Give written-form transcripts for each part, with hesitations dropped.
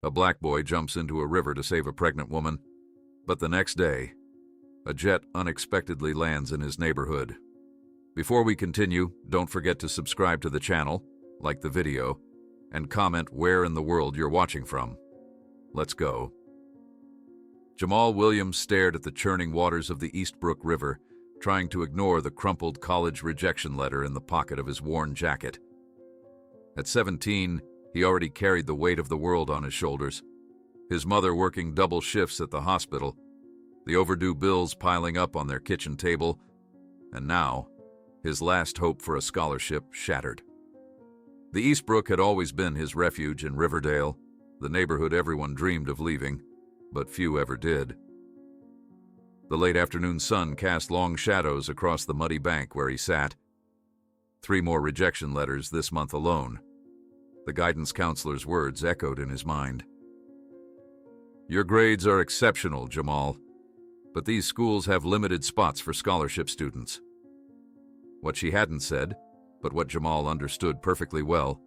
A black boy jumps into a river to save a pregnant woman, but the next day, a jet unexpectedly lands in his neighborhood. Before we continue, don't forget to subscribe to the channel, like the video, and comment where in the world you're watching from. Let's go. Jamal Williams stared at the churning waters of the Eastbrook River, trying to ignore the crumpled college rejection letter in the pocket of his worn jacket. At 17, he already carried the weight of the world on his shoulders. His mother working double shifts at the hospital, the overdue bills piling up on their kitchen table, and now, his last hope for a scholarship shattered. The Eastbrook had always been his refuge in Riverdale, the neighborhood everyone dreamed of leaving, but few ever did. The late afternoon sun cast long shadows across the muddy bank where he sat. 3 more rejection letters this month alone. The guidance counselor's words echoed in his mind. Your grades are exceptional, Jamal, but these schools have limited spots for scholarship students. What she hadn't said, but what Jamal understood perfectly well,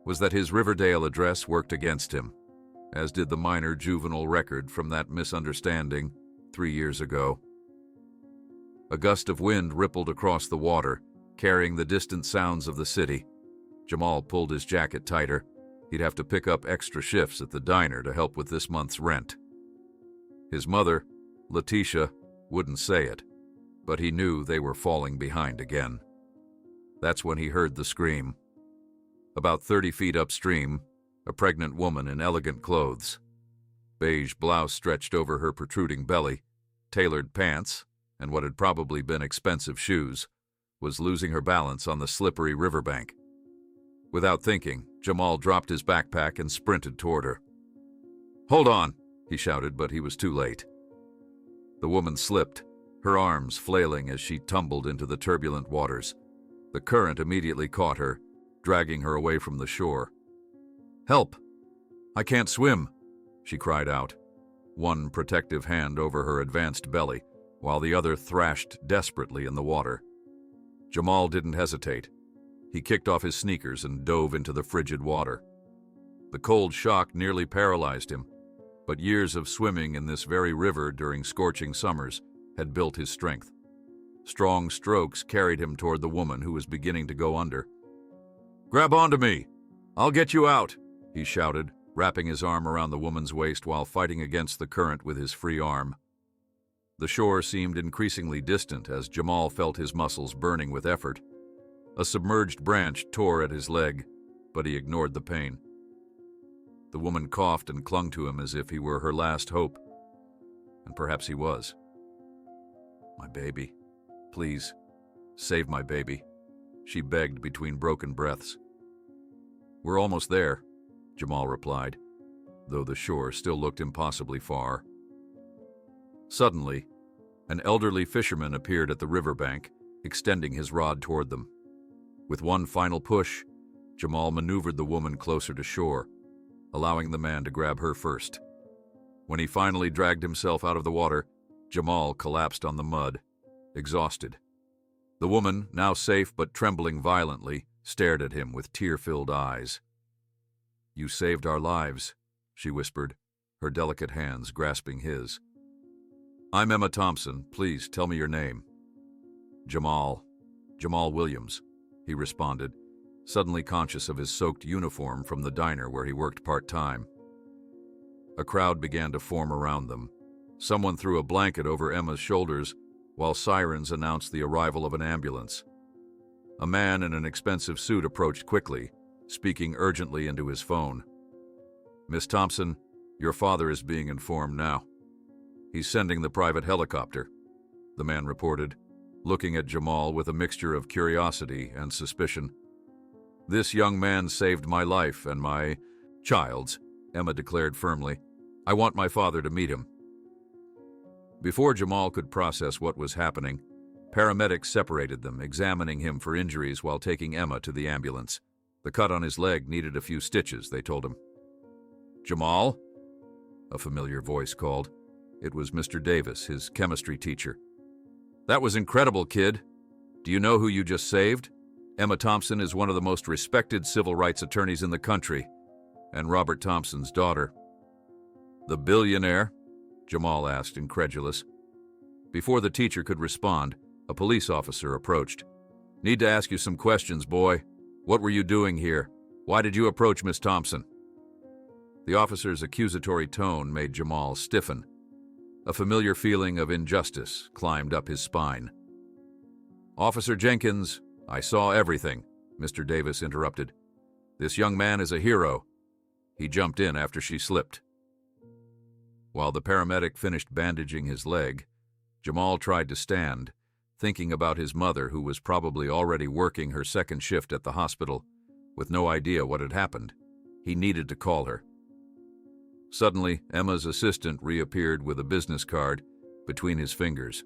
was that his Riverdale address worked against him, as did the minor juvenile record from that misunderstanding 3 years ago. A gust of wind rippled across the water, carrying the distant sounds of the city. Jamal pulled his jacket tighter. He'd have to pick up extra shifts at the diner to help with this month's rent. His mother, Letitia, wouldn't say it, but he knew they were falling behind again. That's when he heard the scream. About 30 feet upstream, a pregnant woman in elegant clothes. Beige blouse stretched over her protruding belly, tailored pants, and what had probably been expensive shoes, was losing her balance on the slippery riverbank. Without thinking, Jamal dropped his backpack and sprinted toward her. "Hold on," he shouted, but he was too late. The woman slipped, her arms flailing as she tumbled into the turbulent waters. The current immediately caught her, dragging her away from the shore. "Help! I can't swim!" she cried out, one protective hand over her advanced belly, while the other thrashed desperately in the water. Jamal didn't hesitate. He kicked off his sneakers and dove into the frigid water. The cold shock nearly paralyzed him, but years of swimming in this very river during scorching summers had built his strength. Strong strokes carried him toward the woman who was beginning to go under. "Grab onto me! I'll get you out!" he shouted, wrapping his arm around the woman's waist while fighting against the current with his free arm. The shore seemed increasingly distant as Jamal felt his muscles burning with effort. A submerged branch tore at his leg, but he ignored the pain. The woman coughed and clung to him as if he were her last hope. And perhaps he was. "My baby. Please, save my baby," she begged between broken breaths. "We're almost there," Jamal replied, though the shore still looked impossibly far. Suddenly, an elderly fisherman appeared at the riverbank, extending his rod toward them. With one final push, Jamal maneuvered the woman closer to shore, allowing the man to grab her first. When he finally dragged himself out of the water, Jamal collapsed on the mud, exhausted. The woman, now safe but trembling violently, stared at him with tear-filled eyes. "You saved our lives," she whispered, her delicate hands grasping his. "I'm Emma Thompson. Please tell me your name." Jamal Williams," he responded, suddenly conscious of his soaked uniform from the diner where he worked part-time. A crowd began to form around them. Someone threw a blanket over Emma's shoulders while sirens announced the arrival of an ambulance. A man in an expensive suit approached quickly, speaking urgently into his phone. "Miss Thompson, your father is being informed now. He's sending the private helicopter," the man reported, looking at Jamal with a mixture of curiosity and suspicion. "This young man saved my life and my child's," Emma declared firmly. "I want my father to meet him." Before Jamal could process what was happening, paramedics separated them, examining him for injuries while taking Emma to the ambulance. The cut on his leg needed a few stitches, they told him. "Jamal?" a familiar voice called. It was Mr. Davis, his chemistry teacher. "That was incredible, kid. Do you know who you just saved? Emma Thompson is one of the most respected civil rights attorneys in the country, and Robert Thompson's daughter." The billionaire? Jamal asked, incredulous. Before the teacher could respond, a police officer approached. Need to ask you some questions, boy. What were you doing here? Why did you approach Miss Thompson? The officer's accusatory tone made Jamal stiffen. A familiar feeling of injustice climbed up his spine. Officer Jenkins, I saw everything, Mr. Davis interrupted. This young man is a hero. He jumped in after she slipped. While the paramedic finished bandaging his leg, Jamal tried to stand, thinking about his mother, who was probably already working her second shift at the hospital, with no idea what had happened. He needed to call her. Suddenly, Emma's assistant reappeared with a business card between his fingers.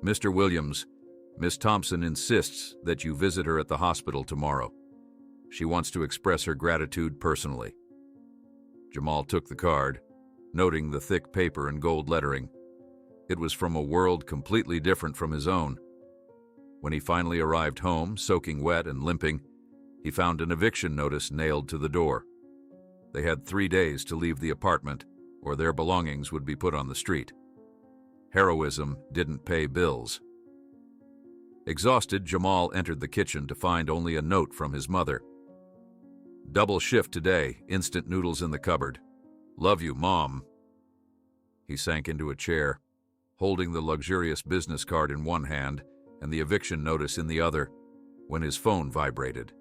Mr. Williams, Miss Thompson insists that you visit her at the hospital tomorrow. She wants to express her gratitude personally. Jamal took the card, noting the thick paper and gold lettering. It was from a world completely different from his own. When he finally arrived home, soaking wet and limping, he found an eviction notice nailed to the door. They had 3 days to leave the apartment, or their belongings would be put on the street. Heroism didn't pay bills. Exhausted, Jamal entered the kitchen to find only a note from his mother. Double shift today, instant noodles in the cupboard. Love you, Mom. He sank into a chair, holding the luxurious business card in one hand and the eviction notice in the other, when his phone vibrated.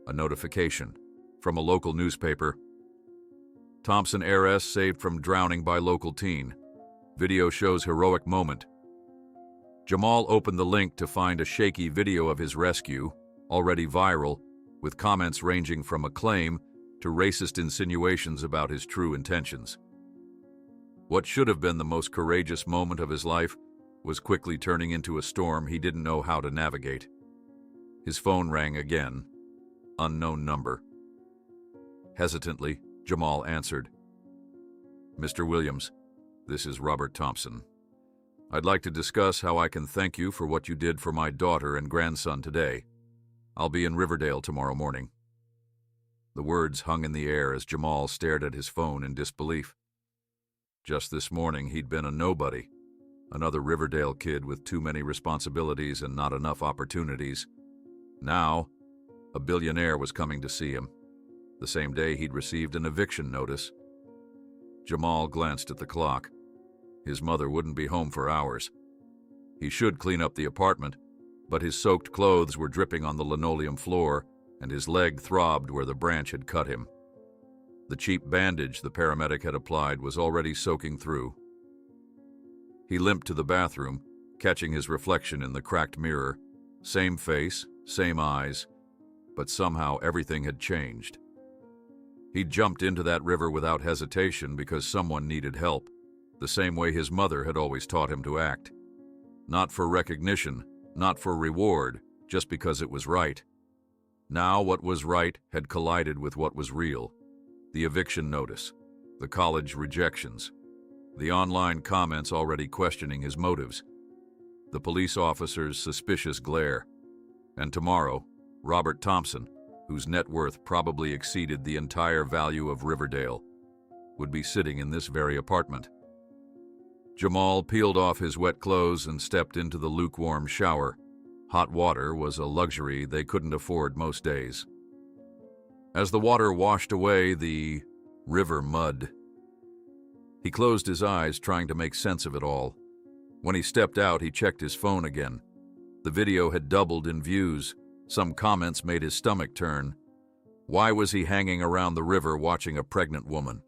A notification from a local newspaper. Thompson heiress saved from drowning by local teen. Video shows heroic moment. Jamal opened the link to find a shaky video of his rescue, already viral, with comments ranging from acclaim to racist insinuations about his true intentions. What should have been the most courageous moment of his life was quickly turning into a storm he didn't know how to navigate. His phone rang again. Unknown number. Hesitantly, Jamal answered. Mr. Williams, this is Robert Thompson. I'd like to discuss how I can thank you for what you did for my daughter and grandson today. I'll be in Riverdale tomorrow morning. The words hung in the air as Jamal stared at his phone in disbelief. Just this morning, he'd been a nobody, another Riverdale kid with too many responsibilities and not enough opportunities. Now, a billionaire was coming to see him. The same day he'd received an eviction notice. Jamal glanced at the clock. His mother wouldn't be home for hours. He should clean up the apartment, but his soaked clothes were dripping on the linoleum floor, and his leg throbbed where the branch had cut him. The cheap bandage the paramedic had applied was already soaking through. He limped to the bathroom, catching his reflection in the cracked mirror. Same face, same eyes, but somehow everything had changed. He'd jumped into that river without hesitation because someone needed help, the same way his mother had always taught him to act. Not for recognition, not for reward, just because it was right. Now what was right had collided with what was real. The eviction notice, the college rejections, the online comments already questioning his motives, the police officer's suspicious glare, and tomorrow, Robert Thompson, whose net worth probably exceeded the entire value of Riverdale, would be sitting in this very apartment. Jamal peeled off his wet clothes and stepped into the lukewarm shower. Hot water was a luxury they couldn't afford most days. As the water washed away the river mud, he closed his eyes, trying to make sense of it all. When he stepped out, he checked his phone again. The video had doubled in views. Some comments made his stomach turn. Why was he hanging around the river watching a pregnant woman?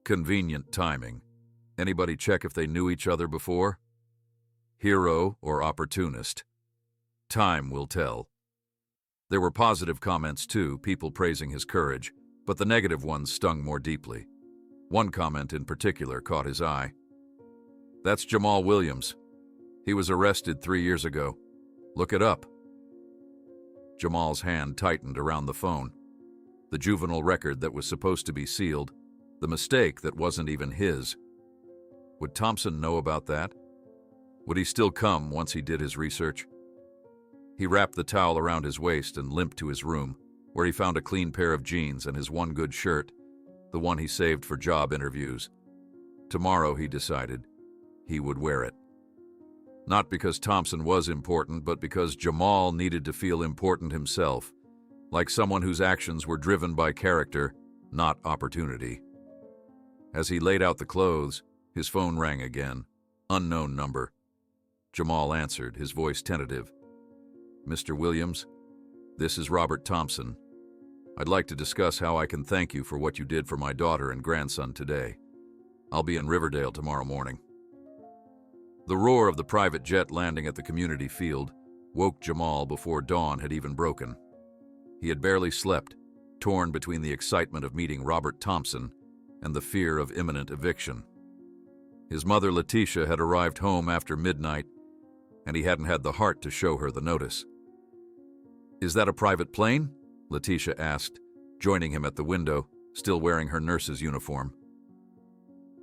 Convenient timing. Anybody check if they knew each other before? Hero or opportunist? Time will tell. There were positive comments too, people praising his courage, but the negative ones stung more deeply. One comment in particular caught his eye. That's Jamal Williams. He was arrested 3 years ago. Look it up. Jamal's hand tightened around the phone. The juvenile record that was supposed to be sealed, the mistake that wasn't even his. Would Thompson know about that? Would he still come once he did his research? He wrapped the towel around his waist and limped to his room, where he found a clean pair of jeans and his one good shirt, the one he saved for job interviews. Tomorrow, he decided, he would wear it. Not because Thompson was important, but because Jamal needed to feel important himself, like someone whose actions were driven by character, not opportunity. As he laid out the clothes, his phone rang again. Unknown number. Jamal answered, his voice tentative. "Mr. Williams, this is Robert Thompson. I'd like to discuss how I can thank you for what you did for my daughter and grandson today. I'll be in Riverdale tomorrow morning." The roar of the private jet landing at the community field woke Jamal before dawn had even broken. He had barely slept, torn between the excitement of meeting Robert Thompson and the fear of imminent eviction. His mother, Letitia, had arrived home after midnight, and he hadn't had the heart to show her the notice. "Is that a private plane?" Letitia asked, joining him at the window, still wearing her nurse's uniform.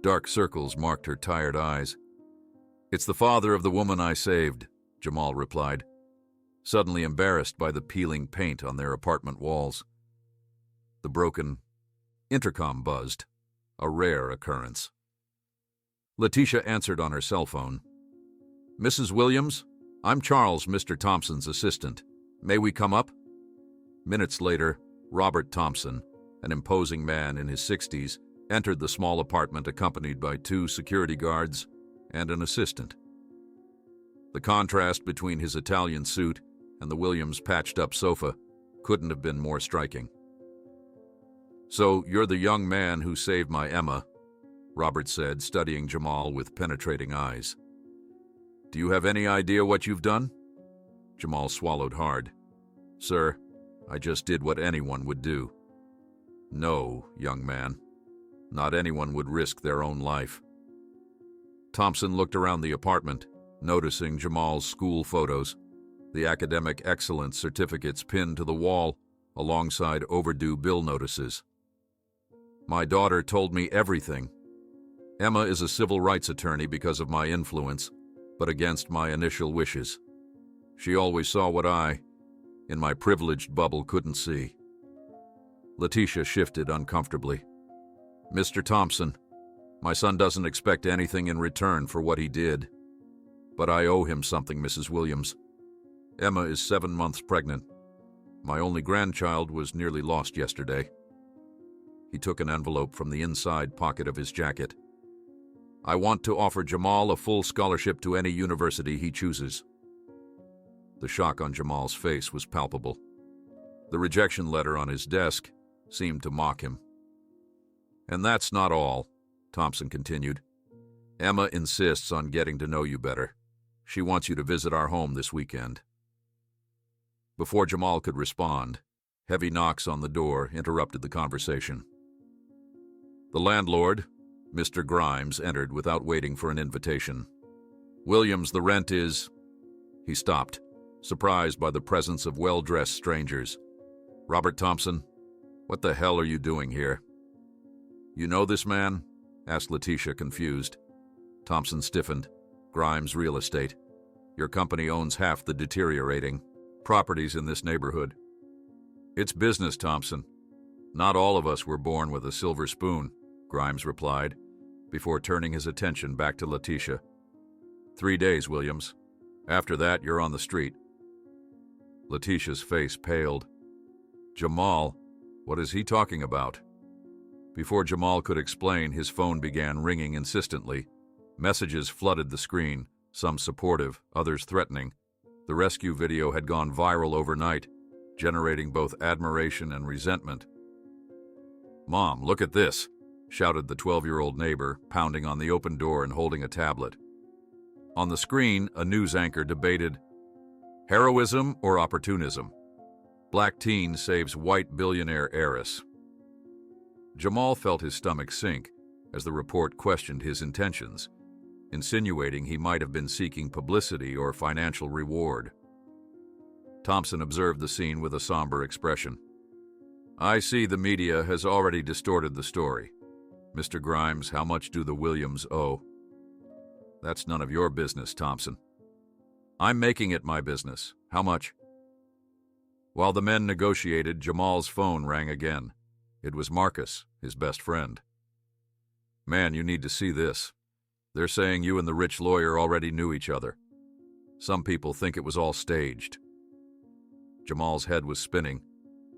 Dark circles marked her tired eyes. "It's the father of the woman I saved," Jamal replied, suddenly embarrassed by the peeling paint on their apartment walls. The broken intercom buzzed, a rare occurrence. Letitia answered on her cell phone. "Mrs. Williams, I'm Charles, Mr. Thompson's assistant. May we come up?" Minutes later, Robert Thompson, an imposing man in his 60s, entered the small apartment accompanied by 2 security guards and an assistant. The contrast between his Italian suit and the Williams' patched-up sofa couldn't have been more striking. "So you're the young man who saved my Emma," Robert said, studying Jamal with penetrating eyes. "Do you have any idea what you've done?" Jamal swallowed hard. "Sir, I just did what anyone would do." "No, young man. Not anyone would risk their own life." Thompson looked around the apartment, noticing Jamal's school photos, the academic excellence certificates pinned to the wall alongside overdue bill notices. "My daughter told me everything. Emma is a civil rights attorney because of my influence, but against my initial wishes. She always saw what I, in my privileged bubble, couldn't see." Letitia shifted uncomfortably. "Mr. Thompson, my son doesn't expect anything in return for what he did. But I owe him something, Mrs. Williams. Emma is 7 months pregnant. My only grandchild was nearly lost yesterday." He took an envelope from the inside pocket of his jacket. "I want to offer Jamal a full scholarship to any university he chooses." The shock on Jamal's face was palpable. The rejection letter on his desk seemed to mock him. "And that's not all," Thompson continued. "Emma insists on getting to know you better. She wants you to visit our home this weekend." Before Jamal could respond, heavy knocks on the door interrupted the conversation. The landlord, Mr. Grimes, entered without waiting for an invitation. "Williams, the rent is—" He stopped, surprised by the presence of well-dressed strangers. "Robert Thompson, what the hell are you doing here?" "You know this man?" asked Letitia, confused. Thompson stiffened. "Grimes Real Estate. Your company owns half the deteriorating properties in this neighborhood." "It's business, Thompson. Not all of us were born with a silver spoon," Grimes replied, before turning his attention back to Letitia. 3 days, Williams. After that, you're on the street." Letitia's face paled. "Jamal, what is he talking about?" Before Jamal could explain, his phone began ringing insistently. Messages flooded the screen, some supportive, others threatening. The rescue video had gone viral overnight, generating both admiration and resentment. "Mom, look at this," shouted the 12-year-old neighbor, pounding on the open door and holding a tablet. On the screen, a news anchor debated, "Heroism or opportunism? Black teen saves white billionaire heiress." Jamal felt his stomach sink as the report questioned his intentions, insinuating he might have been seeking publicity or financial reward. Thompson observed the scene with a somber expression. "I see the media has already distorted the story. Mr. Grimes, how much do the Williams owe?" "That's none of your business, Thompson." "I'm making it my business. How much?" While the men negotiated, Jamal's phone rang again. It was Marcus, his best friend. "Man, you need to see this. They're saying you and the rich lawyer already knew each other. Some people think it was all staged." Jamal's head was spinning.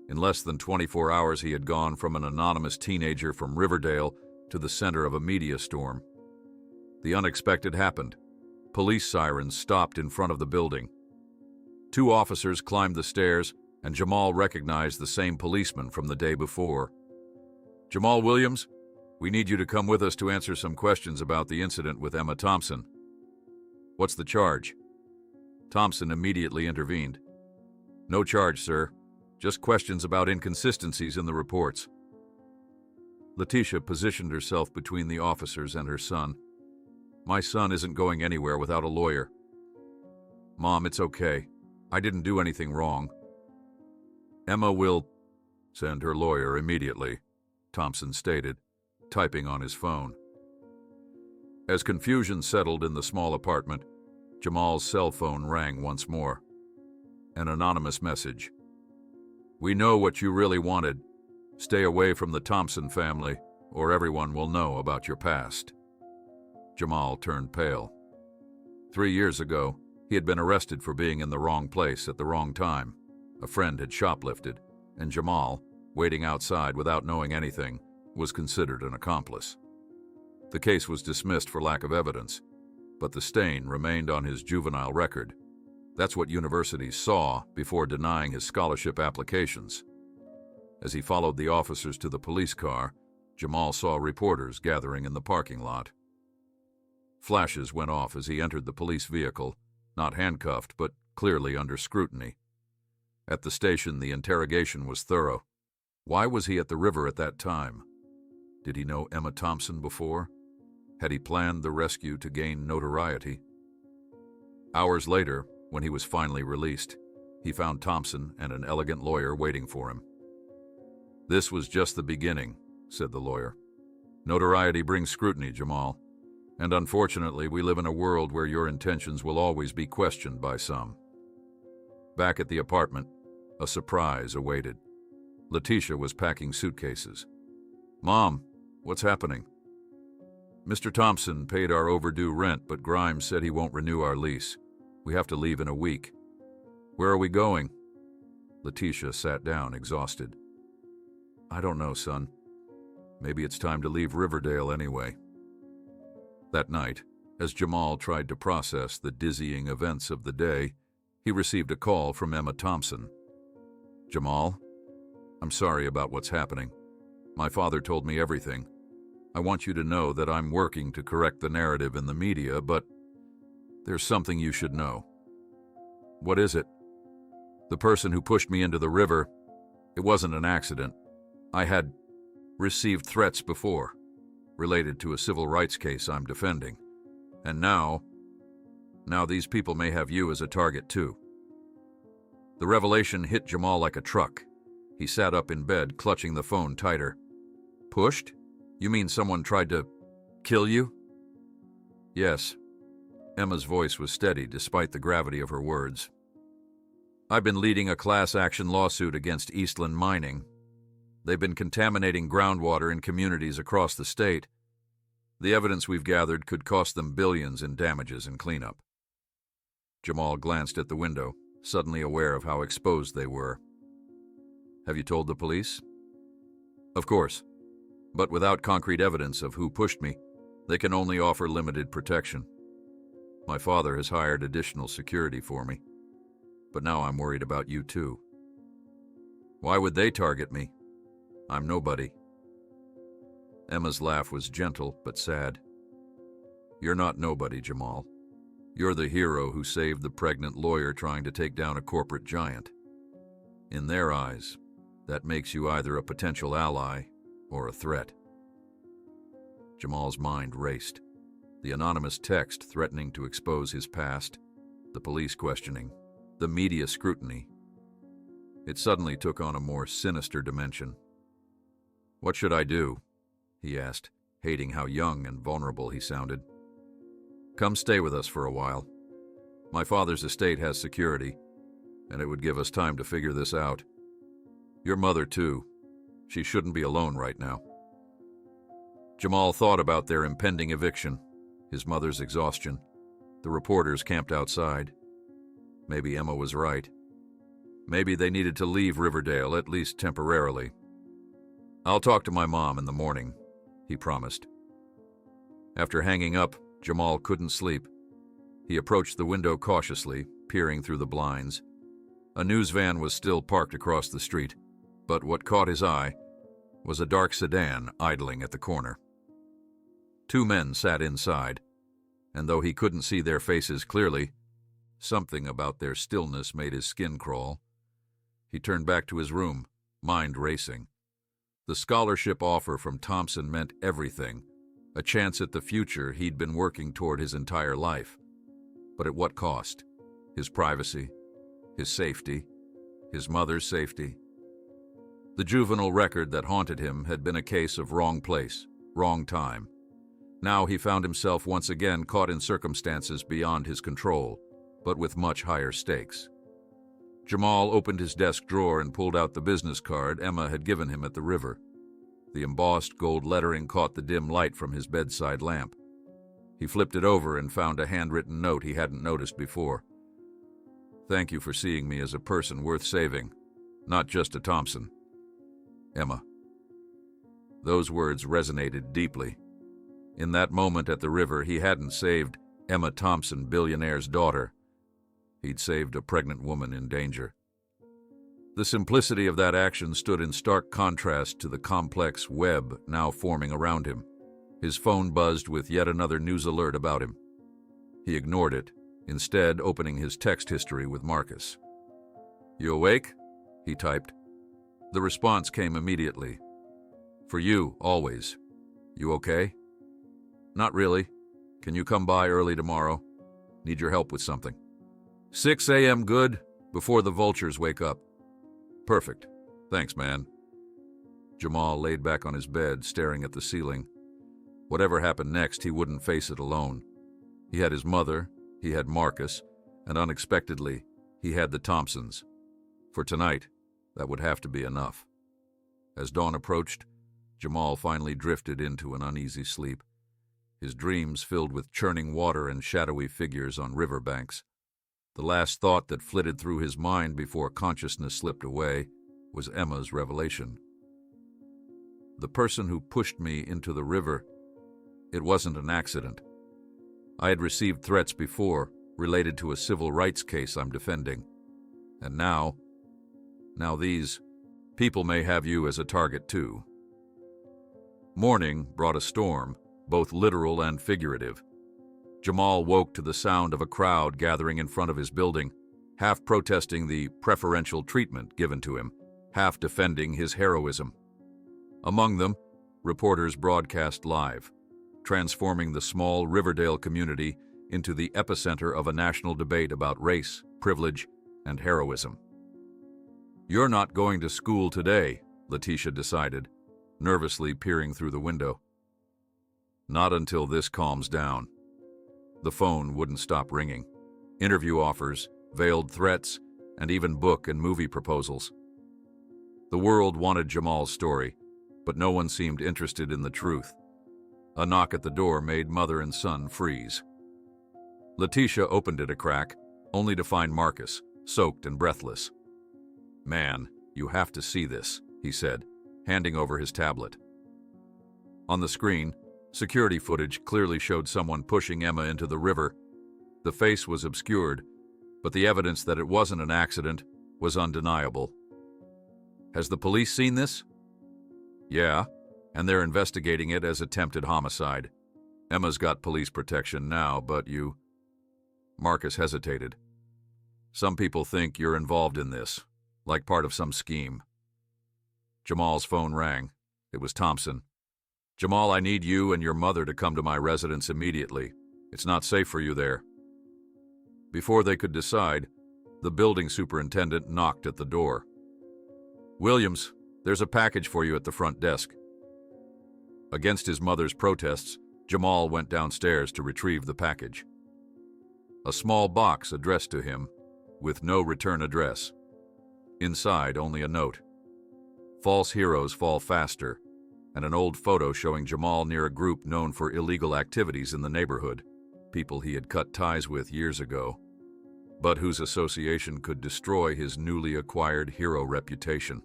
In less than 24 hours, he had gone from an anonymous teenager from Riverdale to the center of a media storm. The unexpected happened. Police sirens stopped in front of the building. 2 officers climbed the stairs, and Jamal recognized the same policeman from the day before. "Jamal Williams, we need you to come with us to answer some questions about the incident with Emma Thompson." "What's the charge?" Thompson immediately intervened. "No charge, sir. Just questions about inconsistencies in the reports." Letitia positioned herself between the officers and her son. "My son isn't going anywhere without a lawyer." "Mom, it's okay. I didn't do anything wrong." "Emma will send her lawyer immediately," Thompson stated, typing on his phone. As confusion settled in the small apartment, Jamal's cell phone rang once more. An anonymous message. "We know what you really wanted. Stay away from the Thompson family, or everyone will know about your past." Jamal turned pale. 3 years ago, he had been arrested for being in the wrong place at the wrong time. A friend had shoplifted, and Jamal, waiting outside without knowing anything, was considered an accomplice. The case was dismissed for lack of evidence, but the stain remained on his juvenile record. That's what universities saw before denying his scholarship applications. As he followed the officers to the police car, Jamal saw reporters gathering in the parking lot. Flashes went off as he entered the police vehicle, not handcuffed, but clearly under scrutiny. At the station, the interrogation was thorough. Why was he at the river at that time? Did he know Emma Thompson before? Had he planned the rescue to gain notoriety? Hours later, when he was finally released, he found Thompson and an elegant lawyer waiting for him. "This was just the beginning," said the lawyer. "Notoriety brings scrutiny, Jamal, and unfortunately we live in a world where your intentions will always be questioned by some." Back at the apartment, a surprise awaited. Letitia was packing suitcases. "Mom, what's happening?" "Mr. Thompson paid our overdue rent, but Grimes said he won't renew our lease. We have to leave in a week." "Where are we going?" Letitia sat down, exhausted. "I don't know, son. Maybe it's time to leave Riverdale anyway." That night, as Jamal tried to process the dizzying events of the day, he received a call from Emma Thompson. "Jamal, I'm sorry about what's happening. My father told me everything. I want you to know that I'm working to correct the narrative in the media, but there's something you should know." "What is it?" "The person who pushed me into the river, it wasn't an accident. I had received threats before, related to a civil rights case I'm defending. And now these people may have you as a target too." The revelation hit Jamal like a truck. He sat up in bed, clutching the phone tighter. "Pushed? You mean someone tried to kill you?" "Yes." Emma's voice was steady despite the gravity of her words. "I've been leading a class action lawsuit against Eastland Mining. They've been contaminating groundwater in communities across the state. The evidence we've gathered could cost them billions in damages and cleanup." Jamal glanced at the window, suddenly aware of how exposed they were. "Have you told the police?" "Of course. But without concrete evidence of who pushed me, they can only offer limited protection. My father has hired additional security for me. But now I'm worried about you too." "Why would they target me? I'm nobody." Emma's laugh was gentle but sad. "You're not nobody, Jamal. You're the hero who saved the pregnant lawyer trying to take down a corporate giant. In their eyes, that makes you either a potential ally or a threat." Jamal's mind raced. The anonymous text threatening to expose his past, the police questioning, the media scrutiny. It suddenly took on a more sinister dimension. "What should I do?" he asked, hating how young and vulnerable he sounded. "Come stay with us for a while. My father's estate has security, and it would give us time to figure this out. Your mother, too. She shouldn't be alone right now." Jamal thought about their impending eviction, his mother's exhaustion, the reporters camped outside. Maybe Emma was right. Maybe they needed to leave Riverdale, at least temporarily. "I'll talk to my mom in the morning," he promised. After hanging up, Jamal couldn't sleep. He approached the window cautiously, peering through the blinds. A news van was still parked across the street, but what caught his eye was a dark sedan idling at the corner. Two men sat inside, and though he couldn't see their faces clearly, something about their stillness made his skin crawl. He turned back to his room, mind racing. The scholarship offer from Thompson meant everything, a chance at the future he'd been working toward his entire life. But at what cost? His privacy, his safety, his mother's safety. The juvenile record that haunted him had been a case of wrong place, wrong time. Now he found himself once again caught in circumstances beyond his control, but with much higher stakes. Jamal opened his desk drawer and pulled out the business card Emma had given him at the river. The embossed gold lettering caught the dim light from his bedside lamp. He flipped it over and found a handwritten note he hadn't noticed before. "Thank you for seeing me as a person worth saving, not just a Thompson. Emma." Those words resonated deeply. In that moment at the river, he hadn't saved Emma Thompson, billionaire's daughter. He'd saved a pregnant woman in danger. The simplicity of that action stood in stark contrast to the complex web now forming around him. His phone buzzed with yet another news alert about him. He ignored it, instead opening his text history with Marcus. "You awake?" he typed. The response came immediately. "For you, always. You okay?" "Not really. Can you come by early tomorrow? Need your help with something." 6 a.m. good, before the vultures wake up." "Perfect. Thanks, man." Jamal laid back on his bed, staring at the ceiling. Whatever happened next, he wouldn't face it alone. He had his mother, he had Marcus, and unexpectedly, he had the Thompsons. For tonight, that would have to be enough. As dawn approached, Jamal finally drifted into an uneasy sleep, his dreams filled with churning water and shadowy figures on riverbanks. The last thought that flitted through his mind before consciousness slipped away was Emma's revelation. "The person who pushed me into the river, it wasn't an accident. I had received threats before related to a civil rights case I'm defending. And now these people may have you as a target too." Morning brought a storm, both literal and figurative. Jamal woke to the sound of a crowd gathering in front of his building, half protesting the preferential treatment given to him, half defending his heroism. Among them, reporters broadcast live, transforming the small Riverdale community into the epicenter of a national debate about race, privilege, and heroism. "You're not going to school today," Letitia decided, nervously peering through the window. "Not until this calms down." The phone wouldn't stop ringing. Interview offers, veiled threats, and even book and movie proposals. The world wanted Jamal's story, but no one seemed interested in the truth. A knock at the door made mother and son freeze. Letitia opened it a crack, only to find Marcus, soaked and breathless. "Man, you have to see this," he said, handing over his tablet. On the screen, security footage clearly showed someone pushing Emma into the river. The face was obscured, but the evidence that it wasn't an accident was undeniable. "Has the police seen this?" "Yeah, and they're investigating it as attempted homicide. Emma's got police protection now, but you..." Marcus hesitated. "Some people think you're involved in this, like part of some scheme." Jamal's phone rang. It was Thompson. "Jamal, I need you and your mother to come to my residence immediately. It's not safe for you there." Before they could decide, the building superintendent knocked at the door. "Williams, there's a package for you at the front desk." Against his mother's protests, Jamal went downstairs to retrieve the package. A small box addressed to him, with no return address. Inside, only a note. "False heroes fall faster. and an old photo showing Jamal near a group known for illegal activities in the neighborhood, people he had cut ties with years ago, but whose association could destroy his newly acquired hero reputation.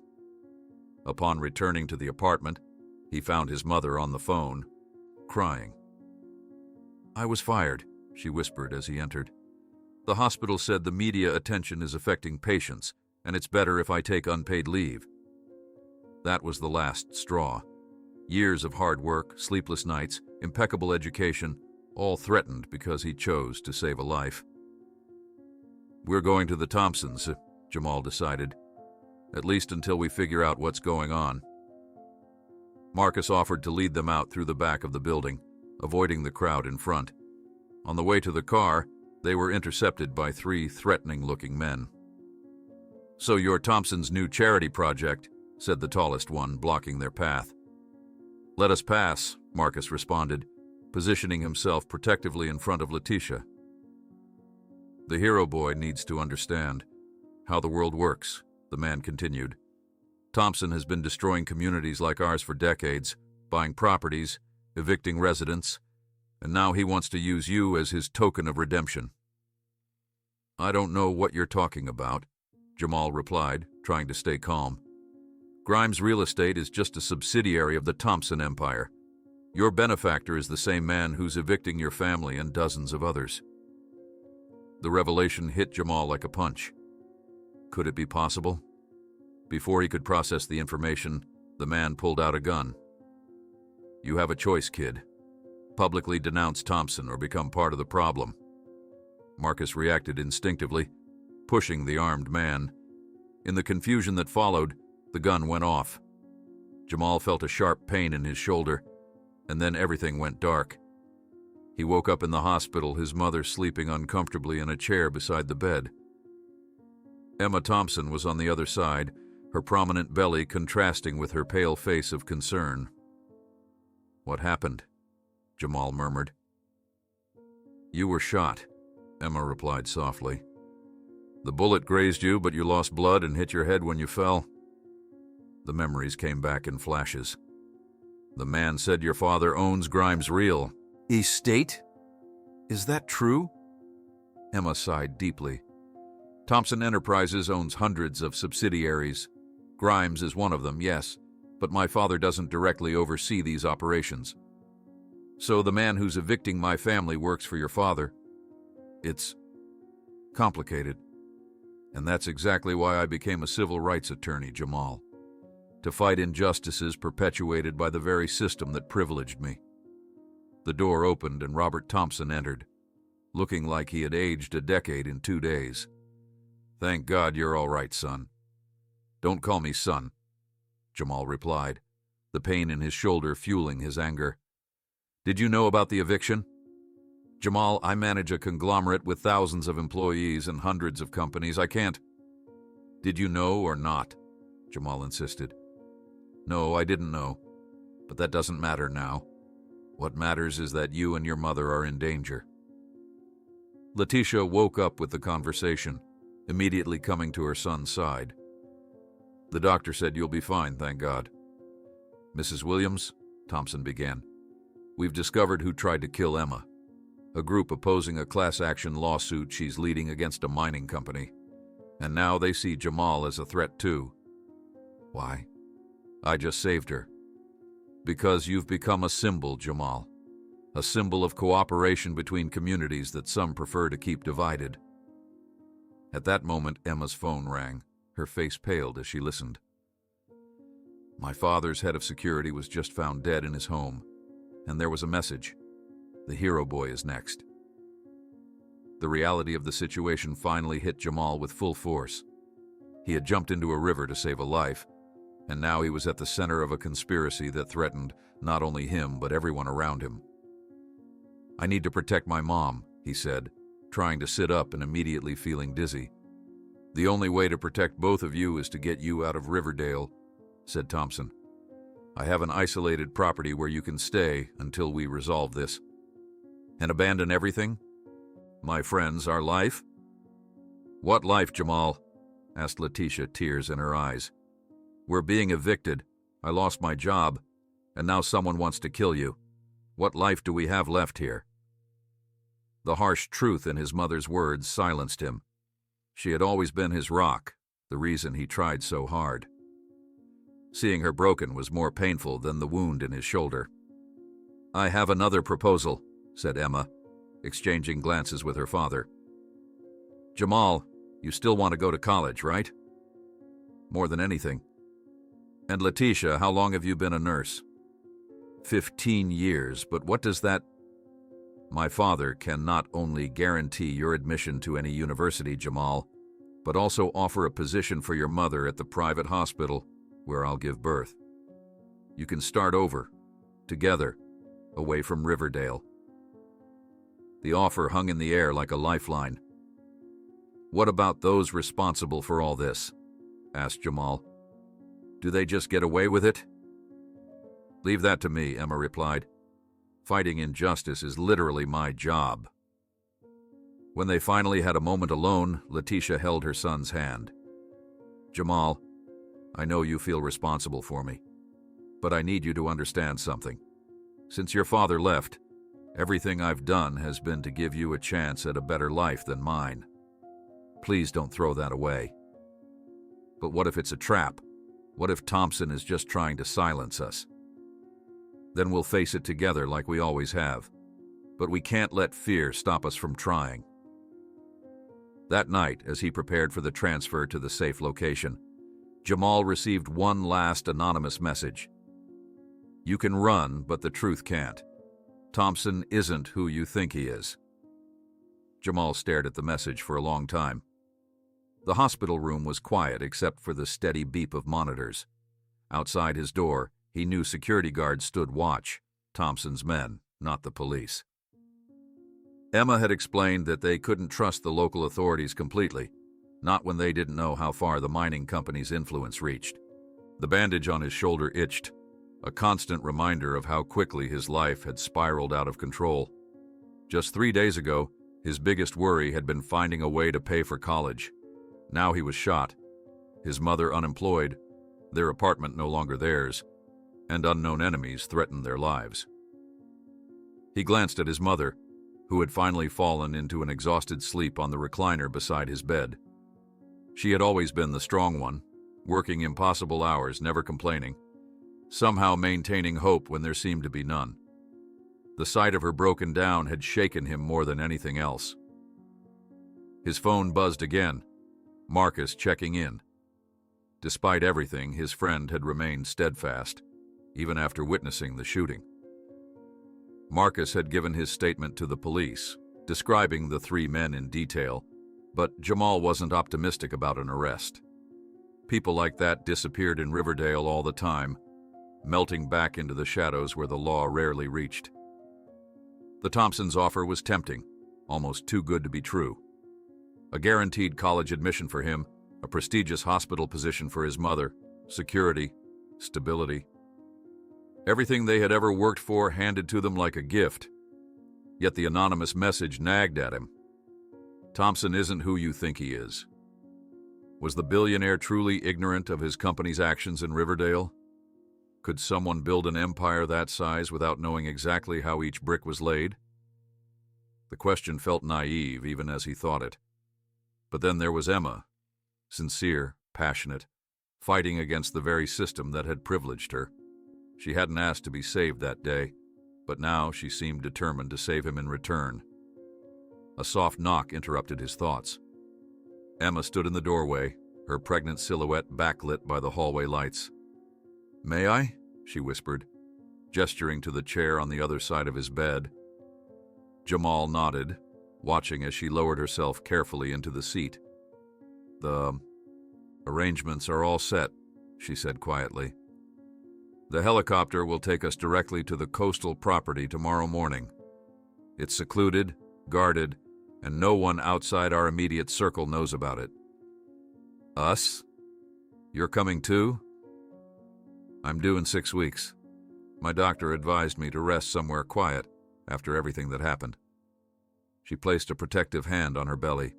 Upon returning to the apartment, he found his mother on the phone, crying. "I was fired," she whispered as he entered. "The hospital said the media attention is affecting patients, and it's better if I take unpaid leave." That was the last straw. Years of hard work, sleepless nights, impeccable education, all threatened because he chose to save a life. "We're going to the Thompsons," Jamal decided, "at least until we figure out what's going on." Marcus offered to lead them out through the back of the building, avoiding the crowd in front. On the way to the car, they were intercepted by 3 threatening-looking men. "So you're Thompson's new charity project," said the tallest one, blocking their path. "Let us pass," Marcus responded, positioning himself protectively in front of Letitia. "The hero boy needs to understand how the world works," the man continued. "Thompson has been destroying communities like ours for decades, buying properties, evicting residents, and now he wants to use you as his token of redemption." "I don't know what you're talking about," Jamal replied, trying to stay calm. "Grimes Real Estate is just a subsidiary of the Thompson empire. Your benefactor is the same man who's evicting your family and dozens of others." The revelation hit Jamal like a punch. Could it be possible? Before he could process the information, the man pulled out a gun. "You have a choice, kid. Publicly denounce Thompson or become part of the problem." Marcus reacted instinctively, pushing the armed man. In the confusion that followed, the gun went off. Jamal felt a sharp pain in his shoulder, and then everything went dark. He woke up in the hospital, his mother sleeping uncomfortably in a chair beside the bed. Emma Thompson was on the other side, her prominent belly contrasting with her pale face of concern. "What happened?" Jamal murmured. "You were shot," Emma replied softly. "The bullet grazed you, but you lost blood and hit your head when you fell." The memories came back in flashes. "The man said your father owns Grimes Real Estate? Is that true?" Emma sighed deeply. "Thompson Enterprises owns hundreds of subsidiaries. Grimes is one of them, yes, but my father doesn't directly oversee these operations. So the man who's evicting my family works for your father. It's complicated. And that's exactly why I became a civil rights attorney, Jamal. To fight injustices perpetuated by the very system that privileged me." The door opened and Robert Thompson entered, looking like he had aged a decade in 2 days. "Thank God you're all right, son." "Don't call me son," Jamal replied, the pain in his shoulder fueling his anger. "Did you know about the eviction?" "Jamal, I manage a conglomerate with thousands of employees and hundreds of companies. I can't." "Did you know or not?" Jamal insisted. "No, I didn't know. But that doesn't matter now. What matters is that you and your mother are in danger." Letitia woke up with the conversation, immediately coming to her son's side. "The doctor said you'll be fine, thank God." "Mrs. Williams," Thompson began, "we've discovered who tried to kill Emma. A group opposing a class-action lawsuit she's leading against a mining company. And now they see Jamal as a threat too." "Why?" "I just saved her. Because you've become a symbol, Jamal. A symbol of cooperation between communities that some prefer to keep divided." At that moment, Emma's phone rang. Her face paled as she listened. "My father's head of security was just found dead in his home, and there was a message. The hero boy is next." The reality of the situation finally hit Jamal with full force. He had jumped into a river to save a life, and now he was at the center of a conspiracy that threatened not only him but everyone around him. "I need to protect my mom," he said, trying to sit up and immediately feeling dizzy. "The only way to protect both of you is to get you out of Riverdale," said Thompson. "I have an isolated property where you can stay until we resolve this." "And abandon everything?" "My friends, our life?" "What life, Jamal?" asked Letitia, tears in her eyes. "We're being evicted. I lost my job. and now someone wants to kill you. What life do we have left here?" The harsh truth in his mother's words silenced him. She had always been his rock, the reason he tried so hard. Seeing her broken was more painful than the wound in his shoulder. "I have another proposal," said Emma, exchanging glances with her father. "Jamal, you still want to go to college, right?" "More than anything." "And Letitia, how long have you been a nurse?" 15 years, but what does that... My father can not only guarantee your admission to any university, Jamal, but also offer a position for your mother at the private hospital where I'll give birth. You can start over, together, away from Riverdale. The offer hung in the air like a lifeline. "What about those responsible for all this?" asked Jamal. "Do they just get away with it?" "Leave that to me," Emma replied. "Fighting injustice is literally my job." When they finally had a moment alone, Letitia held her son's hand. "Jamal, I know you feel responsible for me, but I need you to understand something. Since your father left, everything I've done has been to give you a chance at a better life than mine. Please don't throw that away." "But what if it's a trap? What if Thompson is just trying to silence us?" "Then we'll face it together like we always have. But we can't let fear stop us from trying." That night, as he prepared for the transfer to the safe location, Jamal received one last anonymous message. "You can run, but the truth can't. Thompson isn't who you think he is." Jamal stared at the message for a long time. The hospital room was quiet except for the steady beep of monitors. Outside his door, he knew security guards stood watch, Thompson's men, not the police. Emma had explained that they couldn't trust the local authorities completely, not when they didn't know how far the mining company's influence reached. The bandage on his shoulder itched, a constant reminder of how quickly his life had spiraled out of control. Just 3 days ago, his biggest worry had been finding a way to pay for college. Now he was shot, his mother unemployed, their apartment no longer theirs, and unknown enemies threatened their lives. He glanced at his mother, who had finally fallen into an exhausted sleep on the recliner beside his bed. She had always been the strong one, working impossible hours, never complaining, somehow maintaining hope when there seemed to be none. The sight of her broken down had shaken him more than anything else. His phone buzzed again, Marcus checking in. Despite everything, his friend had remained steadfast, even after witnessing the shooting. Marcus had given his statement to the police, describing the 3 men in detail, but Jamal wasn't optimistic about an arrest. People like that disappeared in Riverdale all the time, melting back into the shadows where the law rarely reached. The Thompsons' offer was tempting, almost too good to be true. A guaranteed college admission for him, a prestigious hospital position for his mother, security, stability. Everything they had ever worked for handed to them like a gift. Yet the anonymous message nagged at him. Thompson isn't who you think he is. Was the billionaire truly ignorant of his company's actions in Riverdale? Could someone build an empire that size without knowing exactly how each brick was laid? The question felt naive even as he thought it. But then there was Emma, sincere, passionate, fighting against the very system that had privileged her. She hadn't asked to be saved that day, but now she seemed determined to save him in return. A soft knock interrupted his thoughts. Emma stood in the doorway, her pregnant silhouette backlit by the hallway lights. "May I?" she whispered, gesturing to the chair on the other side of his bed. Jamal nodded, watching as she lowered herself carefully into the seat. "The arrangements are all set," she said quietly. "The helicopter will take us directly to the coastal property tomorrow morning. It's secluded, guarded, and no one outside our immediate circle knows about it." "Us? You're coming too?" "I'm due in 6 weeks. My doctor advised me to rest somewhere quiet after everything that happened." She placed a protective hand on her belly.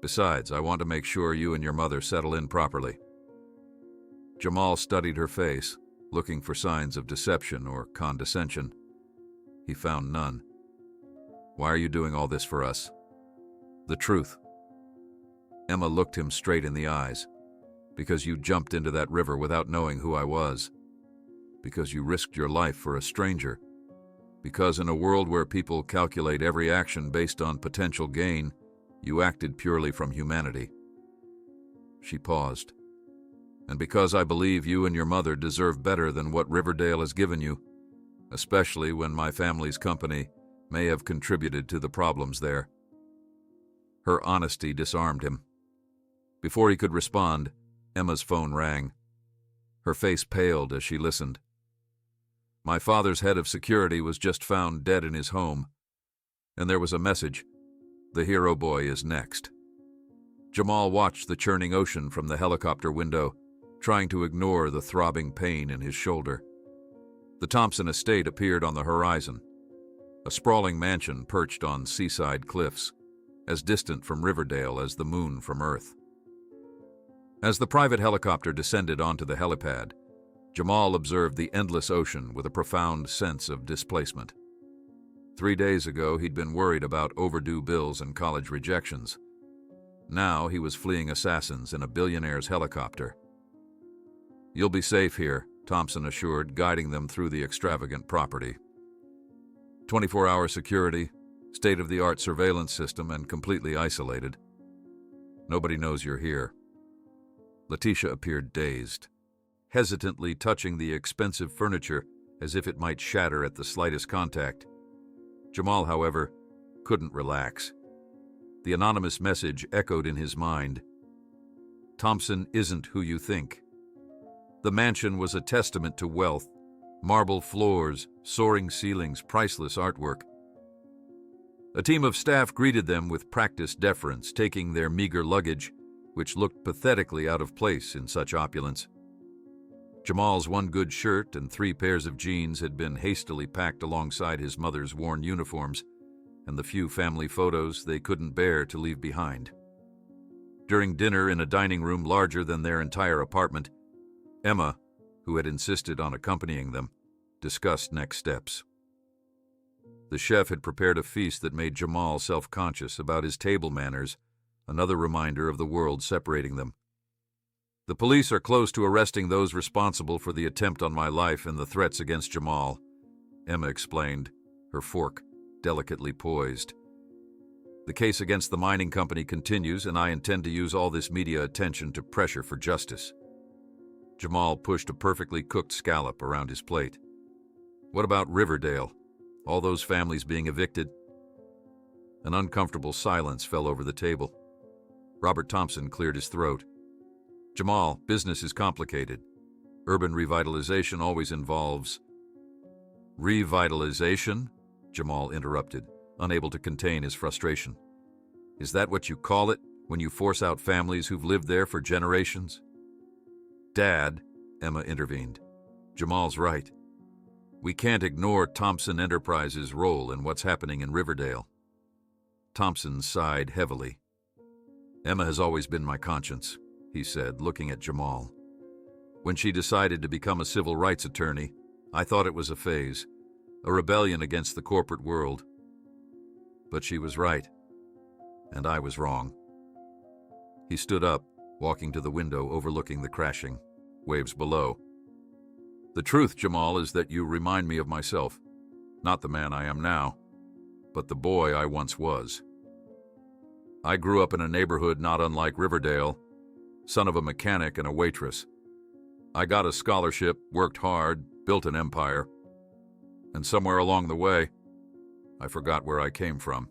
"Besides, I want to make sure you and your mother settle in properly." Jamal studied her face, looking for signs of deception or condescension. He found none. "Why are you doing all this for us?" "The truth." Emma looked him straight in the eyes. "Because you jumped into that river without knowing who I was. Because you risked your life for a stranger. Because in a world where people calculate every action based on potential gain, you acted purely from humanity." She paused. "And because I believe you and your mother deserve better than what Riverdale has given you, especially when my family's company may have contributed to the problems there." Her honesty disarmed him. Before he could respond, Emma's phone rang. Her face paled as she listened. "My father's head of security was just found dead in his home. And there was a message. The hero boy is next." Jamal watched the churning ocean from the helicopter window, trying to ignore the throbbing pain in his shoulder. The Thompson estate appeared on the horizon, a sprawling mansion perched on seaside cliffs, as distant from Riverdale as the moon from Earth. As the private helicopter descended onto the helipad, Jamal observed the endless ocean with a profound sense of displacement. 3 days ago, he'd been worried about overdue bills and college rejections. Now he was fleeing assassins in a billionaire's helicopter. "You'll be safe here," Thompson assured, guiding them through the extravagant property. 24-hour security, state-of-the-art surveillance system, and completely isolated. Nobody knows you're here. Letitia appeared dazed, hesitantly touching the expensive furniture as if it might shatter at the slightest contact. Jamal, however, couldn't relax. The anonymous message echoed in his mind. "Thompson isn't who you think." The mansion was a testament to wealth: marble floors, soaring ceilings, priceless artwork. A team of staff greeted them with practiced deference, taking their meager luggage, which looked pathetically out of place in such opulence. Jamal's one good shirt and 3 pairs of jeans had been hastily packed alongside his mother's worn uniforms and the few family photos they couldn't bear to leave behind. During dinner in a dining room larger than their entire apartment, Emma, who had insisted on accompanying them, discussed next steps. The chef had prepared a feast that made Jamal self-conscious about his table manners, another reminder of the world separating them. "The police are close to arresting those responsible for the attempt on my life and the threats against Jamal," Emma explained, her fork delicately poised. "The case against the mining company continues, and I intend to use all this media attention to pressure for justice." Jamal pushed a perfectly cooked scallop around his plate. "What about Riverdale? All those families being evicted?" An uncomfortable silence fell over the table. Robert Thompson cleared his throat. "Jamal, business is complicated. Urban revitalization always involves—" "Revitalization?" Jamal interrupted, unable to contain his frustration. "Is that what you call it, when you force out families who've lived there for generations?" "Dad," Emma intervened, "Jamal's right. We can't ignore Thompson Enterprises' role in what's happening in Riverdale." Thompson sighed heavily. "Emma has always been my conscience," he said, looking at Jamal. "When she decided to become a civil rights attorney, I thought it was a phase, a rebellion against the corporate world. But she was right, and I was wrong." He stood up, walking to the window overlooking the crashing waves below. "The truth, Jamal, is that you remind me of myself, not the man I am now, but the boy I once was. I grew up in a neighborhood not unlike Riverdale, son of a mechanic and a waitress. I got a scholarship, worked hard, built an empire, and somewhere along the way, I forgot where I came from."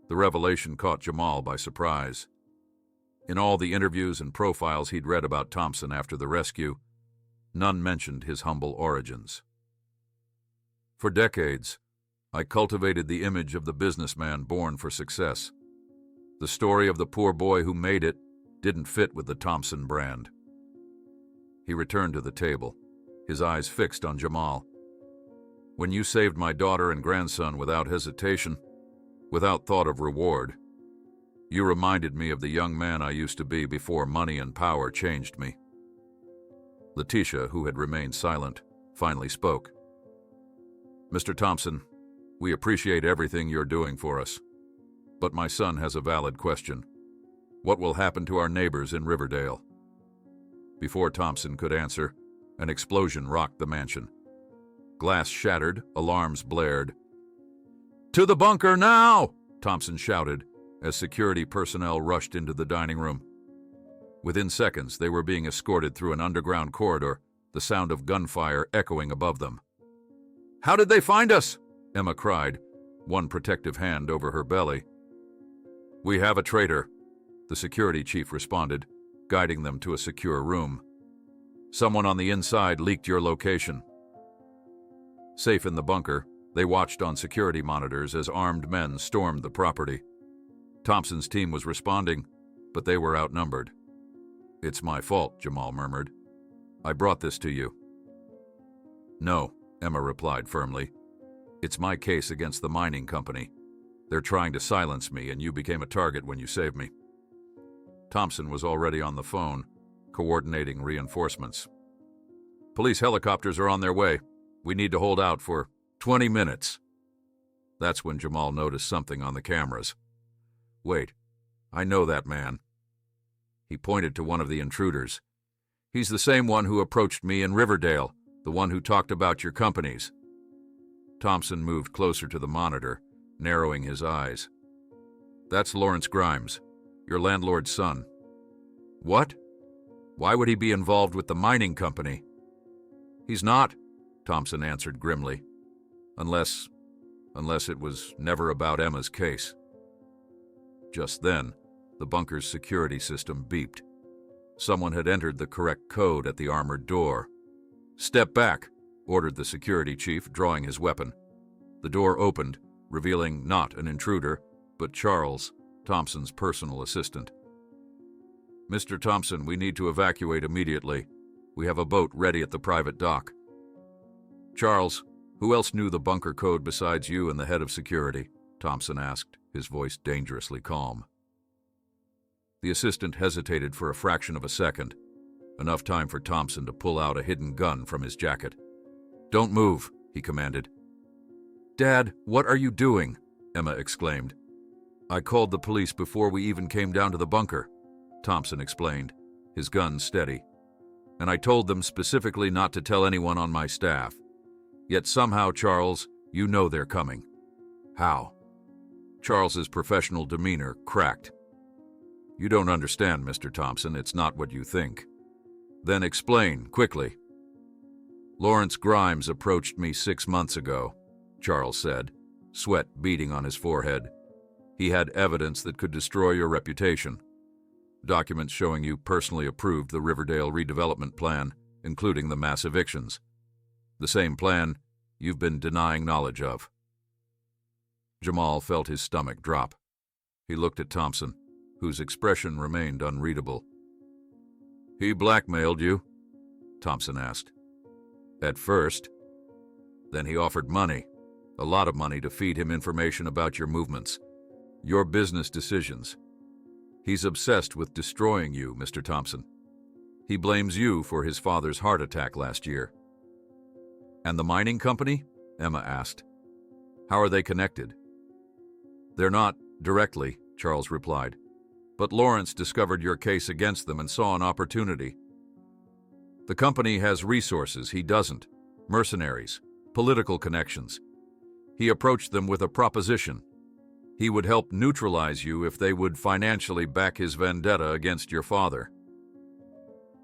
The revelation caught Jamal by surprise. In all the interviews and profiles he'd read about Thompson after the rescue, none mentioned his humble origins. "For decades, I cultivated the image of the businessman born for success. The story of the poor boy who made it didn't fit with the Thompson brand." He returned to the table, his eyes fixed on Jamal. "When you saved my daughter and grandson without hesitation, without thought of reward, you reminded me of the young man I used to be before money and power changed me." Letitia, who had remained silent, finally spoke. "Mr. Thompson, we appreciate everything you're doing for us. But my son has a valid question. What will happen to our neighbors in Riverdale?" Before Thompson could answer, an explosion rocked the mansion. Glass shattered, alarms blared. "To the bunker now!" Thompson shouted as security personnel rushed into the dining room. Within seconds, they were being escorted through an underground corridor, the sound of gunfire echoing above them. "How did they find us?" Emma cried, one protective hand over her belly. "We have a traitor," the security chief responded, guiding them to a secure room. "Someone on the inside leaked your location." Safe in the bunker, they watched on security monitors as armed men stormed the property. Thompson's team was responding, but they were outnumbered. "It's my fault," Jamal murmured. "I brought this to you." "No," Emma replied firmly. "It's my case against the mining company. They're trying to silence me, and you became a target when you saved me." Thompson was already on the phone, coordinating reinforcements. "Police helicopters are on their way. We need to hold out for 20 minutes. That's when Jamal noticed something on the cameras. "Wait, I know that man." He pointed to one of the intruders. "He's the same one who approached me in Riverdale, the one who talked about your companies." Thompson moved closer to the monitor, narrowing his eyes. "That's Lawrence Grimes, your landlord's son." "What? Why would he be involved with the mining company?" "He's not," Thompson answered grimly. Unless it was never about Emma's case." Just then, the bunker's security system beeped. Someone had entered the correct code at the armored door. "Step back," ordered the security chief, drawing his weapon. The door opened, revealing not an intruder, but Charles, Thompson's personal assistant. "Mr. Thompson, we need to evacuate immediately. We have a boat ready at the private dock." "Charles, who else knew the bunker code besides you and the head of security?" Thompson asked, his voice dangerously calm. The assistant hesitated for a fraction of a second, enough time for Thompson to pull out a hidden gun from his jacket. "Don't move," he commanded. "Dad, what are you doing?" Emma exclaimed. "I called the police before we even came down to the bunker," Thompson explained, his gun steady. "And I told them specifically not to tell anyone on my staff. Yet somehow, Charles, you know they're coming." "How?" Charles's professional demeanor cracked. "You don't understand, Mr. Thompson. It's not what you think." "Then explain, quickly." "Lawrence Grimes approached me 6 months ago," Charles said, sweat beading on his forehead. "He had evidence that could destroy your reputation. Documents showing you personally approved the Riverdale redevelopment plan, including the mass evictions. The same plan you've been denying knowledge of." Jamal felt his stomach drop. He looked at Thompson, whose expression remained unreadable. "He blackmailed you?" Thompson asked. "At first. Then he offered money, a lot of money, to feed him information about your movements, your business decisions. He's obsessed with destroying you, Mr. Thompson. He blames you for his father's heart attack last year." "And the mining company?" Emma asked. "How are they connected?" "They're not directly," Charles replied. "But Lawrence discovered your case against them and saw an opportunity. The company has resources he doesn't, mercenaries, political connections. He approached them with a proposition. He would help neutralize you if they would financially back his vendetta against your father."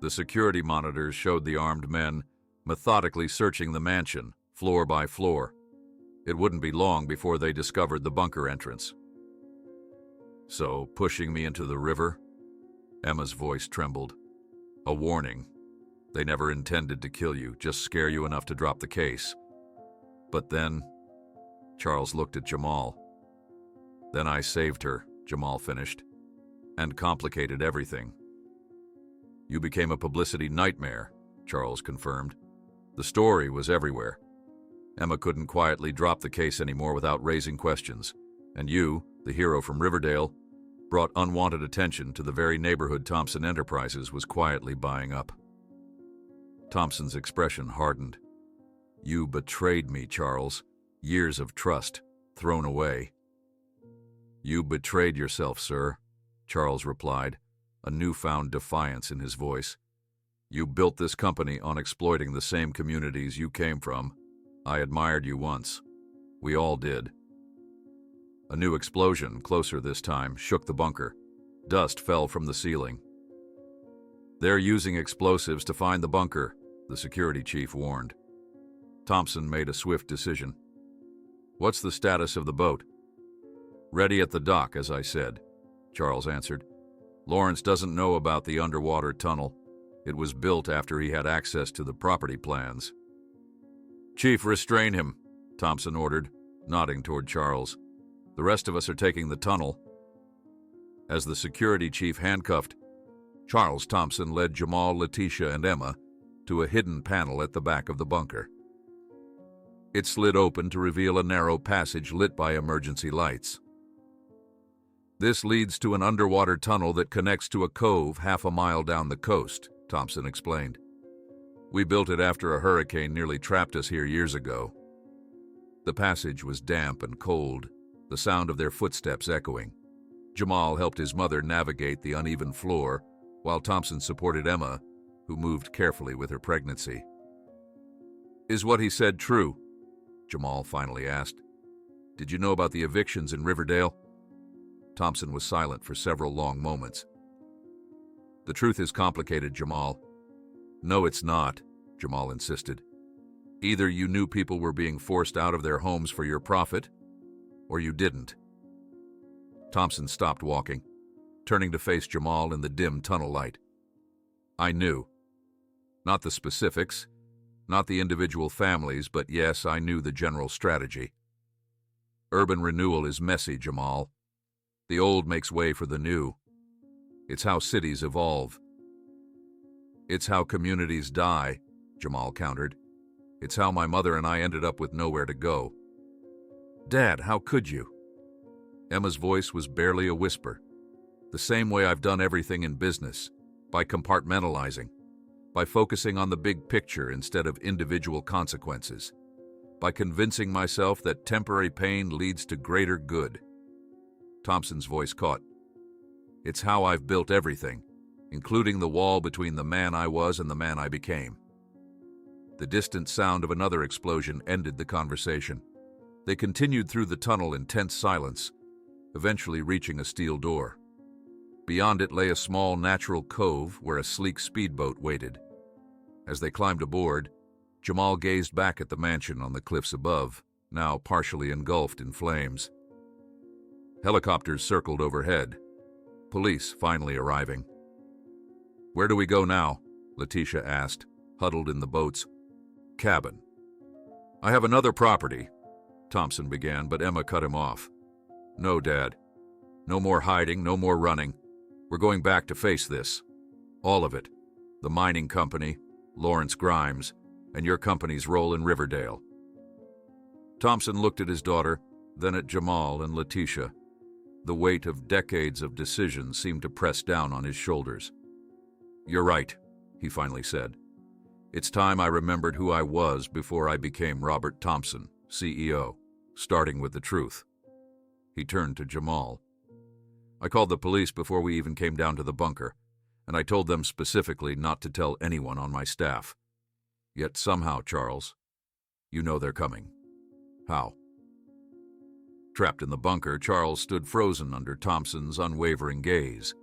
The security monitors showed the armed men methodically searching the mansion, floor by floor. It wouldn't be long before they discovered the bunker entrance. "So, pushing me into the river?" Emma's voice trembled. "A warning. They never intended to kill you, just scare you enough to drop the case. But then..." Charles looked at Jamal. "Then I saved her," Jamal finished, "and complicated everything." "You became a publicity nightmare," Charles confirmed. "The story was everywhere. Emma couldn't quietly drop the case anymore without raising questions, and you, the hero from Riverdale, brought unwanted attention to the very neighborhood Thompson Enterprises was quietly buying up." Thompson's expression hardened. You betrayed me, Charles. Years of trust thrown away. You betrayed yourself, sir, Charles replied, a newfound defiance in his voice. You built this company on exploiting the same communities you came from. I admired you once. We all did. A new explosion, closer this time, shook the bunker. Dust fell from the ceiling. They're using explosives to find the bunker, the security chief warned. Thompson made a swift decision. What's the status of the boat? Ready at the dock, as I said, Charles answered. Lawrence doesn't know about the underwater tunnel. It was built after he had access to the property plans. Chief, restrain him, Thompson ordered, nodding toward Charles. The rest of us are taking the tunnel. As the security chief handcuffed, Charles Thompson led Jamal, Letitia, and Emma to a hidden panel at the back of the bunker. It slid open to reveal a narrow passage lit by emergency lights. This leads to an underwater tunnel that connects to a cove half a mile down the coast, Thompson explained. We built it after a hurricane nearly trapped us here years ago. The passage was damp and cold, the sound of their footsteps echoing. Jamal helped his mother navigate the uneven floor, while Thompson supported Emma, who moved carefully with her pregnancy. Is what he said true? Jamal finally asked. Did you know about the evictions in Riverdale? Thompson was silent for several long moments. The truth is complicated, Jamal. No, it's not, Jamal insisted. Either you knew people were being forced out of their homes for your profit, or you didn't. Thompson stopped walking, turning to face Jamal in the dim tunnel light. I knew. Not the specifics, not the individual families, but yes, I knew the general strategy. Urban renewal is messy, Jamal. The old makes way for the new. It's how cities evolve. It's how communities die, Jamal countered. It's how my mother and I ended up with nowhere to go. Dad, how could you? Emma's voice was barely a whisper. The same way I've done everything in business, by compartmentalizing, by focusing on the big picture instead of individual consequences, by convincing myself that temporary pain leads to greater good. Thompson's voice caught. It's how I've built everything, including the wall between the man I was and the man I became. The distant sound of another explosion ended the conversation. They continued through the tunnel in tense silence, eventually reaching a steel door. Beyond it lay a small natural cove where a sleek speedboat waited. As they climbed aboard, Jamal gazed back at the mansion on the cliffs above, now partially engulfed in flames. Helicopters circled overhead, police finally arriving. Where do we go now? Letitia asked, huddled in the boat's cabin. I have another property, Thompson began, but Emma cut him off. No, Dad. No more hiding, no more running. We're going back to face this. All of it. The mining company, Lawrence Grimes, and your company's role in Riverdale. Thompson looked at his daughter, then at Jamal and Letitia. The weight of decades of decisions seemed to press down on his shoulders. You're right, he finally said. It's time I remembered who I was before I became Robert Thompson, CEO, starting with the truth. He turned to Jamal. I called the police before we even came down to the bunker, and I told them specifically not to tell anyone on my staff. Yet somehow, Charles, you know they're coming. How? Trapped in the bunker, Charles stood frozen under Thompson's unwavering gaze.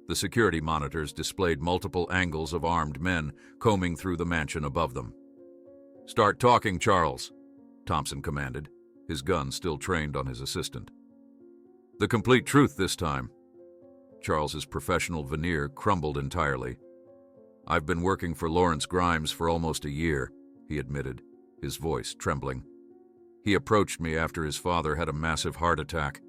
The security monitors displayed multiple angles of armed men combing through the mansion above them. Start talking, Charles, Thompson commanded, his gun still trained on his assistant. The complete truth this time. Charles's professional veneer crumbled entirely. I've been working for Lawrence Grimes for almost a year, he admitted, his voice trembling. He approached me after his father had a massive heart attack,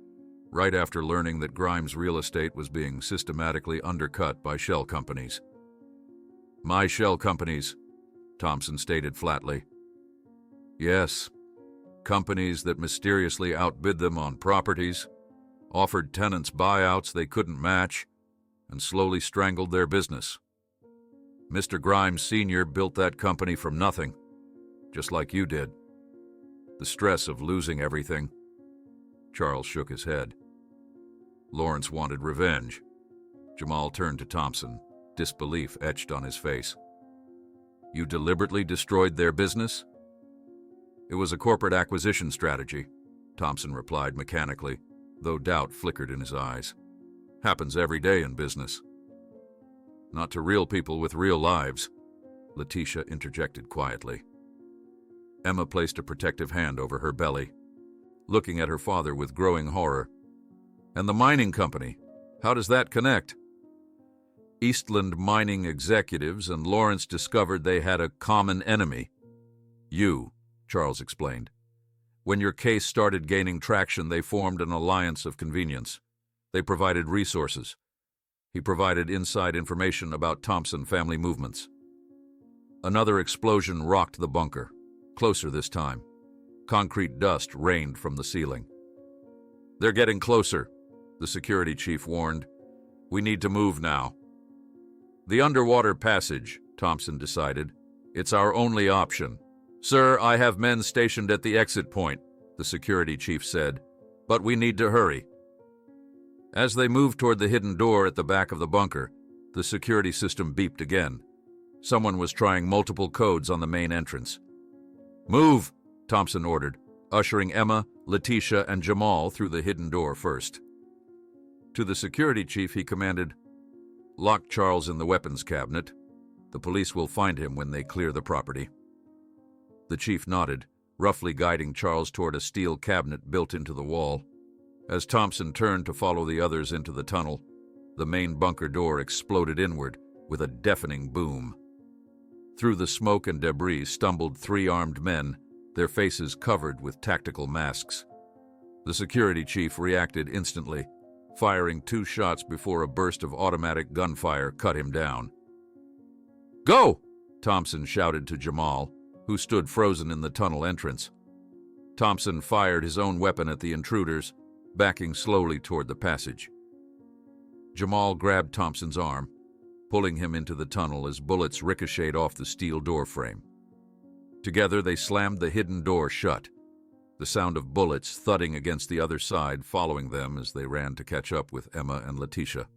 right after learning that Grimes' real estate was being systematically undercut by shell companies. My shell companies, Thompson stated flatly. Yes, companies that mysteriously outbid them on properties, offered tenants buyouts they couldn't match, and slowly strangled their business. Mr. Grimes Sr. built that company from nothing, just like you did. The stress of losing everything. Charles shook his head. Lawrence wanted revenge. Jamal turned to Thompson, disbelief etched on his face. You deliberately destroyed their business? It was a corporate acquisition strategy, Thompson replied mechanically, though doubt flickered in his eyes. Happens every day in business. Not to real people with real lives, Letitia interjected quietly. Emma placed a protective hand over her belly, looking at her father with growing horror. And the mining company, how does that connect? Eastland mining executives and Lawrence discovered they had a common enemy. You, Charles explained. When your case started gaining traction, they formed an alliance of convenience. They provided resources. He provided inside information about Thompson family movements. Another explosion rocked the bunker, closer this time. Concrete dust rained from the ceiling. They're getting closer, the security chief warned. We need to move now. The underwater passage, Thompson decided. It's our only option. Sir, I have men stationed at the exit point, the security chief said, but we need to hurry. As they moved toward the hidden door at the back of the bunker, the security system beeped again. Someone was trying multiple codes on the main entrance. Move, Thompson ordered, ushering Emma, Letitia, and Jamal through the hidden door first. To the security chief, he commanded, Lock Charles in the weapons cabinet. The police will find him when they clear the property. The chief nodded, roughly guiding Charles toward a steel cabinet built into the wall. As Thompson turned to follow the others into the tunnel, the main bunker door exploded inward with a deafening boom. Through the smoke and debris stumbled 3 armed men, their faces covered with tactical masks. The security chief reacted instantly, firing 2 shots before a burst of automatic gunfire cut him down. Go! Thompson shouted to Jamal, who stood frozen in the tunnel entrance. Thompson fired his own weapon at the intruders, backing slowly toward the passage. Jamal grabbed Thompson's arm, pulling him into the tunnel as bullets ricocheted off the steel door frame. Together they slammed the hidden door shut, the sound of bullets thudding against the other side following them as they ran to catch up with Emma and Letitia.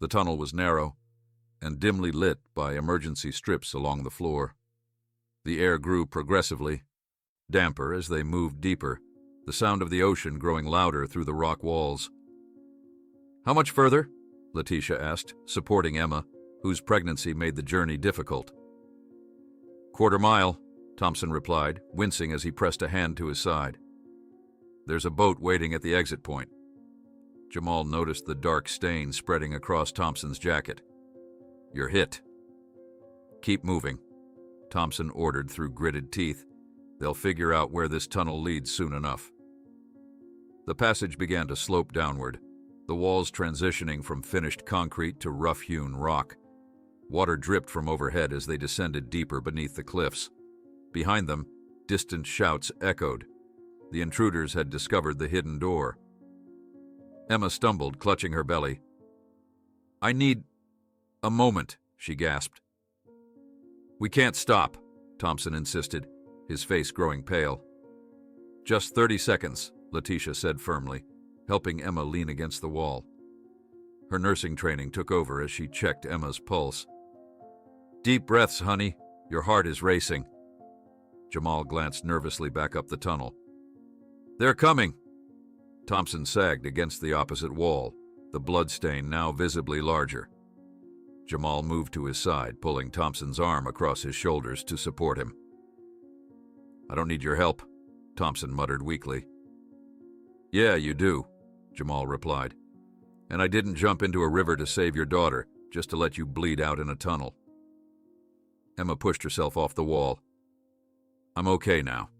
The tunnel was narrow and dimly lit by emergency strips along the floor. The air grew progressively, damper as they moved deeper, the sound of the ocean growing louder through the rock walls. How much further? Letitia asked, supporting Emma, whose pregnancy made the journey difficult. Quarter mile, Thompson replied, wincing as he pressed a hand to his side. There's a boat waiting at the exit point. Jamal noticed the dark stain spreading across Thompson's jacket. You're hit. Keep moving, Thompson ordered through gritted teeth. They'll figure out where this tunnel leads soon enough. The passage began to slope downward, the walls transitioning from finished concrete to rough-hewn rock. Water dripped from overhead as they descended deeper beneath the cliffs. Behind them, distant shouts echoed. The intruders had discovered the hidden door. Emma stumbled, clutching her belly. I need a moment, she gasped. We can't stop, Thompson insisted, his face growing pale. Just 30 seconds, Letitia said firmly, helping Emma lean against the wall. Her nursing training took over as she checked Emma's pulse. Deep breaths, honey. Your heart is racing. Jamal glanced nervously back up the tunnel. They're coming. Thompson sagged against the opposite wall, the bloodstain now visibly larger. Jamal moved to his side, pulling Thompson's arm across his shoulders to support him. I don't need your help, Thompson muttered weakly. Yeah, you do, Jamal replied. And I didn't jump into a river to save your daughter, just to let you bleed out in a tunnel. Emma pushed herself off the wall. I'm okay now.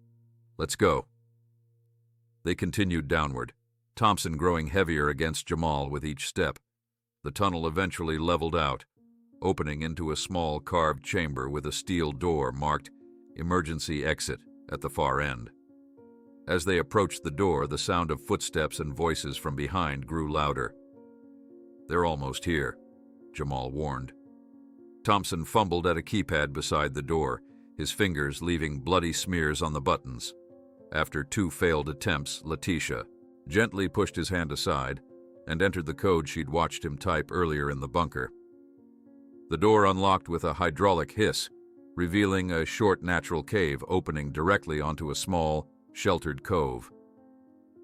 Let's go. They continued downward, Thompson growing heavier against Jamal with each step. The tunnel eventually leveled out, opening into a small carved chamber with a steel door marked Emergency Exit at the far end. As they approached the door, the sound of footsteps and voices from behind grew louder. They're almost here, Jamal warned. Thompson fumbled at a keypad beside the door, his fingers leaving bloody smears on the buttons. After 2 failed attempts, Letitia gently pushed his hand aside and entered the code she'd watched him type earlier in the bunker. The door unlocked with a hydraulic hiss, revealing a short natural cave opening directly onto a small, sheltered cove.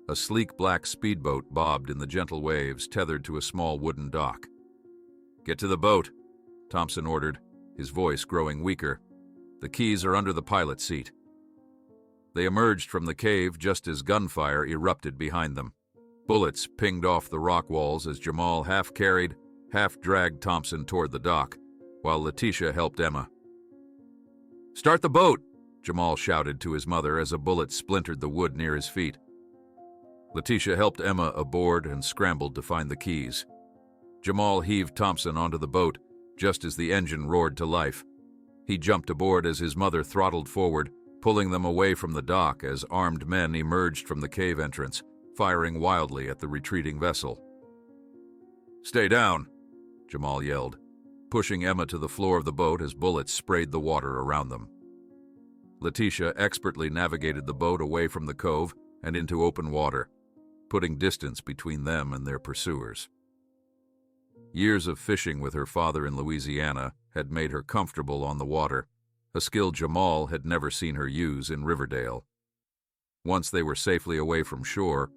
A sleek black speedboat bobbed in the gentle waves, tethered to a small wooden dock. "Get to the boat," Thompson ordered, his voice growing weaker. "The keys are under the pilot's seat." They emerged from the cave just as gunfire erupted behind them. Bullets pinged off the rock walls as Jamal half-carried, half-dragged Thompson toward the dock, while Letitia helped Emma. "Start the boat!" Jamal shouted to his mother as a bullet splintered the wood near his feet. Letitia helped Emma aboard and scrambled to find the keys. Jamal heaved Thompson onto the boat just as the engine roared to life. He jumped aboard as his mother throttled forward, pulling them away from the dock as armed men emerged from the cave entrance, firing wildly at the retreating vessel. "Stay down," Jamal yelled, pushing Emma to the floor of the boat as bullets sprayed the water around them. Letitia expertly navigated the boat away from the cove and into open water, putting distance between them and their pursuers. Years of fishing with her father in Louisiana had made her comfortable on the water, a skill Jamal had never seen her use in Riverdale. Once they were safely away from shore,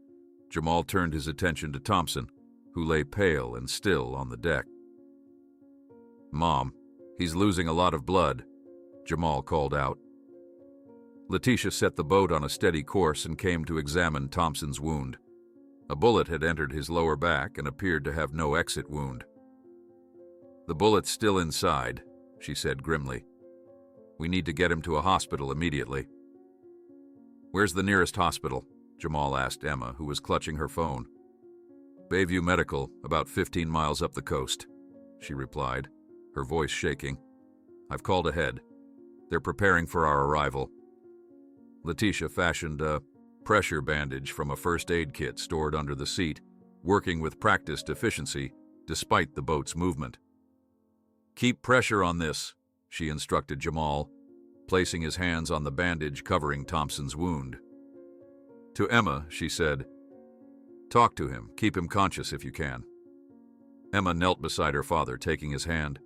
Jamal turned his attention to Thompson, who lay pale and still on the deck. "Mom, he's losing a lot of blood," Jamal called out. Letitia set the boat on a steady course and came to examine Thompson's wound. A bullet had entered his lower back and appeared to have no exit wound. "The bullet's still inside," she said grimly. "We need to get him to a hospital immediately." "Where's the nearest hospital?" Jamal asked Emma, who was clutching her phone. "Bayview Medical, about 15 miles up the coast," she replied, her voice shaking. "I've called ahead. They're preparing for our arrival." Letitia fashioned a pressure bandage from a first aid kit stored under the seat, working with practiced efficiency despite the boat's movement. "Keep pressure on this," she instructed Jamal, placing his hands on the bandage covering Thompson's wound. To Emma, she said, "Talk to him. Keep him conscious if you can." Emma knelt beside her father, taking his hand.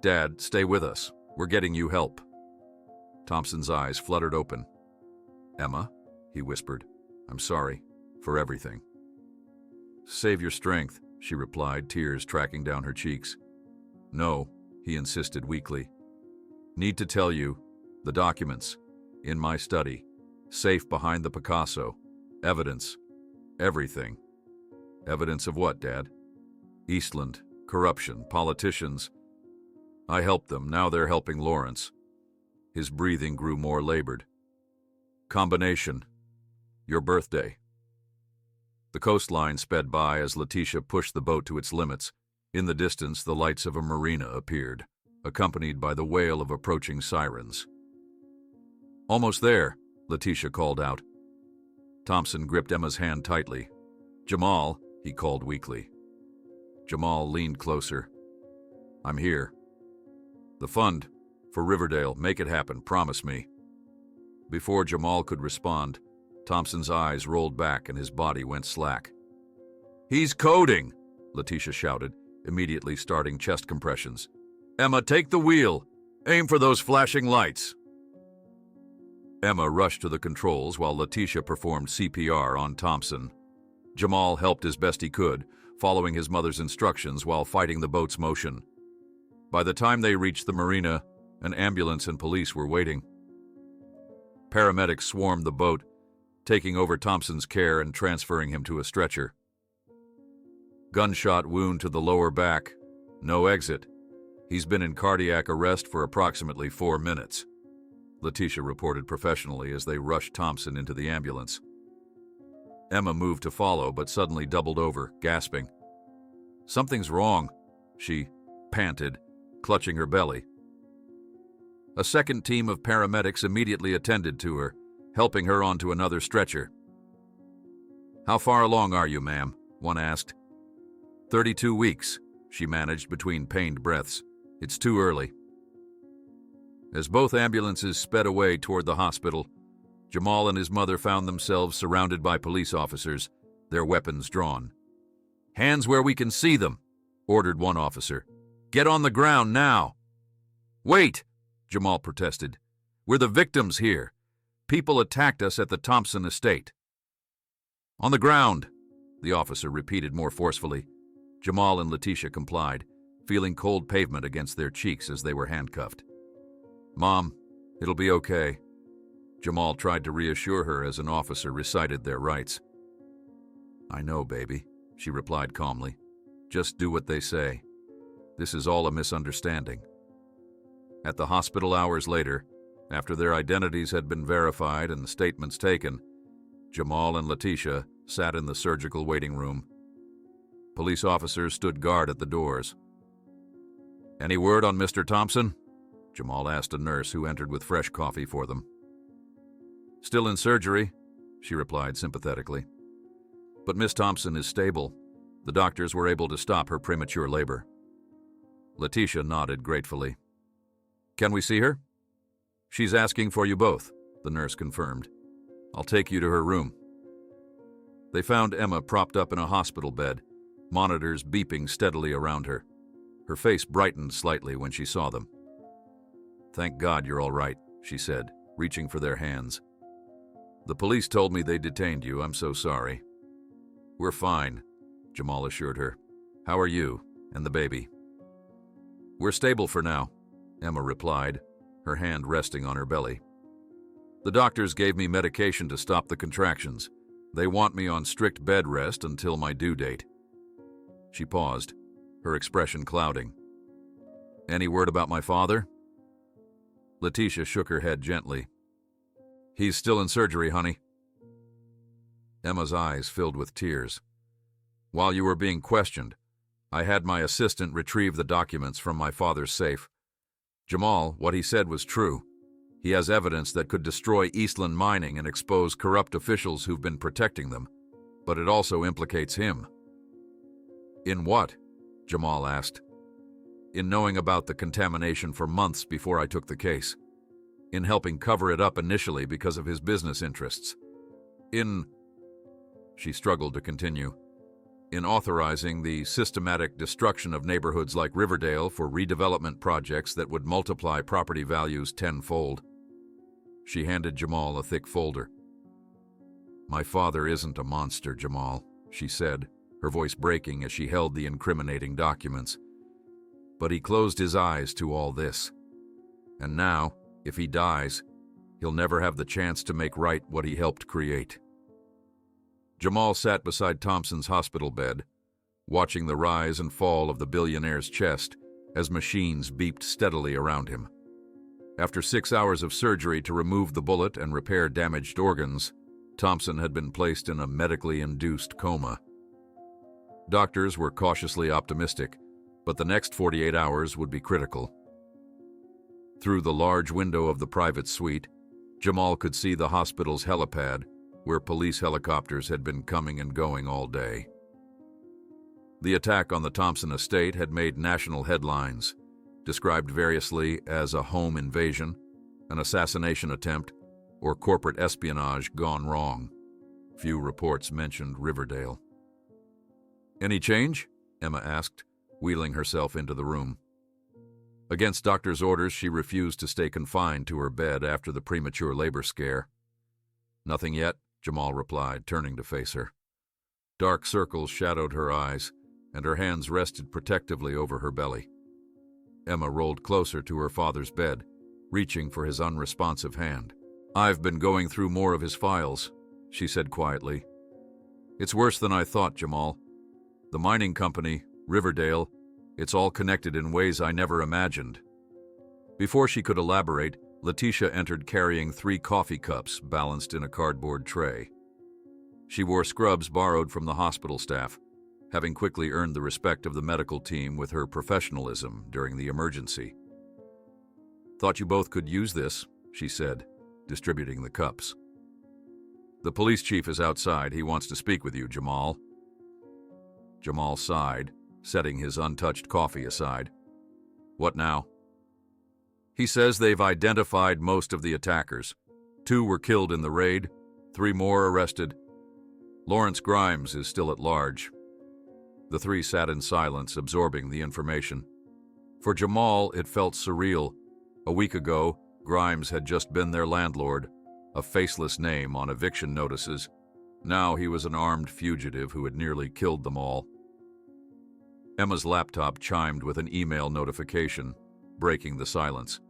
"Dad, stay with us. We're getting you help." Thompson's eyes fluttered open. "Emma," he whispered, "I'm sorry for everything." "Save your strength," she replied, tears tracking down her cheeks. "No," he insisted weakly. "Need to tell you, the documents, in my study, safe behind the Picasso, evidence, everything." "Evidence of what, Dad?" "Eastland, corruption, politicians. I helped them, now they're helping Lawrence." His breathing grew more labored. "Combination. Your birthday." The coastline sped by as Letitia pushed the boat to its limits. In the distance, the lights of a marina appeared, accompanied by the wail of approaching sirens. "Almost there," Letitia called out. Thompson gripped Emma's hand tightly. "Jamal," he called weakly. Jamal leaned closer. "I'm here. The fund, for Riverdale, make it happen, promise me." Before Jamal could respond, Thompson's eyes rolled back and his body went slack. "He's coding!" Letitia shouted, immediately starting chest compressions. "Emma, take the wheel! Aim for those flashing lights!" Emma rushed to the controls while Letitia performed CPR on Thompson. Jamal helped as best he could, following his mother's instructions while fighting the boat's motion. By the time they reached the marina, an ambulance and police were waiting. Paramedics swarmed the boat, taking over Thompson's care and transferring him to a stretcher. "Gunshot wound to the lower back. No exit. He's been in cardiac arrest for approximately 4 minutes," Letitia reported professionally as they rushed Thompson into the ambulance. Emma moved to follow, but suddenly doubled over, gasping. "Something's wrong," she panted, clutching her belly. A second team of paramedics immediately attended to her, helping her onto another stretcher. "How far along are you, ma'am?" one asked. 32 weeks, she managed between pained breaths. It's too early. As both ambulances sped away toward the hospital, Jamal and his mother found themselves surrounded by police officers, their weapons drawn. "Hands where we can see them," ordered one officer. "Get on the ground now." "Wait," Jamal protested. "We're the victims here. People attacked us at the Thompson estate." "On the ground," the officer repeated more forcefully. Jamal and Letitia complied, feeling cold pavement against their cheeks as they were handcuffed. "Mom, it'll be okay." Jamal tried to reassure her as an officer recited their rights. "I know, baby," she replied calmly. "Just do what they say. This is all a misunderstanding." At the hospital hours later, after their identities had been verified and the statements taken, Jamal and Letitia sat in the surgical waiting room. Police officers stood guard at the doors. "Any word on Mr. Thompson?" Jamal asked a nurse who entered with fresh coffee for them. "Still in surgery," she replied sympathetically. "But Miss Thompson is stable. The doctors were able to stop her premature labor." Letitia nodded gratefully. "Can we see her?" "She's asking for you both," the nurse confirmed. "I'll take you to her room." They found Emma propped up in a hospital bed, monitors beeping steadily around her. Her face brightened slightly when she saw them. "Thank God you're all right," she said, reaching for their hands. "The police told me they detained you. I'm so sorry." "We're fine," Jamal assured her. "How are you and the baby?" "We're stable for now," Emma replied, her hand resting on her belly. "The doctors gave me medication to stop the contractions. They want me on strict bed rest until my due date." She paused, her expression clouding. "Any word about my father?" Letitia shook her head gently. "He's still in surgery, honey." Emma's eyes filled with tears. "While you were being questioned, I had my assistant retrieve the documents from my father's safe. Jamal, what he said was true. He has evidence that could destroy Eastland Mining and expose corrupt officials who've been protecting them, but it also implicates him." "In what?" Jamal asked. "In knowing about the contamination for months before I took the case. In helping cover it up initially because of his business interests. She struggled to continue. "In authorizing the systematic destruction of neighborhoods like Riverdale for redevelopment projects that would multiply property values tenfold." She handed Jamal a thick folder. "My father isn't a monster, Jamal," she said, her voice breaking as she held the incriminating documents. "But he closed his eyes to all this. And now, if he dies, he'll never have the chance to make right what he helped create." Jamal sat beside Thompson's hospital bed, watching the rise and fall of the billionaire's chest as machines beeped steadily around him. After 6 hours of surgery to remove the bullet and repair damaged organs, Thompson had been placed in a medically induced coma. Doctors were cautiously optimistic, but the next 48 hours would be critical. Through the large window of the private suite, Jamal could see the hospital's helipad, where police helicopters had been coming and going all day. The attack on the Thompson estate had made national headlines, described variously as a home invasion, an assassination attempt, or corporate espionage gone wrong. Few reports mentioned Riverdale. "Any change?" Emma asked, wheeling herself into the room. Against doctor's orders, she refused to stay confined to her bed after the premature labor scare. "Nothing yet," Jamal replied, turning to face her. Dark circles shadowed her eyes, and her hands rested protectively over her belly. Emma rolled closer to her father's bed, reaching for his unresponsive hand. "I've been going through more of his files," she said quietly. "It's worse than I thought, Jamal. The mining company, Riverdale, it's all connected in ways I never imagined." Before she could elaborate, Letitia entered carrying 3 coffee cups balanced in a cardboard tray. She wore scrubs borrowed from the hospital staff, having quickly earned the respect of the medical team with her professionalism during the emergency. "Thought you both could use this," she said, distributing the cups. "The police chief is outside. He wants to speak with you, Jamal." Jamal sighed, setting his untouched coffee aside. What now? He says they've identified most of the attackers. 2 were killed in the raid, 3 more arrested. Lawrence Grimes is still at large. The 3 sat in silence, absorbing the information. For Jamal, it felt surreal. A week ago, Grimes had just been their landlord, a faceless name on eviction notices. Now he was an armed fugitive who had nearly killed them all. Emma's laptop chimed with an email notification, breaking the silence.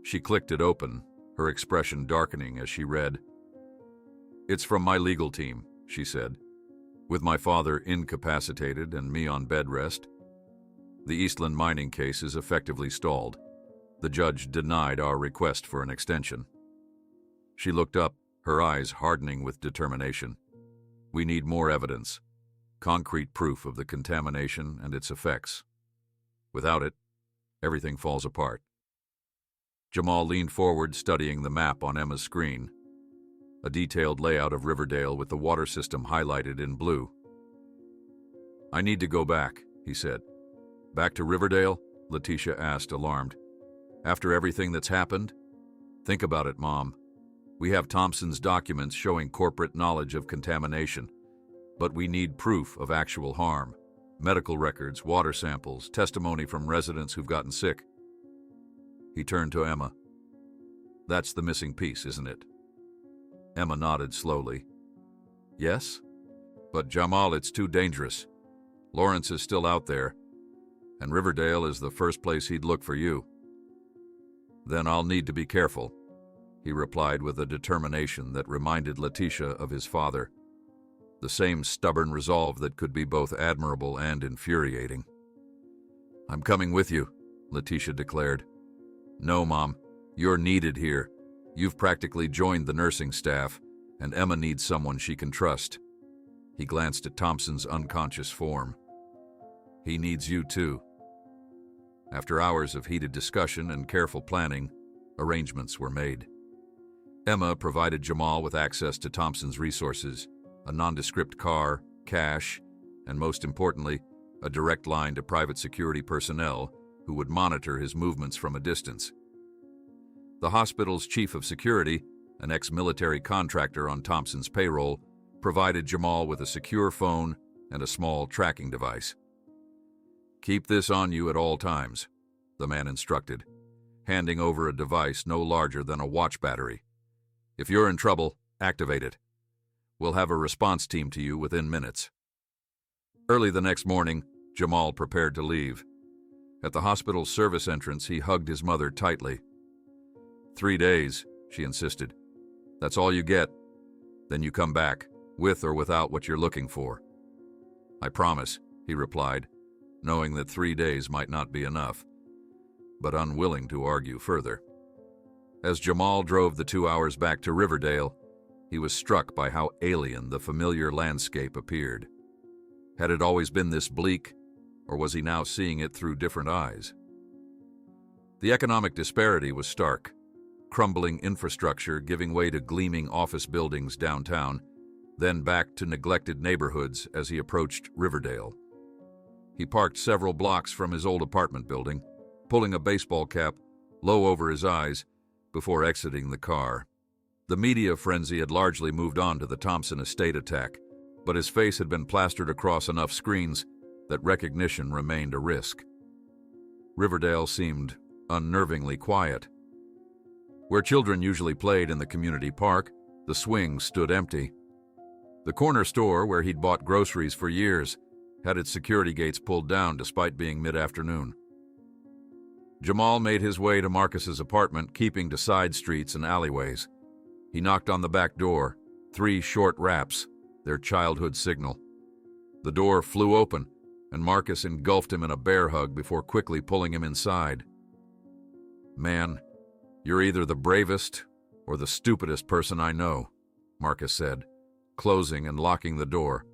She clicked it open, her expression darkening as she read. "It's from my legal team," she said. "With my father incapacitated and me on bed rest, the Eastland mining case is effectively stalled. The judge denied our request for an extension." She looked up, her eyes hardening with determination. "We need more evidence, concrete proof of the contamination and its effects. Without it, everything falls apart." Jamal leaned forward, studying the map on Emma's screen, a detailed layout of Riverdale with the water system highlighted in blue. "I need to go back," he said. "Back to Riverdale?" Letitia asked, alarmed. "After everything that's happened? Think about it, Mom. We have Thompson's documents showing corporate knowledge of contamination, but we need proof of actual harm. Medical records, water samples, testimony from residents who've gotten sick." He turned to Emma. "That's the missing piece, isn't it?" Emma nodded slowly. "Yes? But Jamal, it's too dangerous. Lawrence is still out there, and Riverdale is the first place he'd look for you." "Then I'll need to be careful," he replied with a determination that reminded Letitia of his father, the same stubborn resolve that could be both admirable and infuriating. "I'm coming with you," Letitia declared. "No, Mom, you're needed here. You've practically joined the nursing staff, and Emma needs someone she can trust." He glanced at Thompson's unconscious form. "He needs you too." After hours of heated discussion and careful planning, arrangements were made. Emma provided Jamal with access to Thompson's resources, a nondescript car, cash, and most importantly, a direct line to private security personnel who would monitor his movements from a distance. The hospital's chief of security, an ex-military contractor on Thompson's payroll, provided Jamal with a secure phone and a small tracking device. "Keep this on you at all times," the man instructed, handing over a device no larger than a watch battery. "If you're in trouble, activate it. We'll have a response team to you within minutes." Early the next morning, Jamal prepared to leave. At the hospital's service entrance, he hugged his mother tightly. 3 days, she insisted. "That's all you get. Then you come back, with or without what you're looking for." "I promise," he replied, knowing that 3 days might not be enough, but unwilling to argue further. As Jamal drove the 2 hours back to Riverdale, he was struck by how alien the familiar landscape appeared. Had it always been this bleak, or was he now seeing it through different eyes? The economic disparity was stark. Crumbling infrastructure giving way to gleaming office buildings downtown, then back to neglected neighborhoods as he approached Riverdale. He parked several blocks from his old apartment building, pulling a baseball cap low over his eyes before exiting the car. The media frenzy had largely moved on to the Thompson estate attack, but his face had been plastered across enough screens that recognition remained a risk. Riverdale seemed unnervingly quiet. Where children usually played in the community park, the swing stood empty. The corner store where he'd bought groceries for years had its security gates pulled down despite being mid-afternoon. Jamal made his way to Marcus's apartment, keeping to side streets and alleyways. He knocked on the back door, 3 short raps, their childhood signal. The door flew open, and Marcus engulfed him in a bear hug before quickly pulling him inside. "Man, you're either the bravest or the stupidest person I know," Marcus said, closing and locking the door.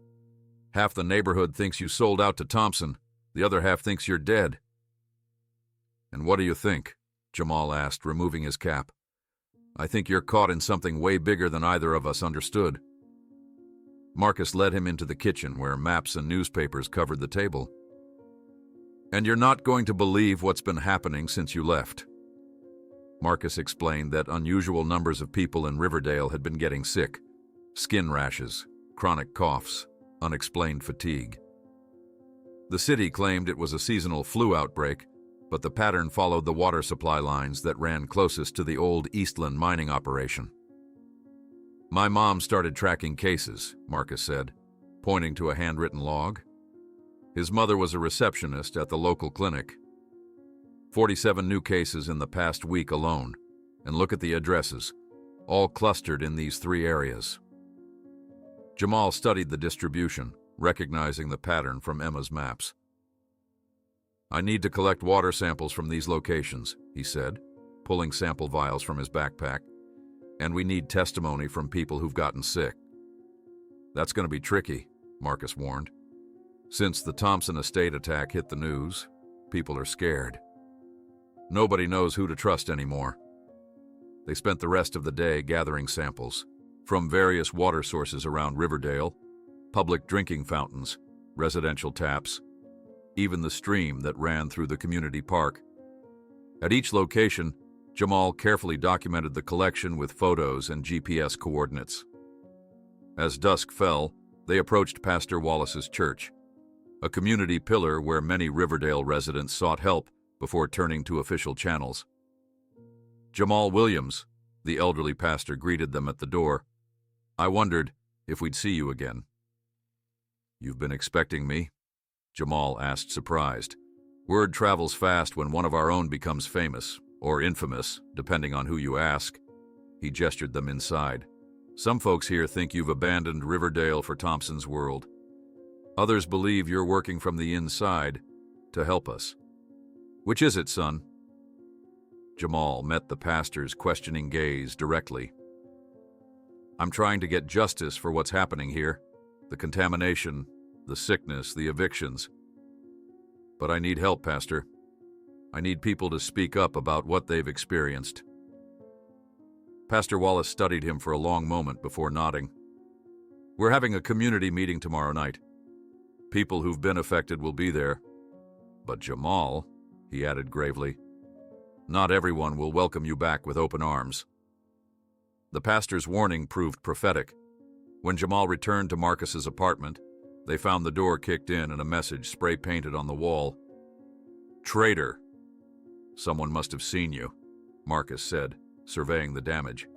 "Half the neighborhood thinks you sold out to Thompson. The other half thinks you're dead." "And what do you think?" Jamal asked, removing his cap. "I think you're caught in something way bigger than either of us understood." Marcus led him into the kitchen where maps and newspapers covered the table. And you're not going to believe what's been happening since you left. Marcus explained that unusual numbers of people in Riverdale had been getting sick. Skin rashes, chronic coughs, unexplained fatigue. The city claimed it was a seasonal flu outbreak, but the pattern followed the water supply lines that ran closest to the old Eastland mining operation. My mom started tracking cases, Marcus said, pointing to a handwritten log. His mother was a receptionist at the local clinic. 47 new cases in the past week alone, and look at the addresses, all clustered in these 3 areas. Jamal studied the distribution, recognizing the pattern from Emma's maps. I need to collect water samples from these locations, he said, pulling sample vials from his backpack, and we need testimony from people who've gotten sick. That's going to be tricky, Marcus warned. Since the Thompson estate attack hit the news, people are scared. Nobody knows who to trust anymore. They spent the rest of the day gathering samples from various water sources around Riverdale, public drinking fountains, residential taps, even the stream that ran through the community park. At each location, Jamal carefully documented the collection with photos and GPS coordinates. As dusk fell, they approached Pastor Wallace's church, a community pillar where many Riverdale residents sought help before turning to official channels. Jamal Williams, the elderly pastor, greeted them at the door. I wondered if we'd see you again. You've been expecting me? Jamal asked, surprised. Word travels fast when one of our own becomes famous, or infamous, depending on who you ask. He gestured them inside. Some folks here think you've abandoned Riverdale for Thompson's world. Others believe you're working from the inside to help us. Which is it, son? Jamal met the pastor's questioning gaze directly. I'm trying to get justice for what's happening here. The contamination, the sickness, the evictions. But I need help, Pastor. I need people to speak up about what they've experienced. Pastor Wallace studied him for a long moment before nodding. We're having a community meeting tomorrow night. People who've been affected will be there. But Jamal, he added gravely, not everyone will welcome you back with open arms. The pastor's warning proved prophetic. When Jamal returned to Marcus's apartment, they found the door kicked in and a message spray-painted on the wall. Traitor. Someone must have seen you, Marcus said, surveying the damage.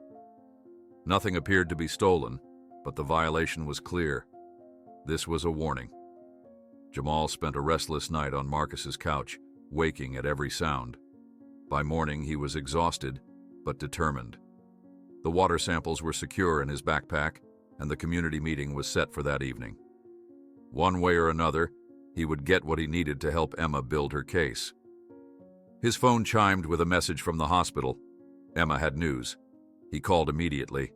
Nothing appeared to be stolen, but the violation was clear. This was a warning. Jamal spent a restless night on Marcus's couch, waking at every sound. By morning, he was exhausted, but determined. The water samples were secure in his backpack, and the community meeting was set for that evening. One way or another, he would get what he needed to help Emma build her case. His phone chimed with a message from the hospital. Emma had news. He called immediately.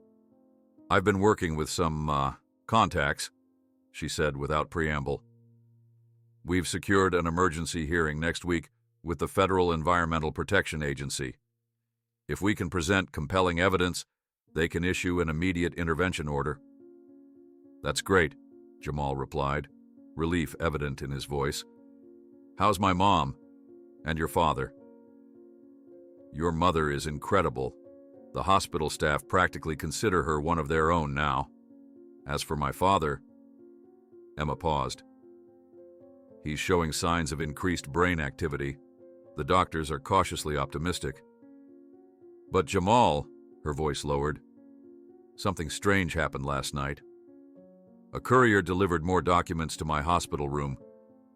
I've been working with some, contacts, she said without preamble. We've secured an emergency hearing next week with the Federal Environmental Protection Agency. If we can present compelling evidence, they can issue an immediate intervention order. That's great, Jamal replied, relief evident in his voice. How's my mom? And your father? Your mother is incredible. The hospital staff practically consider her one of their own now. As for my father, Emma paused. He's showing signs of increased brain activity. The doctors are cautiously optimistic. But Jamal, her voice lowered, something strange happened last night. A courier delivered more documents to my hospital room,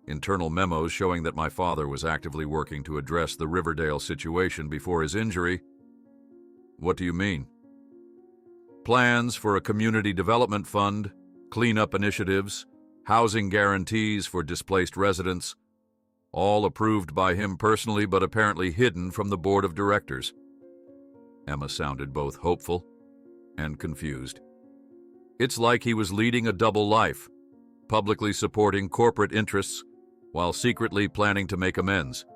internal memos showing that my father was actively working to address the Riverdale situation before his injury. What do you mean? Plans for a community development fund, cleanup initiatives, housing guarantees for displaced residents, all approved by him personally but apparently hidden from the board of directors. Emma sounded both hopeful and confused. It's like he was leading a double life, publicly supporting corporate interests while secretly planning to make amends.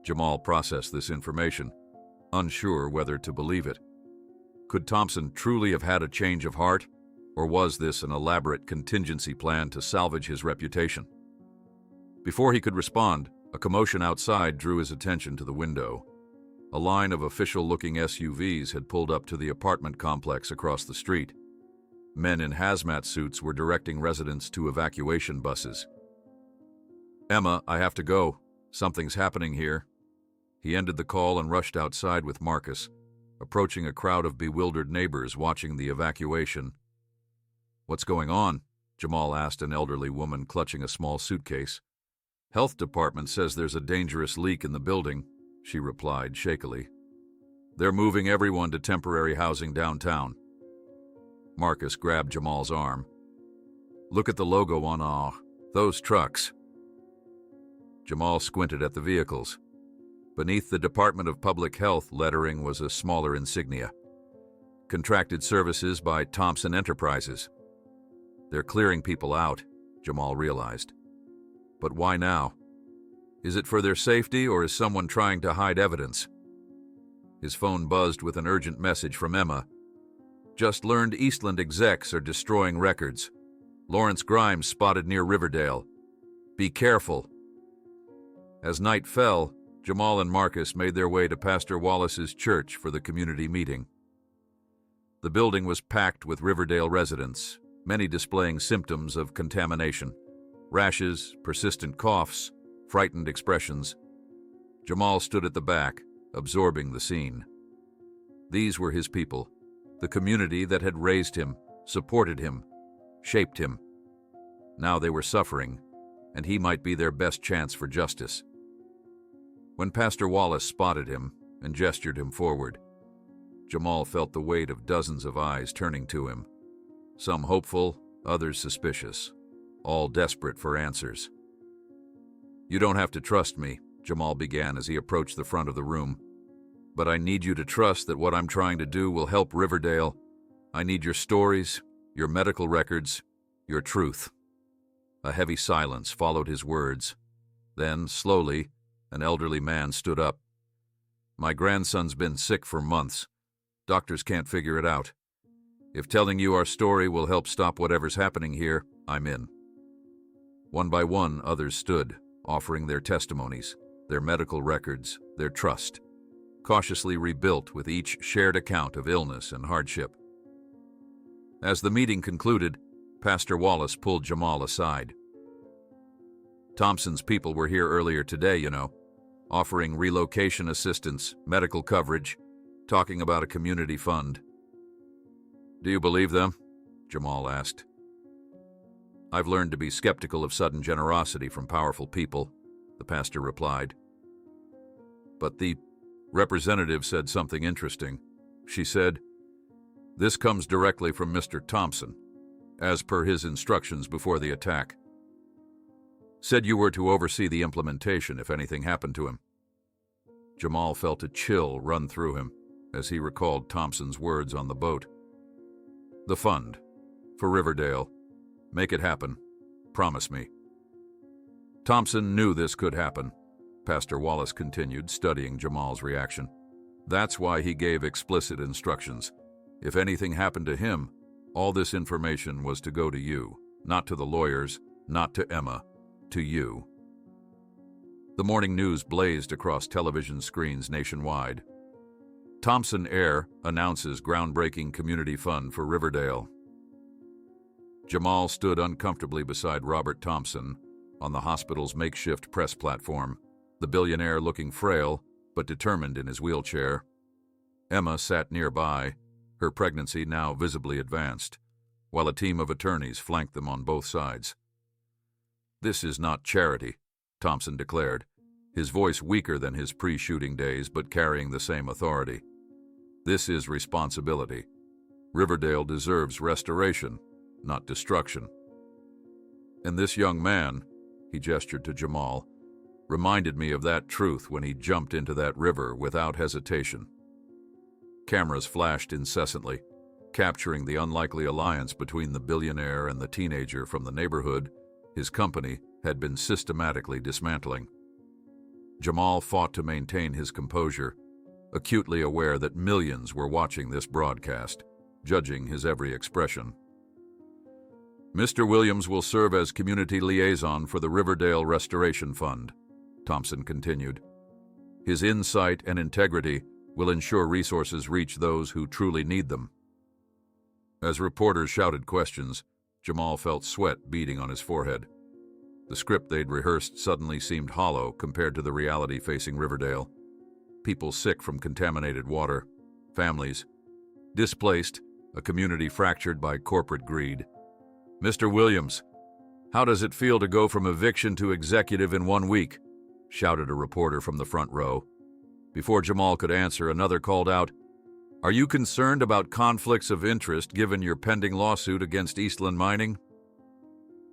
Jamal processed this information, unsure whether to believe it. Could Thompson truly have had a change of heart, or was this an elaborate contingency plan to salvage his reputation? Before he could respond, a commotion outside drew his attention to the window. A line of official-looking SUVs had pulled up to the apartment complex across the street. Men in hazmat suits were directing residents to evacuation buses. "Emma, I have to go. Something's happening here." He ended the call and rushed outside with Marcus, approaching a crowd of bewildered neighbors watching the evacuation. "What's going on?" Jamal asked an elderly woman clutching a small suitcase. "Health department says there's a dangerous leak in the building," she replied shakily. "They're moving everyone to temporary housing downtown." Marcus grabbed Jamal's arm. "Look at the logo on those trucks." Jamal squinted at the vehicles. Beneath the Department of Public Health lettering was a smaller insignia. "Contracted services by Thompson Enterprises." "They're clearing people out," Jamal realized. "But why now? Is it for their safety, or is someone trying to hide evidence?" His phone buzzed with an urgent message from Emma. "Just learned Eastland execs are destroying records. Lawrence Grimes spotted near Riverdale. Be careful." As night fell, Jamal and Marcus made their way to Pastor Wallace's church for the community meeting. The building was packed with Riverdale residents, many displaying symptoms of contamination: rashes, persistent coughs, frightened expressions. Jamal stood at the back, absorbing the scene. These were his people, the community that had raised him, supported him, shaped him. Now they were suffering, and he might be their best chance for justice. When Pastor Wallace spotted him and gestured him forward, Jamal felt the weight of dozens of eyes turning to him, some hopeful, others suspicious, all desperate for answers. "You don't have to trust me," Jamal began as he approached the front of the room. "But I need you to trust that what I'm trying to do will help Riverdale. I need your stories, your medical records, your truth." A heavy silence followed his words. Then, slowly, an elderly man stood up. "My grandson's been sick for months. Doctors can't figure it out. If telling you our story will help stop whatever's happening here, I'm in." One by one, others stood, offering their testimonies, their medical records, their trust, cautiously rebuilt with each shared account of illness and hardship. As the meeting concluded, Pastor Wallace pulled Jamal aside. "Thompson's people were here earlier today, offering relocation assistance, medical coverage, talking about a community fund." "Do you believe them?" Jamal asked. "I've learned to be skeptical of sudden generosity from powerful people," the pastor replied. "But the representative said something interesting. She said, 'This comes directly from Mr. Thompson, as per his instructions before the attack. Said you were to oversee the implementation if anything happened to him.'" Jamal felt a chill run through him as he recalled Thompson's words on the boat. "The fund. For Riverdale. Make it happen. Promise me." Thompson knew this could happen, Pastor Wallace continued, studying Jamal's reaction. "That's why he gave explicit instructions. If anything happened to him, all this information was to go to you, not to the lawyers, not to Emma, to you." The morning news blazed across television screens nationwide. "Thompson Air announces groundbreaking community fund for Riverdale." Jamal stood uncomfortably beside Robert Thompson on the hospital's makeshift press platform, the billionaire looking frail but determined in his wheelchair. Emma sat nearby, her pregnancy now visibly advanced, while a team of attorneys flanked them on both sides. "This is not charity," Thompson declared, his voice weaker than his pre-shooting days but carrying the same authority. "This is responsibility. Riverdale deserves restoration, not destruction." And this young man, he gestured to Jamal, reminded me of that truth when he jumped into that river without hesitation. Cameras flashed incessantly, capturing the unlikely alliance between the billionaire and the teenager from the neighborhood his company had been systematically dismantling. Jamal fought to maintain his composure, acutely aware that millions were watching this broadcast, judging his every expression. Mr. Williams will serve as community liaison for the Riverdale Restoration Fund, Thompson continued. His insight and integrity will ensure resources reach those who truly need them. As reporters shouted questions, Jamal felt sweat beading on his forehead. The script they'd rehearsed suddenly seemed hollow compared to the reality facing Riverdale. People sick from contaminated water, families displaced, a community fractured by corporate greed. Mr. Williams, how does it feel to go from eviction to executive in 1 week? Shouted a reporter from the front row. Before Jamal could answer, another called out, Are you concerned about conflicts of interest given your pending lawsuit against Eastland Mining?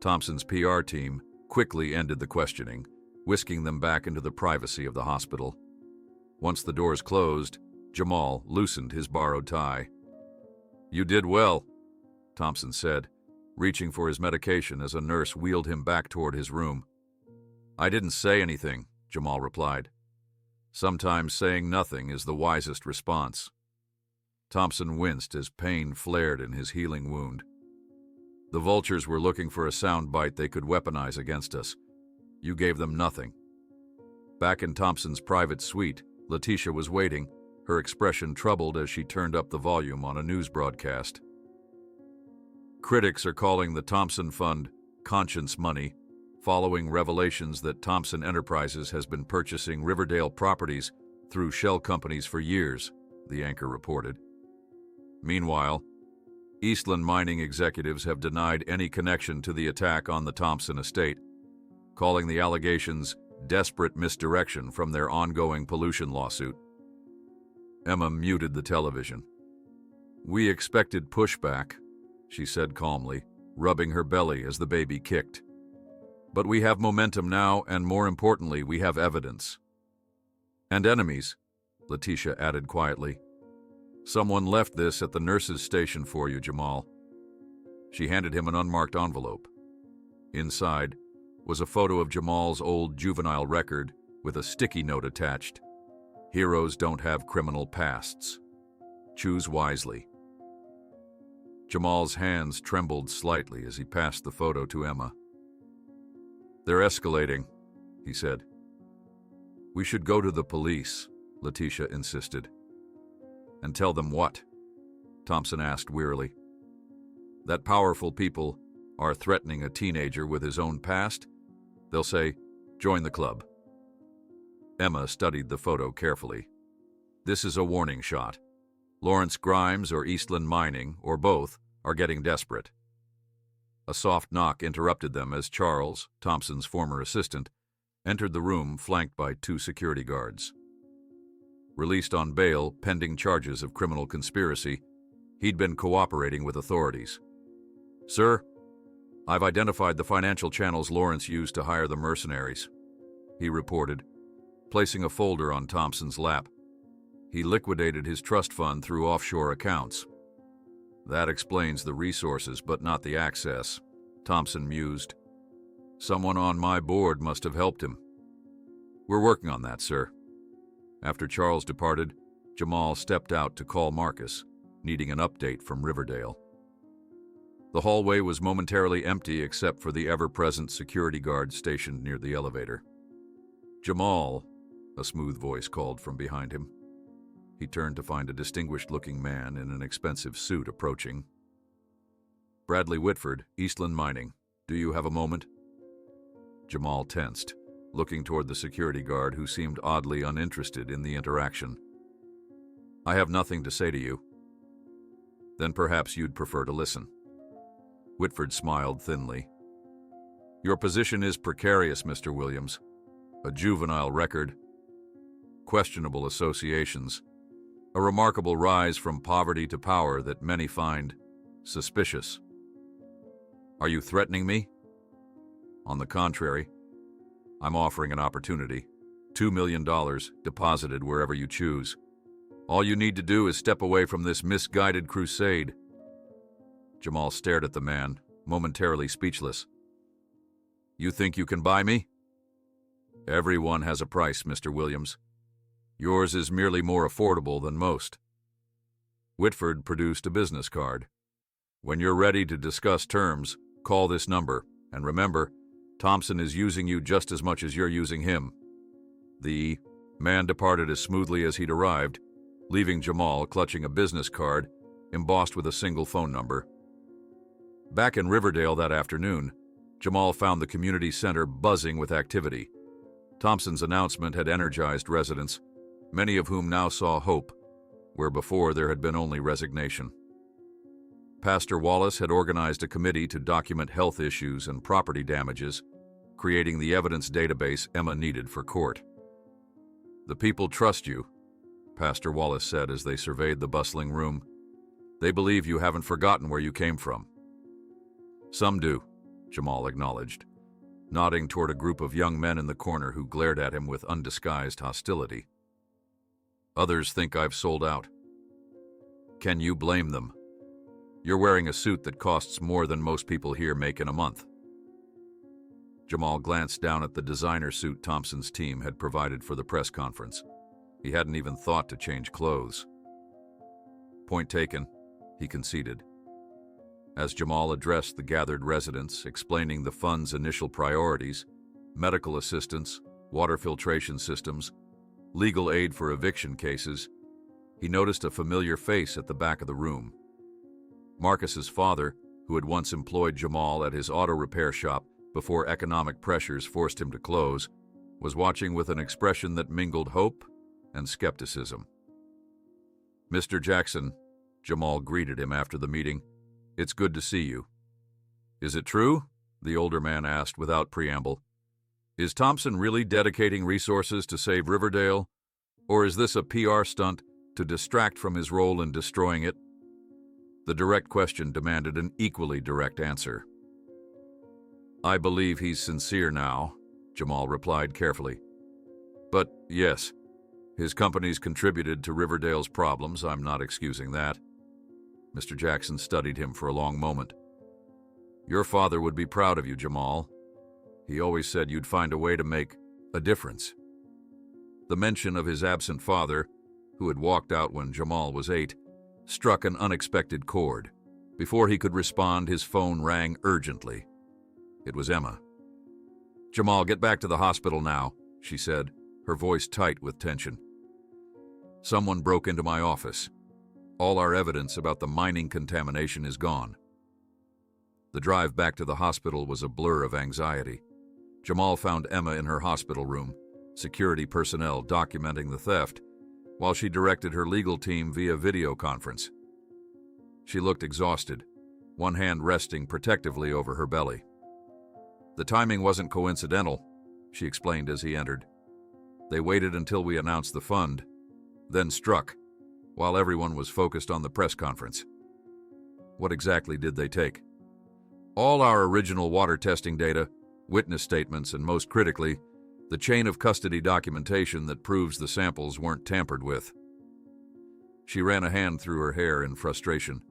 Thompson's PR team quickly ended the questioning, whisking them back into the privacy of the hospital. Once the doors closed, Jamal loosened his borrowed tie. You did well, Thompson said, reaching for his medication as a nurse wheeled him back toward his room. I didn't say anything, Jamal replied. Sometimes saying nothing is the wisest response. Thompson winced as pain flared in his healing wound. The vultures were looking for a sound bite they could weaponize against us. You gave them nothing. Back in Thompson's private suite, Letitia was waiting, her expression troubled as she turned up the volume on a news broadcast. Critics are calling the Thompson Fund conscience money, following revelations that Thompson Enterprises has been purchasing Riverdale properties through shell companies for years, the anchor reported. Meanwhile, Eastland Mining executives have denied any connection to the attack on the Thompson estate, calling the allegations desperate misdirection from their ongoing pollution lawsuit. Emma muted the television. We expected pushback, she said calmly, rubbing her belly as the baby kicked. But we have momentum now, and more importantly, we have evidence. And enemies, Letitia added quietly. Someone left this at the nurse's station for you, Jamal. She handed him an unmarked envelope. Inside was a photo of Jamal's old juvenile record with a sticky note attached. Heroes don't have criminal pasts. Choose wisely. Jamal's hands trembled slightly as he passed the photo to Emma. They're escalating, he said. We should go to the police, Letitia insisted. And tell them what? Thompson asked wearily. That powerful people are threatening a teenager with his own past? They'll say, join the club. Emma studied the photo carefully. This is a warning shot. Lawrence Grimes or Eastland Mining, or both, are getting desperate. A soft knock interrupted them as Charles, Thompson's former assistant, entered the room flanked by 2 security guards. Released on bail pending charges of criminal conspiracy, he'd been cooperating with authorities. Sir, I've identified the financial channels Lawrence used to hire the mercenaries, he reported, placing a folder on Thompson's lap. He liquidated his trust fund through offshore accounts. That explains the resources, but not the access, Thompson mused. Someone on my board must have helped him. We're working on that, sir. After Charles departed, Jamal stepped out to call Marcus, needing an update from Riverdale. The hallway was momentarily empty except for the ever-present security guard stationed near the elevator. Jamal, a smooth voice called from behind him. He turned to find a distinguished-looking man in an expensive suit approaching. Bradley Whitford, Eastland Mining. Do you have a moment? Jamal tensed, looking toward the security guard who seemed oddly uninterested in the interaction. I have nothing to say to you. Then perhaps you'd prefer to listen. Whitford smiled thinly. Your position is precarious, Mr. Williams. A juvenile record, questionable associations, a remarkable rise from poverty to power that many find suspicious. Are you threatening me? On the contrary, I'm offering an opportunity. $2 million deposited wherever you choose. All you need to do is step away from this misguided crusade. Jamal stared at the man, momentarily speechless. You think you can buy me? Everyone has a price, Mr. Williams. Yours is merely more affordable than most. Whitford produced a business card. When you're ready to discuss terms, Call this number, and remember, Thompson is using you just as much as you're using him." The man departed as smoothly as he'd arrived, leaving Jamal clutching a business card embossed with a single phone number. Back in Riverdale that afternoon, Jamal found the community center buzzing with activity. Thompson's announcement had energized residents, many of whom now saw hope, where before there had been only resignation. Pastor Wallace had organized a committee to document health issues and property damages, creating the evidence database Emma needed for court. "The people trust you," Pastor Wallace said as they surveyed the bustling room. "They believe you haven't forgotten where you came from." "Some do," Jamal acknowledged, nodding toward a group of young men in the corner who glared at him with undisguised hostility. "Others think I've sold out." "Can you blame them? You're wearing a suit that costs more than most people here make in a month." Jamal glanced down at the designer suit Thompson's team had provided for the press conference. He hadn't even thought to change clothes. "Point taken," he conceded. As Jamal addressed the gathered residents, explaining the fund's initial priorities, medical assistance, water filtration systems, legal aid for eviction cases, he noticed a familiar face at the back of the room. Marcus's father, who had once employed Jamal at his auto repair shop before economic pressures forced him to close, was watching with an expression that mingled hope and skepticism. "Mr. Jackson," Jamal greeted him after the meeting, "it's good to see you." "Is it true?" the older man asked without preamble. "Is Thompson really dedicating resources to save Riverdale, or is this a PR stunt to distract from his role in destroying it?" The direct question demanded an equally direct answer. "I believe he's sincere now," Jamal replied carefully. "But yes, his company's contributed to Riverdale's problems. I'm not excusing that." Mr. Jackson studied him for a long moment. "Your father would be proud of you, Jamal. He always said you'd find a way to make a difference." The mention of his absent father, who had walked out when Jamal was 8, struck an unexpected chord. Before he could respond, his phone rang urgently. It was Emma. "Jamal, get back to the hospital now," she said, her voice tight with tension. "Someone broke into my office. All our evidence about the mining contamination is gone." The drive back to the hospital was a blur of anxiety. Jamal found Emma in her hospital room, security personnel documenting the theft, while she directed her legal team via video conference. She looked exhausted, one hand resting protectively over her belly. "The timing wasn't coincidental," she explained as he entered. "They waited until we announced the fund, then struck, while everyone was focused on the press conference." "What exactly did they take?" "All our original water testing data, witness statements, and most critically, the chain of custody documentation that proves the samples weren't tampered with." She ran a hand through her hair in frustration.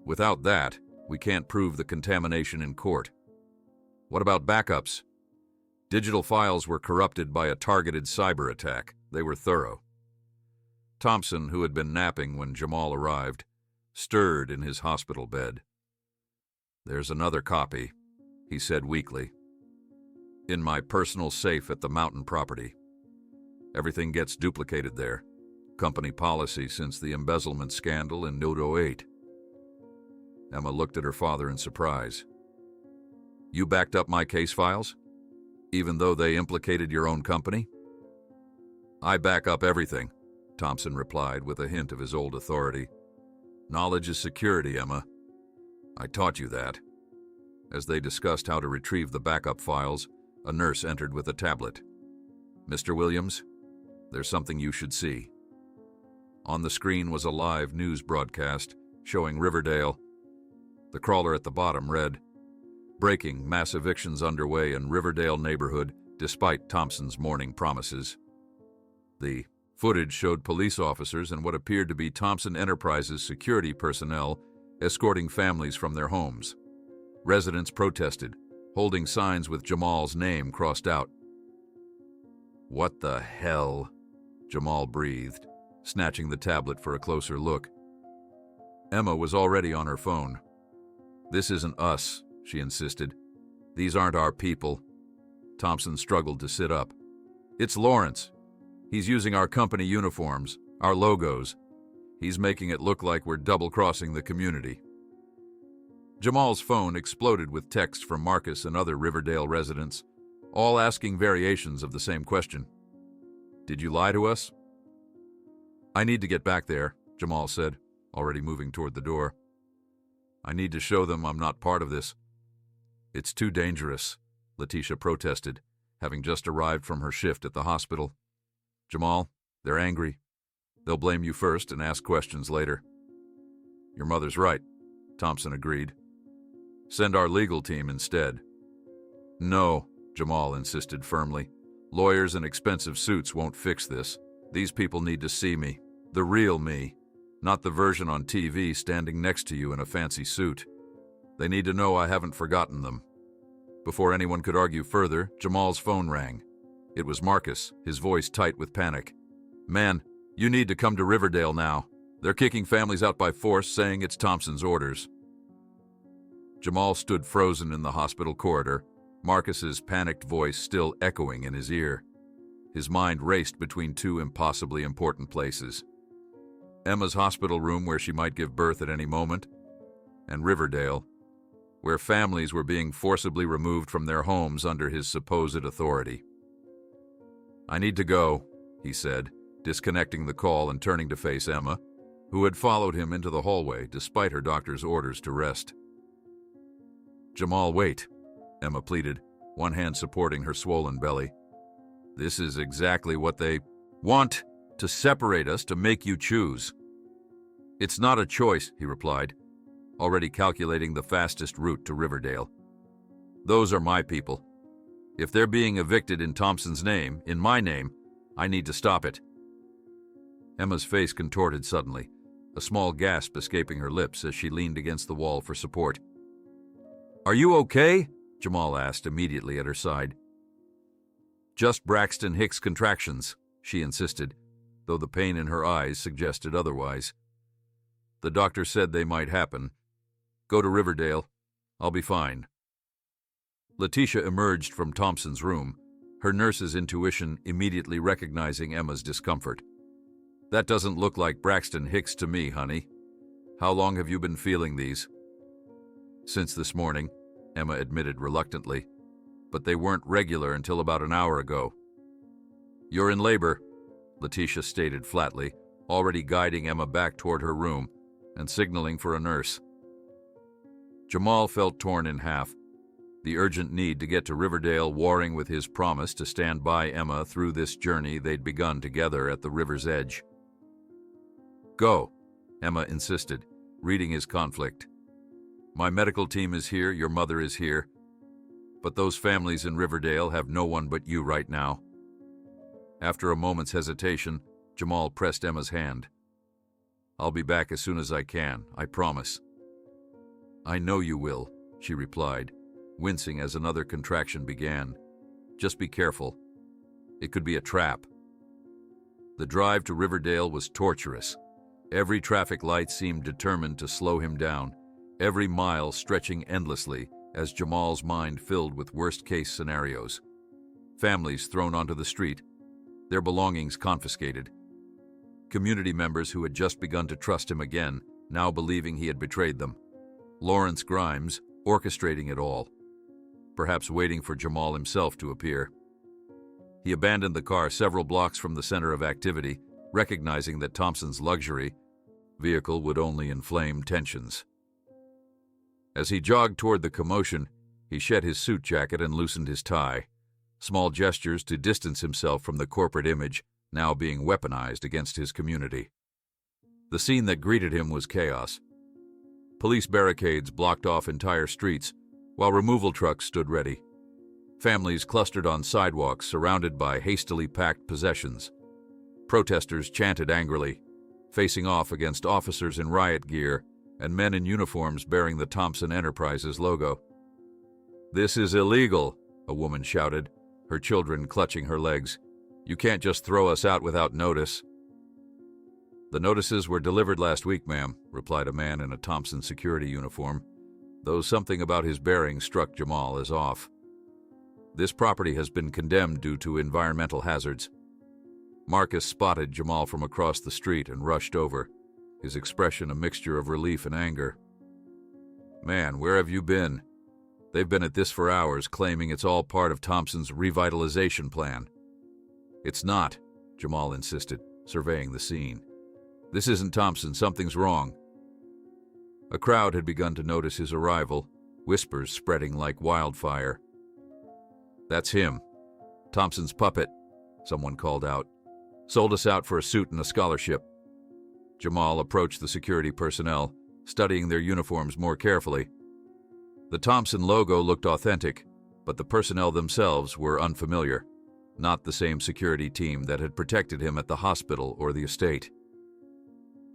"Without that, we can't prove the contamination in court." "What about backups?" "Digital files were corrupted by a targeted cyber attack. They were thorough." Thompson, who had been napping when Jamal arrived, stirred in his hospital bed. "There's another copy," he said weakly. "In my personal safe at the mountain property. Everything gets duplicated there. Company policy since the embezzlement scandal in Nodo 8. Emma looked at her father in surprise. "You backed up my case files? Even though they implicated your own company?" "I back up everything," Thompson replied with a hint of his old authority. "Knowledge is security, Emma. I taught you that." As they discussed how to retrieve the backup files, a nurse entered with a tablet. "Mr. Williams, there's something you should see." On the screen was a live news broadcast showing Riverdale. The crawler at the bottom read, "Breaking, mass evictions underway in Riverdale neighborhood despite Thompson's morning promises." The footage showed police officers and what appeared to be Thompson Enterprises security personnel escorting families from their homes. Residents protested, holding signs with Jamal's name crossed out. "What the hell?" Jamal breathed, snatching the tablet for a closer look. Emma was already on her phone. "This isn't us," she insisted. "These aren't our people." Thompson struggled to sit up. "It's Lawrence. He's using our company uniforms, our logos. He's making it look like we're double-crossing the community." Jamal's phone exploded with texts from Marcus and other Riverdale residents, all asking variations of the same question. "Did you lie to us?" "I need to get back there," Jamal said, already moving toward the door. "I need to show them I'm not part of this." "It's too dangerous," Letitia protested, having just arrived from her shift at the hospital. "Jamal, they're angry. They'll blame you first and ask questions later." "Your mother's right," Thompson agreed. "Send our legal team instead." "No," Jamal insisted firmly. "Lawyers and expensive suits won't fix this. These people need to see me, the real me, not the version on TV standing next to you in a fancy suit. They need to know I haven't forgotten them." Before anyone could argue further, Jamal's phone rang. It was Marcus, his voice tight with panic. "Man, you need to come to Riverdale now. They're kicking families out by force, saying it's Thompson's orders." Jamal stood frozen in the hospital corridor, Marcus's panicked voice still echoing in his ear. His mind raced between two impossibly important places: Emma's hospital room, where she might give birth at any moment, and Riverdale, where families were being forcibly removed from their homes under his supposed authority. "I need to go," he said, disconnecting the call and turning to face Emma, who had followed him into the hallway despite her doctor's orders to rest. "Jamal, wait," Emma pleaded, one hand supporting her swollen belly. "This is exactly what they want, to separate us, to make you choose." "It's not a choice," he replied, already calculating the fastest route to Riverdale. "Those are my people. If they're being evicted in Thompson's name, in my name, I need to stop it." Emma's face contorted suddenly, a small gasp escaping her lips as she leaned against the wall for support. "Are you okay?" Jamal asked immediately at her side. "Just Braxton Hicks contractions," she insisted, though the pain in her eyes suggested otherwise. "The doctor said they might happen. Go to Riverdale. I'll be fine." Letitia emerged from Thompson's room, her nurse's intuition immediately recognizing Emma's discomfort. "That doesn't look like Braxton Hicks to me, honey. How long have you been feeling these?" "Since this morning," Emma admitted reluctantly, "but they weren't regular until about an hour ago." "You're in labor," Letitia stated flatly, already guiding Emma back toward her room and signaling for a nurse. Jamal felt torn in half, the urgent need to get to Riverdale warring with his promise to stand by Emma through this journey they'd begun together at the river's edge. "Go," Emma insisted, reading his conflict. "My medical team is here, your mother is here, but those families in Riverdale have no one but you right now." After a moment's hesitation, Jamal pressed Emma's hand. "I'll be back as soon as I can, I promise." "I know you will," she replied, wincing as another contraction began. "Just be careful. It could be a trap." The drive to Riverdale was torturous. Every traffic light seemed determined to slow him down, every mile stretching endlessly as Jamal's mind filled with worst-case scenarios. Families thrown onto the street, their belongings confiscated. Community members who had just begun to trust him again, now believing he had betrayed them. Lawrence Grimes orchestrating it all, perhaps waiting for Jamal himself to appear. He abandoned the car several blocks from the center of activity, recognizing that Thompson's luxury vehicle would only inflame tensions. As he jogged toward the commotion, he shed his suit jacket and loosened his tie, small gestures to distance himself from the corporate image now being weaponized against his community. The scene that greeted him was chaos. Police barricades blocked off entire streets, while removal trucks stood ready. Families clustered on sidewalks surrounded by hastily packed possessions. Protesters chanted angrily, facing off against officers in riot gear and men in uniforms bearing the Thompson Enterprises logo. "This is illegal," a woman shouted, her children clutching her legs. "You can't just throw us out without notice." "The notices were delivered last week, ma'am," replied a man in a Thompson security uniform. though something about his bearing struck Jamal as off. This property has been condemned due to environmental hazards. Marcus spotted Jamal from across the street and rushed over, his expression a mixture of relief and anger. "Man, where have you been? They've been at this for hours, claiming it's all part of Thompson's revitalization plan." "It's not," Jamal insisted, surveying the scene. "This isn't Thompson. Something's wrong." A crowd had begun to notice his arrival, whispers spreading like wildfire. "That's him. Thompson's puppet," someone called out. "Sold us out for a suit and a scholarship." Jamal approached the security personnel, studying their uniforms more carefully. The Thompson logo looked authentic, but the personnel themselves were unfamiliar, not the same security team that had protected him at the hospital or the estate.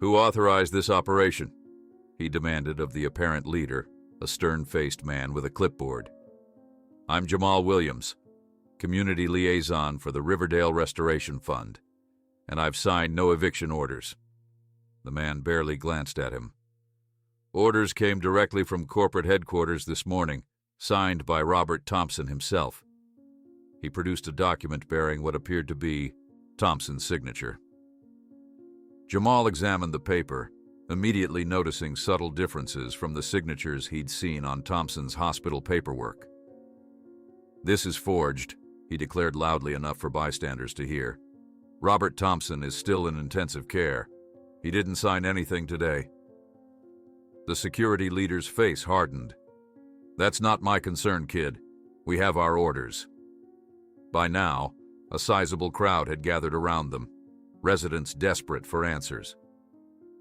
"Who authorized this operation?" he demanded of the apparent leader, a stern-faced man with a clipboard. "I'm Jamal Williams, Community Liaison for the Riverdale Restoration Fund, and I've signed no eviction orders." The man barely glanced at him. "Orders came directly from corporate headquarters this morning, signed by Robert Thompson himself." He produced a document bearing what appeared to be Thompson's signature. Jamal examined the paper, immediately noticing subtle differences from the signatures he'd seen on Thompson's hospital paperwork. "This is forged," he declared loudly enough for bystanders to hear. "Robert Thompson is still in intensive care. He didn't sign anything today." The security leader's face hardened. "That's not my concern, kid. We have our orders." By now, a sizable crowd had gathered around them, residents desperate for answers.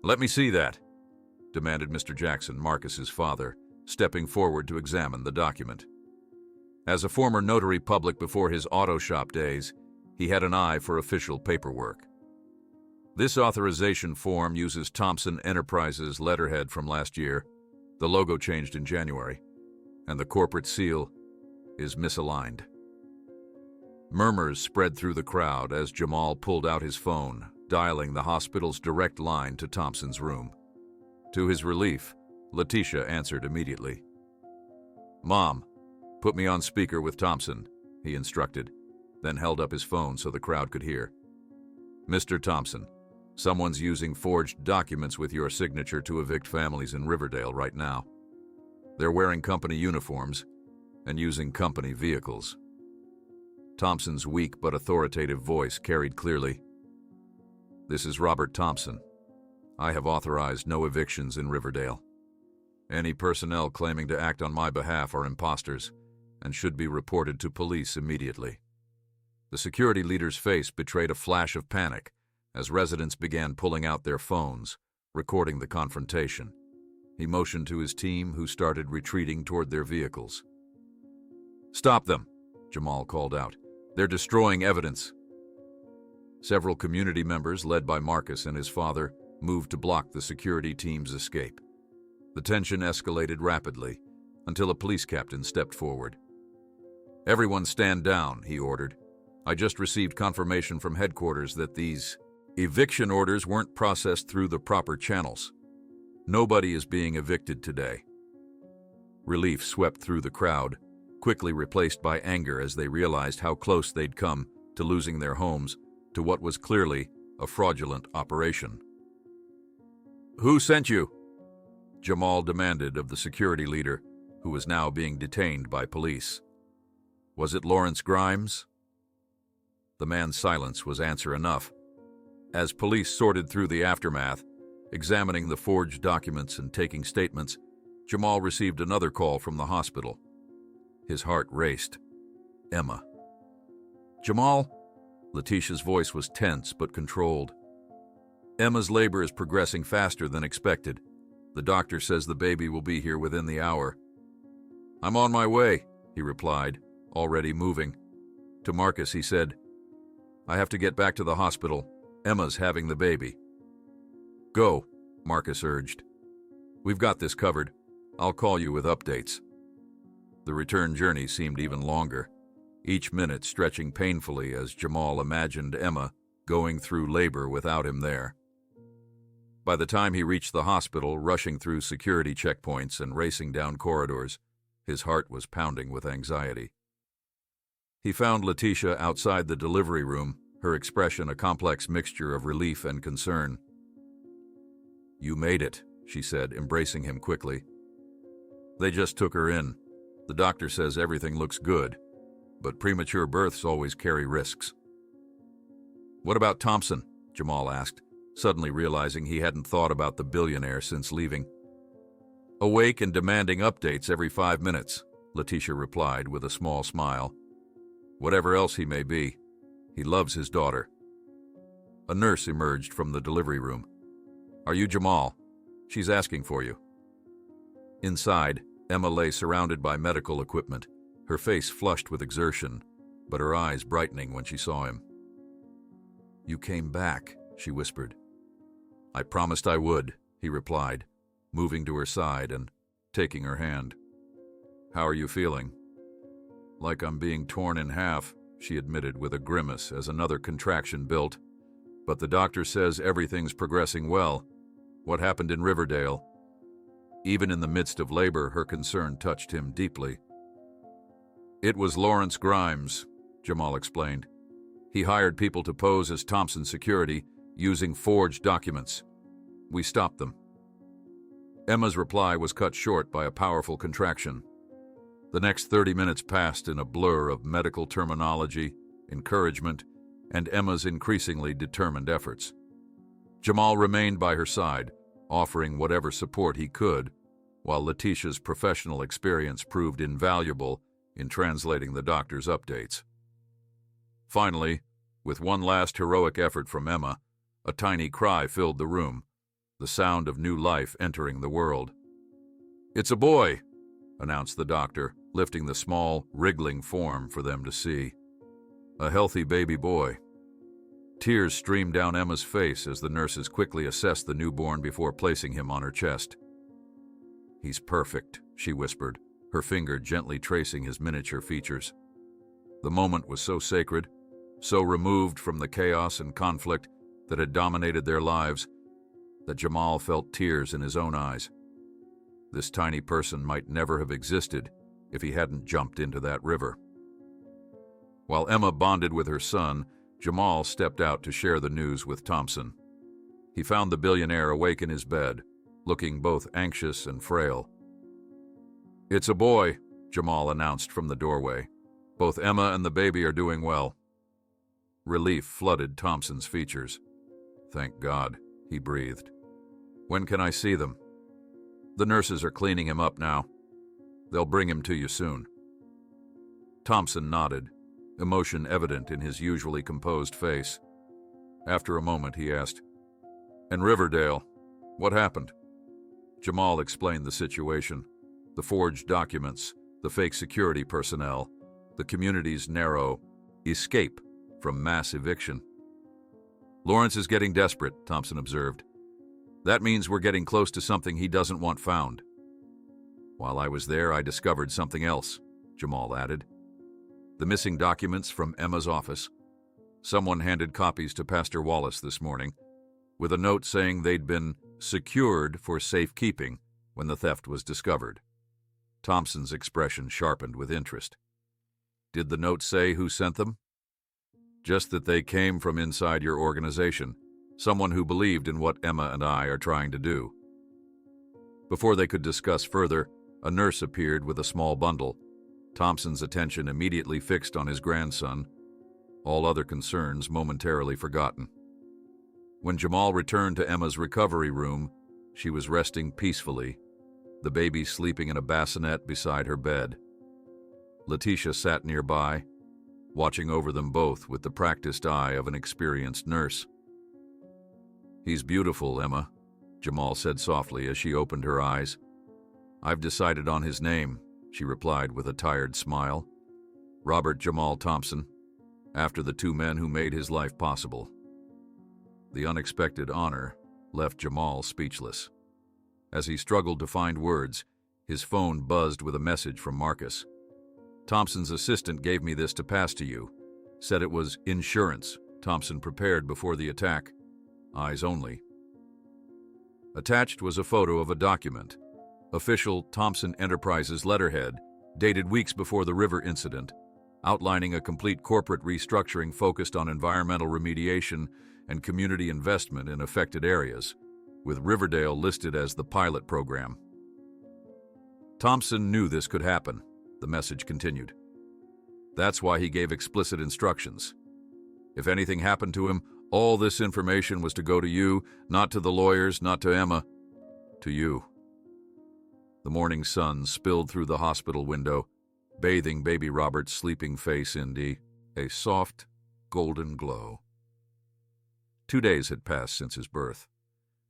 "Let me see that," demanded Mr. Jackson, Marcus's father, stepping forward to examine the document. As a former notary public before his auto shop days, he had an eye for official paperwork. This authorization form uses Thompson Enterprises letterhead from last year. The logo changed in January, and the corporate seal is misaligned. Murmurs spread through the crowd as Jamal pulled out his phone, dialing the hospital's direct line to Thompson's room. To his relief, Letitia answered immediately. "Mom, put me on speaker with Thompson," he instructed, then held up his phone so the crowd could hear. "Mr. Thompson, someone's using forged documents with your signature to evict families in Riverdale right now. They're wearing company uniforms and using company vehicles." Thompson's weak but authoritative voice carried clearly. "This is Robert Thompson. I have authorized no evictions in Riverdale. Any personnel claiming to act on my behalf are imposters and should be reported to police immediately." The security leader's face betrayed a flash of panic as residents began pulling out their phones, recording the confrontation. He motioned to his team, who started retreating toward their vehicles. "Stop them," Jamal called out. "They're destroying evidence." Several community members, led by Marcus and his father, moved to block the security team's escape. The tension escalated rapidly until a police captain stepped forward. "Everyone stand down," he ordered. "I just received confirmation from headquarters that these eviction orders weren't processed through the proper channels. Nobody is being evicted today." Relief swept through the crowd, quickly replaced by anger as they realized how close they'd come to losing their homes to what was clearly a fraudulent operation. "Who sent you?" Jamal demanded of the security leader, who was now being detained by police. "Was it Lawrence Grimes?" The man's silence was answer enough. As police sorted through the aftermath, examining the forged documents and taking statements, Jamal received another call from the hospital. His heart raced. Emma. "Jamal?" Letitia's voice was tense but controlled. "Emma's labor is progressing faster than expected. The doctor says the baby will be here within the hour." "I'm on my way," he replied, already moving. To Marcus, he said, "I have to get back to the hospital. Emma's having the baby." "Go," Marcus urged. "We've got this covered. I'll call you with updates." The return journey seemed even longer, each minute stretching painfully as Jamal imagined Emma going through labor without him there. By the time he reached the hospital, rushing through security checkpoints and racing down corridors, his heart was pounding with anxiety. He found Letitia outside the delivery room, her expression a complex mixture of relief and concern. "You made it," she said, embracing him quickly. "They just took her in. The doctor says everything looks good, but premature births always carry risks." "What about Thompson?" Jamal asked, suddenly realizing he hadn't thought about the billionaire since leaving. "Awake and demanding updates every 5 minutes," Letitia replied with a small smile. "Whatever else he may be, he loves his daughter." A nurse emerged from the delivery room. "Are you Jamal? She's asking for you." Inside, Emma lay surrounded by medical equipment, her face flushed with exertion, but her eyes brightening when she saw him. "You came back," she whispered. "I promised I would," he replied, moving to her side and taking her hand. "How are you feeling?" "Like I'm being torn in half," she admitted with a grimace as another contraction built. "But the doctor says everything's progressing well. What happened in Riverdale?" Even in the midst of labor, her concern touched him deeply. "It was Lawrence Grimes," Jamal explained. "He hired people to pose as Thompson security using forged documents. We stopped them." Emma's reply was cut short by a powerful contraction. The next 30 minutes passed in a blur of medical terminology, encouragement, and Emma's increasingly determined efforts. Jamal remained by her side, offering whatever support he could, while Letitia's professional experience proved invaluable in translating the doctor's updates. Finally, with one last heroic effort from Emma, a tiny cry filled the room, the sound of new life entering the world. "It's a boy," announced the doctor, lifting the small, wriggling form for them to see. "A healthy baby boy." Tears streamed down Emma's face as the nurses quickly assessed the newborn before placing him on her chest. "He's perfect," she whispered, her finger gently tracing his miniature features. The moment was so sacred, so removed from the chaos and conflict that had dominated their lives, that Jamal felt tears in his own eyes. This tiny person might never have existed if he hadn't jumped into that river. While Emma bonded with her son, Jamal stepped out to share the news with Thompson. He found the billionaire awake in his bed, looking both anxious and frail. "It's a boy," Jamal announced from the doorway. "Both Emma and the baby are doing well." Relief flooded Thompson's features. "Thank God," he breathed. "When can I see them?" "The nurses are cleaning him up now. They'll bring him to you soon." Thompson nodded, emotion evident in his usually composed face. After a moment, he asked, "And Riverdale, what happened?" Jamal explained the situation, the forged documents, the fake security personnel, the community's narrow escape from mass eviction. "Lawrence is getting desperate," Thompson observed. "That means we're getting close to something he doesn't want found." "While I was there, I discovered something else," Jamal added. "The missing documents from Emma's office. Someone handed copies to Pastor Wallace this morning, with a note saying they'd been secured for safekeeping when the theft was discovered." Thompson's expression sharpened with interest. "Did the note say who sent them?" "Just that they came from inside your organization, someone who believed in what Emma and I are trying to do." Before they could discuss further, a nurse appeared with a small bundle. Thompson's attention immediately fixed on his grandson, all other concerns momentarily forgotten. When Jamal returned to Emma's recovery room, she was resting peacefully, the baby sleeping in a bassinet beside her bed. Letitia sat nearby, watching over them both with the practiced eye of an experienced nurse. "He's beautiful, Emma," Jamal said softly as she opened her eyes. "I've decided on his name," she replied with a tired smile. "Robert Jamal Thompson, after the two men who made his life possible." The unexpected honor left Jamal speechless. As he struggled to find words, his phone buzzed with a message from Marcus. "Thompson's assistant gave me this to pass to you. Said it was insurance Thompson prepared before the attack. Eyes only." Attached was a photo of a document, official Thompson Enterprises letterhead, dated weeks before the river incident, outlining a complete corporate restructuring focused on environmental remediation and community investment in affected areas, with Riverdale listed as the pilot program. Thompson knew this could happen, the message continued. That's why he gave explicit instructions. If anything happened to him, all this information was to go to you, not to the lawyers, not to Emma, to you. The morning sun spilled through the hospital window, bathing baby Robert's sleeping face in a soft, golden glow. 2 days had passed since his birth.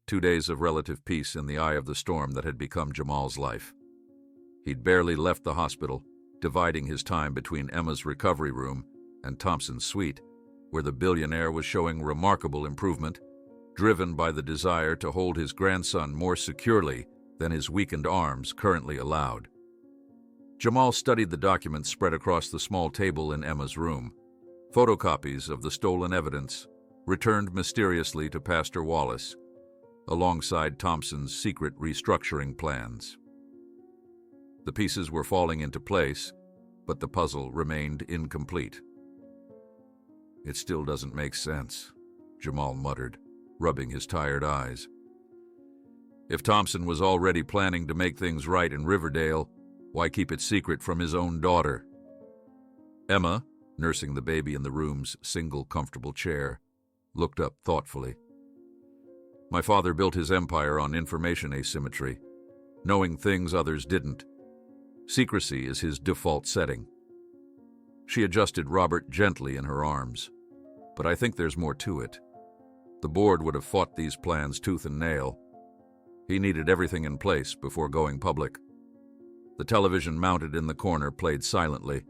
2 days of relative peace in the eye of the storm that had become Jamal's life. He'd barely left the hospital, dividing his time between Emma's recovery room and Thompson's suite, where the billionaire was showing remarkable improvement, driven by the desire to hold his grandson more securely than his weakened arms currently allowed. Jamal studied the documents spread across the small table in Emma's room, photocopies of the stolen evidence, returned mysteriously to Pastor Wallace, alongside Thompson's secret restructuring plans. The pieces were falling into place, but the puzzle remained incomplete. It still doesn't make sense, Jamal muttered, rubbing his tired eyes. If Thompson was already planning to make things right in Riverdale, why keep it secret from his own daughter? Emma, nursing the baby in the room's single comfortable chair, looked up thoughtfully. My father built his empire on information asymmetry, knowing things others didn't. Secrecy is his default setting. She adjusted Robert gently in her arms. But I think there's more to it. The board would have fought these plans tooth and nail. He needed everything in place before going public. The television mounted in the corner played silently,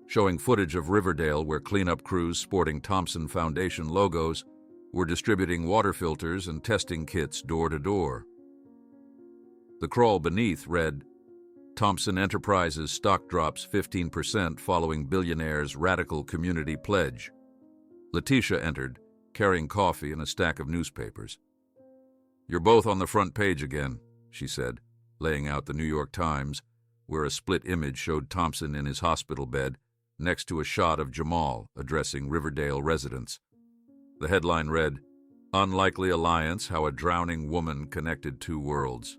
showing footage of Riverdale where cleanup crews sporting Thompson Foundation logos were distributing water filters and testing kits door to door. The crawl beneath read, Thompson Enterprises stock drops 15% following billionaire's radical community pledge. Letitia entered, carrying coffee and a stack of newspapers. You're both on the front page again, she said, laying out the New York Times, where a split image showed Thompson in his hospital bed, next to a shot of Jamal addressing Riverdale residents. The headline read, Unlikely Alliance, How a Drowning Woman Connected Two Worlds.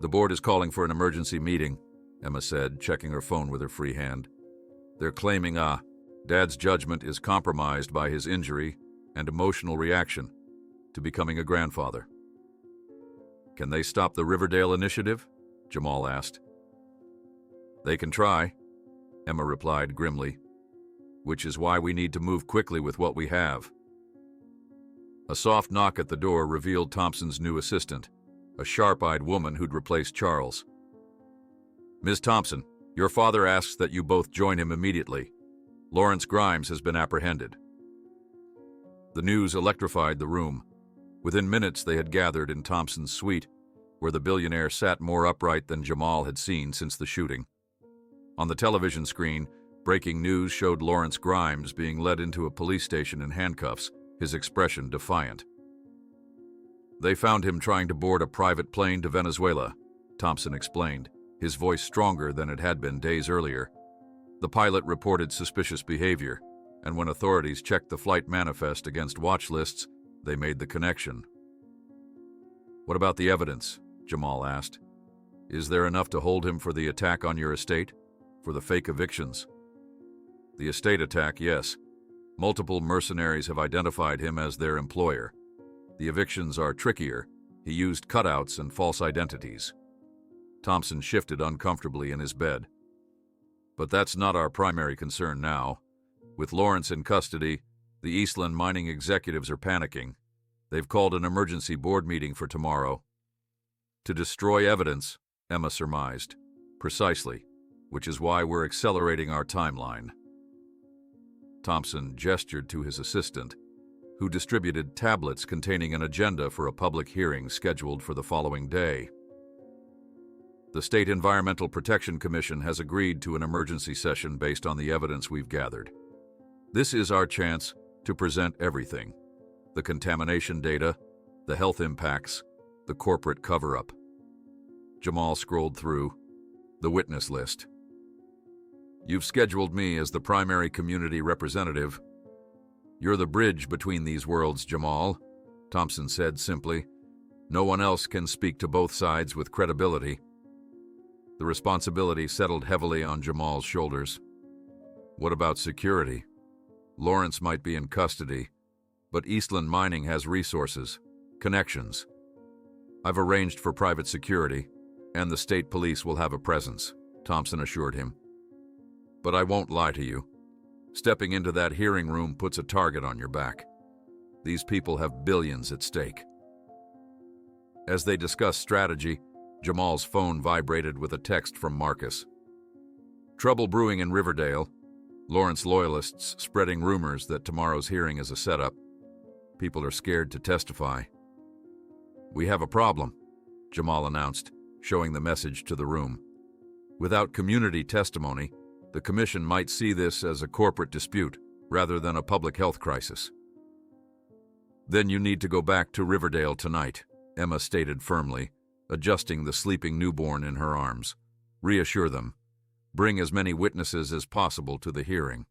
The board is calling for an emergency meeting, Emma said, checking her phone with her free hand. They're claiming, Dad's judgment is compromised by his injury and emotional reaction to becoming a grandfather. Can they stop the Riverdale initiative? Jamal asked. They can try, Emma replied grimly, which is why we need to move quickly with what we have. A soft knock at the door revealed Thompson's new assistant, a sharp-eyed woman who'd replaced Charles. Ms. Thompson, your father asks that you both join him immediately. Lawrence Grimes has been apprehended. The news electrified the room. Within minutes they had gathered in Thompson's suite, where the billionaire sat more upright than Jamal had seen since the shooting. On the television screen, breaking news showed Lawrence Grimes being led into a police station in handcuffs, his expression defiant. They found him trying to board a private plane to Venezuela, Thompson explained, his voice stronger than it had been days earlier. The pilot reported suspicious behavior, and when authorities checked the flight manifest against watch lists, they made the connection. What about the evidence? Jamal asked. Is there enough to hold him for the attack on your estate? For the fake evictions? The estate attack, yes. Multiple mercenaries have identified him as their employer. The evictions are trickier. He used cutouts and false identities. Thompson shifted uncomfortably in his bed. But that's not our primary concern now. With Lawrence in custody, the Eastland mining executives are panicking. They've called an emergency board meeting for tomorrow. To destroy evidence, Emma surmised. Precisely, which is why we're accelerating our timeline. Thompson gestured to his assistant, who distributed tablets containing an agenda for a public hearing scheduled for the following day. The State Environmental Protection Commission has agreed to an emergency session based on the evidence we've gathered. This is our chance to present everything: the contamination data, the health impacts, The corporate cover-up. Jamal scrolled through. The witness list. You've scheduled me as the primary community representative. You're the bridge between these worlds, Jamal, Thompson said simply. No one else can speak to both sides with credibility. The responsibility settled heavily on Jamal's shoulders. What about security? Lawrence might be in custody, but Eastland Mining has resources, connections. I've arranged for private security, and the state police will have a presence, Thompson assured him. But I won't lie to you. Stepping into that hearing room puts a target on your back. These people have billions at stake. As they discussed strategy, Jamal's phone vibrated with a text from Marcus. Trouble brewing in Riverdale. Lawrence loyalists spreading rumors that tomorrow's hearing is a setup. People are scared to testify. We have a problem, Jamal announced, showing the message to the room. Without community testimony, the commission might see this as a corporate dispute rather than a public health crisis. Then you need to go back to Riverdale tonight, Emma stated firmly, adjusting the sleeping newborn in her arms. Reassure them. Bring as many witnesses as possible to the hearing.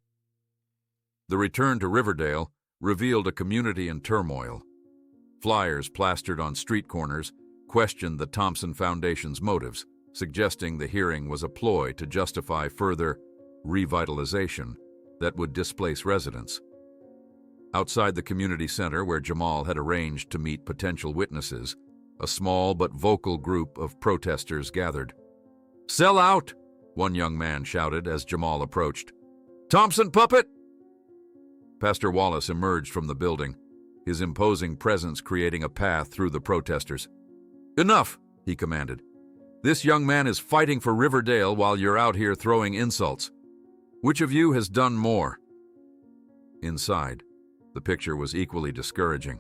The return to Riverdale revealed a community in turmoil. Flyers plastered on street corners questioned the Thompson Foundation's motives, suggesting the hearing was a ploy to justify further revitalization that would displace residents. Outside the community center where Jamal had arranged to meet potential witnesses, a small but vocal group of protesters gathered. "Sell out!" one young man shouted as Jamal approached. "Thompson puppet!" Pastor Wallace emerged from the building, his imposing presence creating a path through the protesters. "Enough!" he commanded. "This young man is fighting for Riverdale while you're out here throwing insults. Which of you has done more?" Inside, the picture was equally discouraging.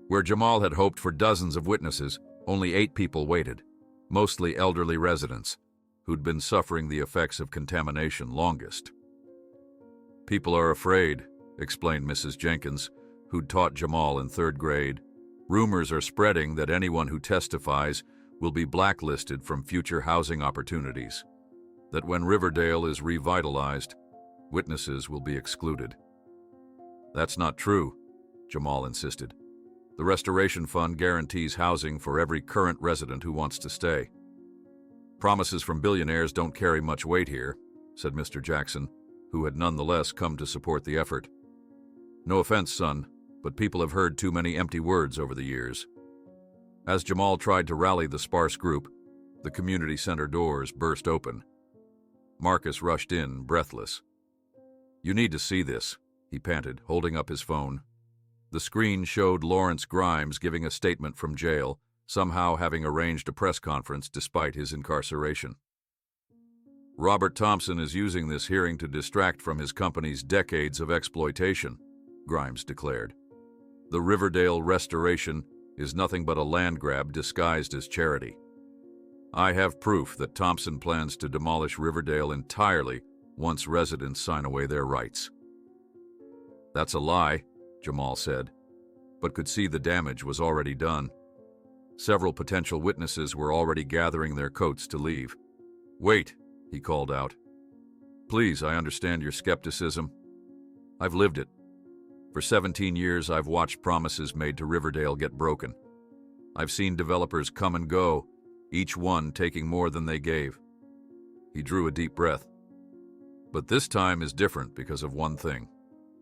Where Jamal had hoped for dozens of witnesses, only 8 people waited, mostly elderly residents, who'd been suffering the effects of contamination longest. "People are afraid," explained Mrs. Jenkins, who'd taught Jamal in 3rd grade. "Rumors are spreading that anyone who testifies will be blacklisted from future housing opportunities. That when Riverdale is revitalized, witnesses will be excluded." "That's not true," Jamal insisted. "The Restoration Fund guarantees housing for every current resident who wants to stay." "Promises from billionaires don't carry much weight here," said Mr. Jackson, who had nonetheless come to support the effort. "No offense, son, but people have heard too many empty words over the years." As Jamal tried to rally the sparse group, the community center doors burst open. Marcus rushed in, breathless. "You need to see this," he panted, holding up his phone. The screen showed Lawrence Grimes giving a statement from jail, somehow having arranged a press conference despite his incarceration. "Robert Thompson is using this hearing to distract from his company's decades of exploitation," Grimes declared. "The Riverdale restoration is nothing but a land grab disguised as charity. I have proof that Thompson plans to demolish Riverdale entirely once residents sign away their rights." "That's a lie," Jamal said, but could see the damage was already done. Several potential witnesses were already gathering their coats to leave. "Wait," he called out. "Please, I understand your skepticism. I've lived it. For 17 years, I've watched promises made to Riverdale get broken. I've seen developers come and go, each one taking more than they gave." He drew a deep breath. "But this time is different because of one thing.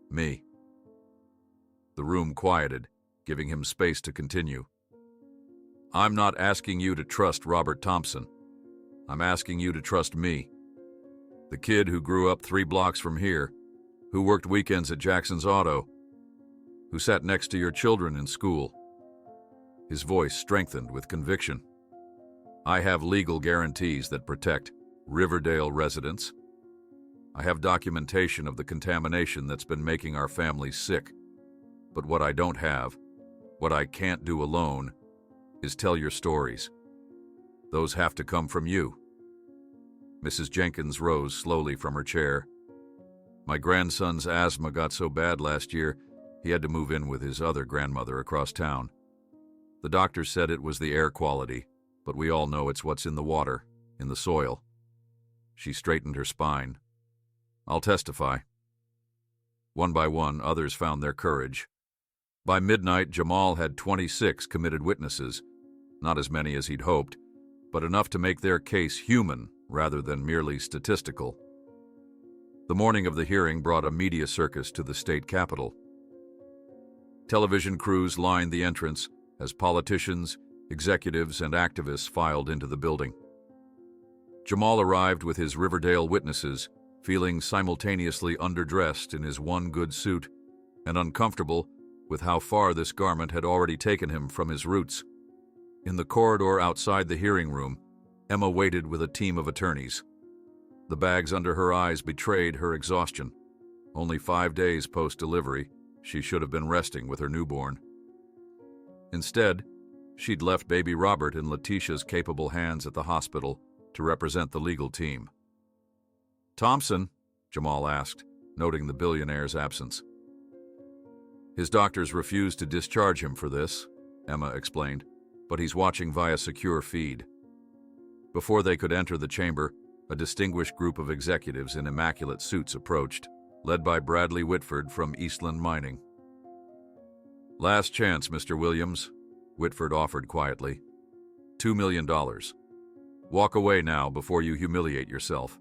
Me." The room quieted, giving him space to continue. "I'm not asking you to trust Robert Thompson. I'm asking you to trust me. The kid who grew up 3 blocks from here, who worked weekends at Jackson's Auto, who sat next to your children in school." His voice strengthened with conviction. "I have legal guarantees that protect Riverdale residents. I have documentation of the contamination that's been making our families sick. But what I don't have, what I can't do alone, is tell your stories. Those have to come from you." Mrs. Jenkins rose slowly from her chair. "My grandson's asthma got so bad last year, he had to move in with his other grandmother across town. The doctor said it was the air quality, but we all know it's what's in the water, in the soil. She straightened her spine. I'll testify. One by one, others found their courage. By midnight, Jamal had 26 committed witnesses, not as many as he'd hoped, but enough to make their case human rather than merely statistical. The morning of the hearing brought a media circus to the state capitol. Television crews lined the entrance as politicians, executives, and activists filed into the building. Jamal arrived with his Riverdale witnesses, feeling simultaneously underdressed in his one good suit and uncomfortable with how far this garment had already taken him from his roots. In the corridor outside the hearing room, Emma waited with a team of attorneys. The bags under her eyes betrayed her exhaustion. Only 5 days post-delivery, she should have been resting with her newborn. Instead, she'd left baby Robert in Letitia's capable hands at the hospital to represent the legal team. Thompson? Jamal asked, noting the billionaire's absence. His doctors refused to discharge him for this, Emma explained, but he's watching via secure feed. Before they could enter the chamber, a distinguished group of executives in immaculate suits approached, led by Bradley Whitford from Eastland Mining. Last chance, Mr. Williams, Whitford offered quietly. $2 million. Walk away now before you humiliate yourself.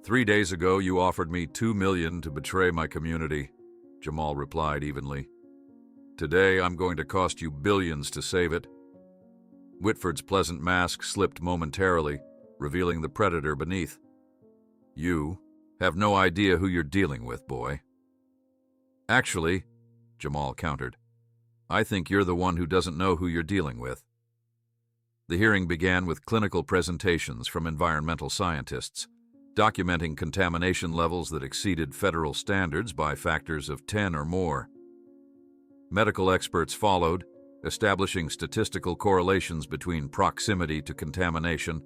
3 days ago, you offered me $2 million to betray my community, Jamal replied evenly. Today, I'm going to cost you billions to save it. Whitford's pleasant mask slipped momentarily, revealing the predator beneath. You have no idea who you're dealing with, boy. Actually, Jamal countered, I think you're the one who doesn't know who you're dealing with. The hearing began with clinical presentations from environmental scientists, documenting contamination levels that exceeded federal standards by factors of 10 or more. Medical experts followed, establishing statistical correlations between proximity to contamination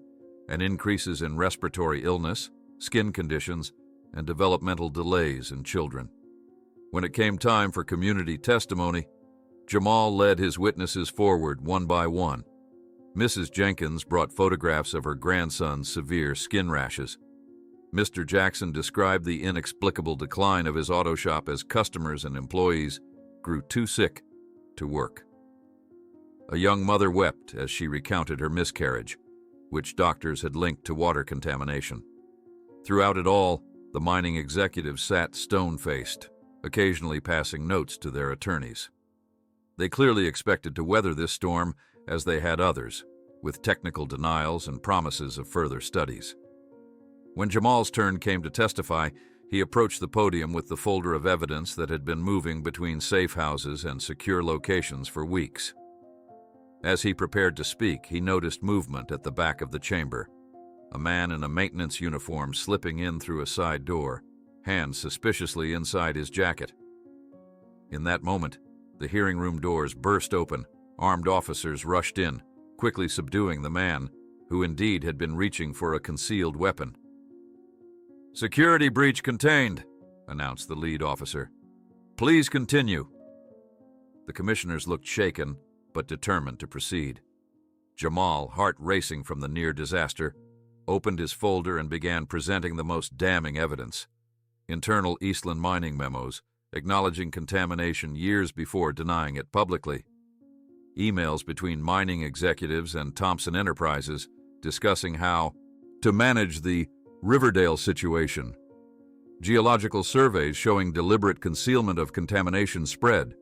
and increases in respiratory illness, skin conditions, and developmental delays in children. When it came time for community testimony, Jamal led his witnesses forward one by one. Mrs. Jenkins brought photographs of her grandson's severe skin rashes. Mr. Jackson described the inexplicable decline of his auto shop as customers and employees grew too sick to work. A young mother wept as she recounted her miscarriage, which doctors had linked to water contamination. Throughout it all, the mining executives sat stone-faced, occasionally passing notes to their attorneys. They clearly expected to weather this storm as they had others, with technical denials and promises of further studies. When Jamal's turn came to testify, he approached the podium with the folder of evidence that had been moving between safe houses and secure locations for weeks. As he prepared to speak, he noticed movement at the back of the chamber. A man in a maintenance uniform slipping in through a side door, hands suspiciously inside his jacket. In that moment, the hearing room doors burst open. Armed officers rushed in, quickly subduing the man, who indeed had been reaching for a concealed weapon. "Security breach contained," announced the lead officer. "Please continue." The commissioners looked shaken, but determined to proceed. Jamal, heart racing from the near disaster, opened his folder and began presenting the most damning evidence. Internal Eastland Mining memos, acknowledging contamination years before denying it publicly. Emails between mining executives and Thompson Enterprises discussing how to manage the Riverdale situation. Geological surveys showing deliberate concealment of contamination spread.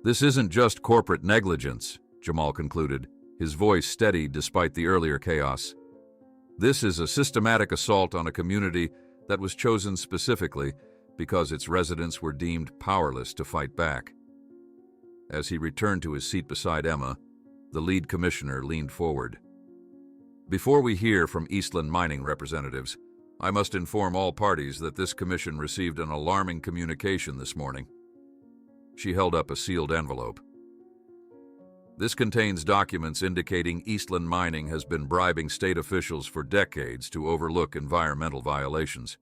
This isn't just corporate negligence, Jamal concluded, his voice steady despite the earlier chaos. This is a systematic assault on a community that was chosen specifically because its residents were deemed powerless to fight back. As he returned to his seat beside Emma, the lead commissioner leaned forward. Before we hear from Eastland Mining representatives, I must inform all parties that this commission received an alarming communication this morning. She held up a sealed envelope. This contains documents indicating Eastland Mining has been bribing state officials for decades to overlook environmental violations.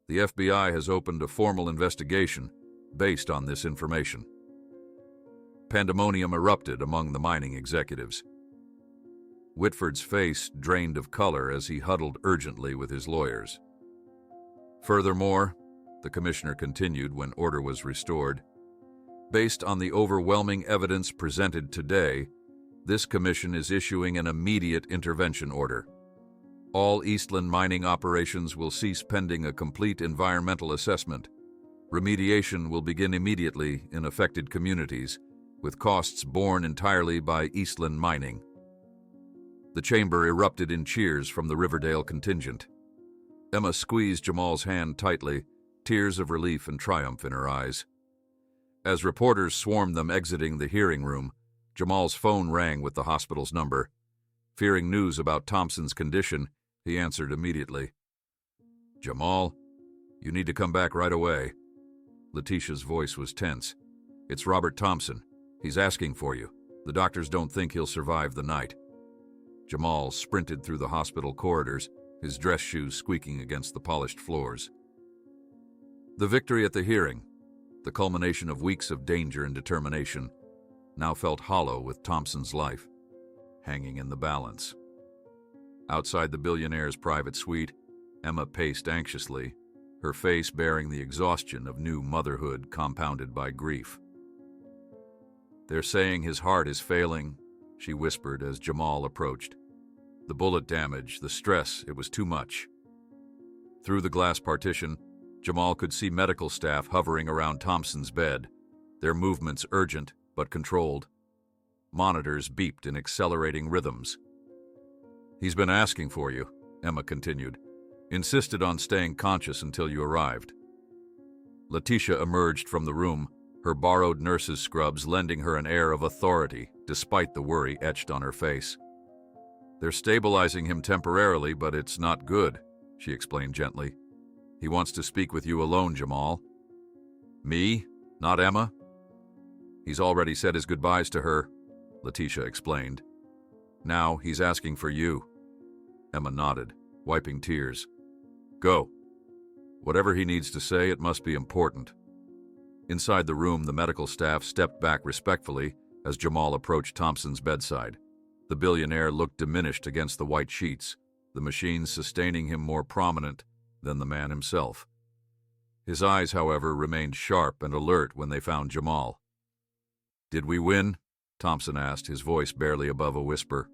The FBI has opened a formal investigation based on this information. Pandemonium erupted among the mining executives. Whitford's face drained of color as he huddled urgently with his lawyers. Furthermore, the commissioner continued when order was restored, based on the overwhelming evidence presented today, this commission is issuing an immediate intervention order. All Eastland mining operations will cease pending a complete environmental assessment. Remediation will begin immediately in affected communities, with costs borne entirely by Eastland Mining. The chamber erupted in cheers from the Riverdale contingent. Emma squeezed Jamal's hand tightly, tears of relief and triumph in her eyes. As reporters swarmed them exiting the hearing room, Jamal's phone rang with the hospital's number. Fearing news about Thompson's condition, he answered immediately. "Jamal, you need to come back right away." Letitia's voice was tense. "It's Robert Thompson. He's asking for you. The doctors don't think he'll survive the night." Jamal sprinted through the hospital corridors, his dress shoes squeaking against the polished floors. The victory at the hearing, the culmination of weeks of danger and determination, now felt hollow with Thompson's life hanging in the balance. Outside the billionaire's private suite, Emma paced anxiously, her face bearing the exhaustion of new motherhood compounded by grief. "They're saying his heart is failing," she whispered as Jamal approached. "The bullet damage, the stress, it was too much." Through the glass partition, Jamal could see medical staff hovering around Thompson's bed, their movements urgent but controlled. Monitors beeped in accelerating rhythms. "He's been asking for you," Emma continued. "Insisted on staying conscious until you arrived." Letitia emerged from the room, her borrowed nurse's scrubs lending her an air of authority despite the worry etched on her face. "They're stabilizing him temporarily, but it's not good," she explained gently. "He wants to speak with you alone, Jamal." "Me? Not Emma?" "He's already said his goodbyes to her," Letitia explained. "Now he's asking for you." Emma nodded, wiping tears. "Go. Whatever he needs to say, it must be important." Inside the room, the medical staff stepped back respectfully as Jamal approached Thompson's bedside. The billionaire looked diminished against the white sheets, the machines sustaining him more prominent than the man himself. His eyes, however, remained sharp and alert when they found Jamal. "Did we win?" Thompson asked, his voice barely above a whisper.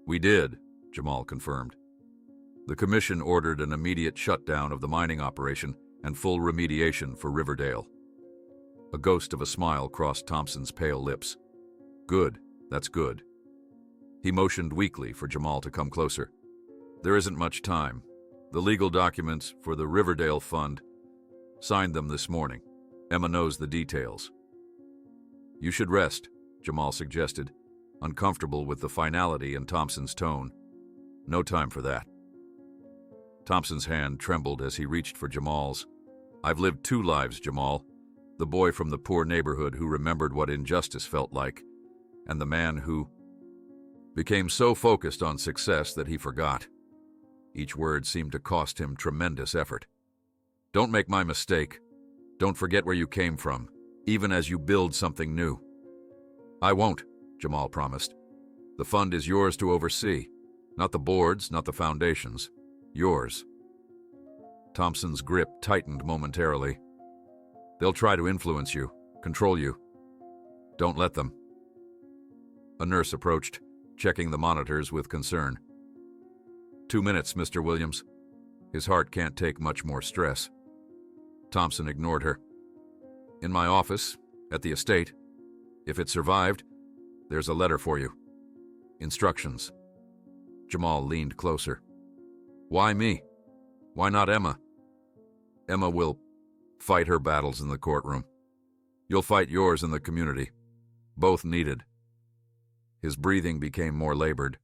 "We did," Jamal confirmed. The commission ordered an immediate shutdown of the mining operation and full remediation for Riverdale. A ghost of a smile crossed Thompson's pale lips. "Good, that's good." He motioned weakly for Jamal to come closer. "There isn't much time. The legal documents for the Riverdale Fund, signed them this morning. Emma knows the details." "You should rest," Jamal suggested, uncomfortable with the finality in Thompson's tone. "No time for that." Thompson's hand trembled as he reached for Jamal's. "I've lived 2 lives, Jamal. The boy from the poor neighborhood who remembered what injustice felt like, and the man who became so focused on success that he forgot." Each word seemed to cost him tremendous effort. "Don't make my mistake. Don't forget where you came from, even as you build something new." "I won't," Jamal promised. "The fund is yours to oversee. Not the board's, not the foundation's. Yours." Thompson's grip tightened momentarily. "They'll try to influence you, control you. Don't let them." A nurse approached, checking the monitors with concern. 2 minutes, Mr. Williams. His heart can't take much more stress." Thompson ignored her. "In my office, at the estate. If it survived, there's a letter for you. Instructions." Jamal leaned closer. "Why me? Why not Emma?" "Emma will fight her battles in the courtroom. You'll fight yours in the community. Both needed." His breathing became more labored.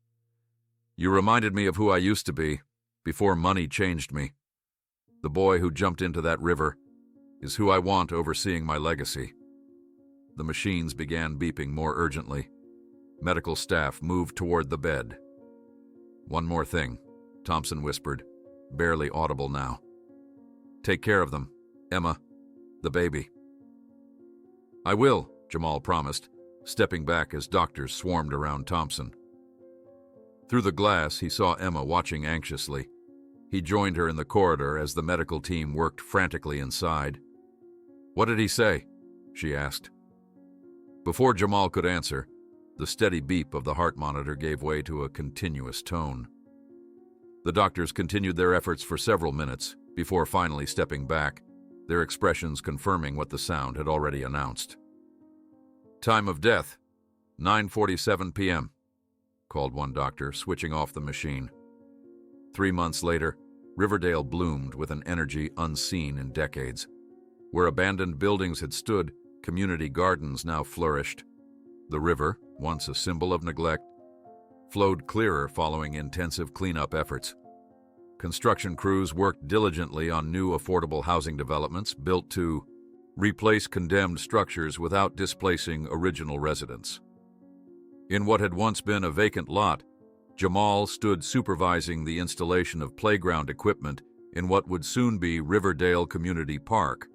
"You reminded me of who I used to be, before money changed me. The boy who jumped into that river is who I want overseeing my legacy." The machines began beeping more urgently. Medical staff moved toward the bed. "One more thing," Thompson whispered, barely audible now. "Take care of them, Emma, the baby." "I will," Jamal promised, stepping back as doctors swarmed around Thompson. Through the glass, he saw Emma watching anxiously. He joined her in the corridor as the medical team worked frantically inside. "What did he say?" she asked. Before Jamal could answer, the steady beep of the heart monitor gave way to a continuous tone. The doctors continued their efforts for several minutes before finally stepping back, their expressions confirming what the sound had already announced. "Time of death, 9:47 p.m., called one doctor, switching off the machine. 3 months later, Riverdale bloomed with an energy unseen in decades. Where abandoned buildings had stood, community gardens now flourished. The river, once a symbol of neglect, flowed clearer following intensive cleanup efforts. Construction crews worked diligently on new affordable housing developments built to replace condemned structures without displacing original residents. In what had once been a vacant lot, Jamal stood supervising the installation of playground equipment in what would soon be Riverdale Community Park.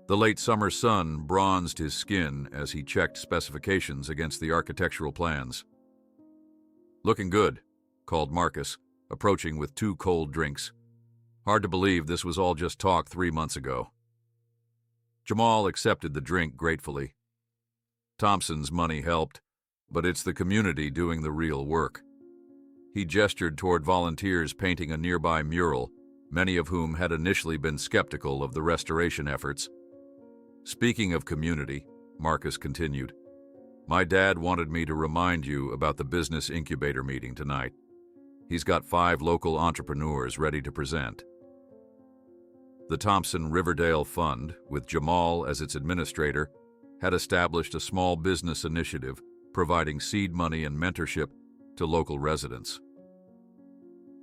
The late summer sun bronzed his skin as he checked specifications against the architectural plans. "Looking good," called Marcus, approaching with 2 cold drinks. Hard to believe this was all just talk 3 months ago. Jamal accepted the drink gratefully. Thompson's money helped, but it's the community doing the real work. He gestured toward volunteers painting a nearby mural, many of whom had initially been skeptical of the restoration efforts. "Speaking of community," Marcus continued, "my dad wanted me to remind you about the business incubator meeting tonight. He's got 5 local entrepreneurs ready to present." The Thompson Riverdale Fund, with Jamal as its administrator, had established a small business initiative providing seed money and mentorship to local residents.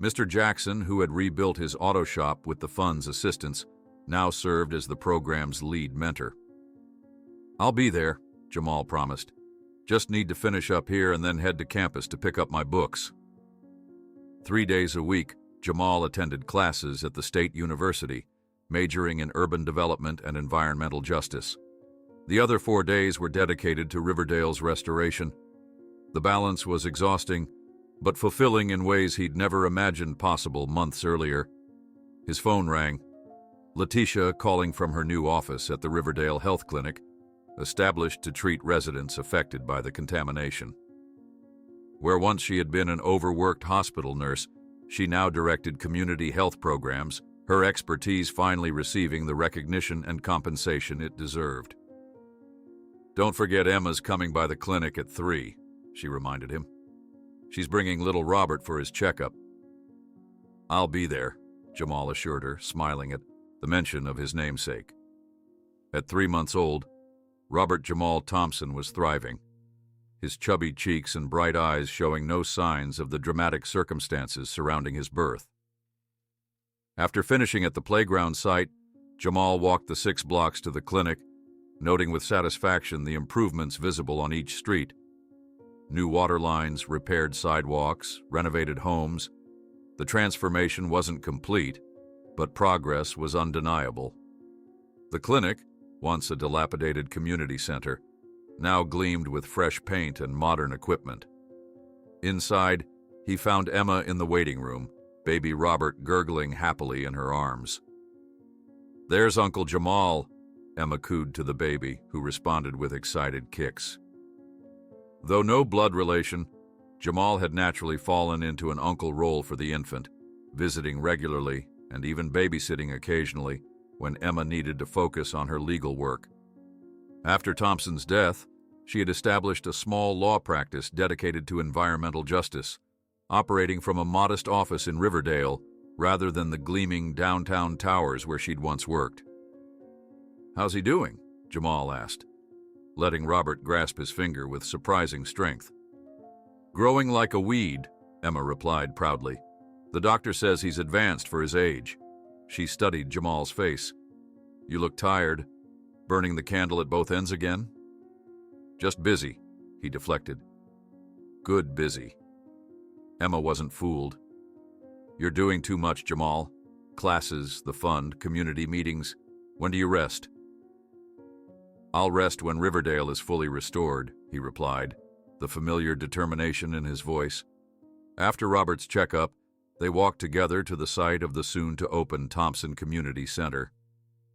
Mr. Jackson, who had rebuilt his auto shop with the fund's assistance, now served as the program's lead mentor. "I'll be there," Jamal promised. "Just need to finish up here and then head to campus to pick up my books." 3 days a week, Jamal attended classes at the State University, majoring in urban development and environmental justice. The other 4 days were dedicated to Riverdale's restoration. The balance was exhausting, but fulfilling in ways he'd never imagined possible months earlier. His phone rang. Letitia, calling from her new office at the Riverdale Health Clinic, established to treat residents affected by the contamination. Where once she had been an overworked hospital nurse, she now directed community health programs, her expertise finally receiving the recognition and compensation it deserved. "Don't forget Emma's coming by the clinic at 3, she reminded him. "She's bringing little Robert for his checkup." "I'll be there," Jamal assured her, smiling at the mention of his namesake. At 3 months old, Robert Jamal Thompson was thriving, his chubby cheeks and bright eyes showing no signs of the dramatic circumstances surrounding his birth. After finishing at the playground site, Jamal walked the 6 blocks to the clinic, noting with satisfaction the improvements visible on each street. New water lines, repaired sidewalks, renovated homes. The transformation wasn't complete, but progress was undeniable. The clinic, once a dilapidated community center, now gleamed with fresh paint and modern equipment. Inside, he found Emma in the waiting room, baby Robert gurgling happily in her arms. "There's Uncle Jamal," Emma cooed to the baby, who responded with excited kicks. Though no blood relation, Jamal had naturally fallen into an uncle role for the infant, visiting regularly and even babysitting occasionally when Emma needed to focus on her legal work. After Thompson's death, she had established a small law practice dedicated to environmental justice, operating from a modest office in Riverdale rather than the gleaming downtown towers where she'd once worked. "How's he doing?" Jamal asked, letting Robert grasp his finger with surprising strength. "Growing like a weed," Emma replied proudly. "The doctor says he's advanced for his age." She studied Jamal's face. "You look tired. Burning the candle at both ends again?" "Just busy," he deflected. "Good busy." Emma wasn't fooled. "You're doing too much, Jamal. Classes, the fund, community meetings. When do you rest?" "I'll rest when Riverdale is fully restored," he replied, the familiar determination in his voice. After Robert's checkup, they walked together to the site of the soon-to-open Thompson Community Center.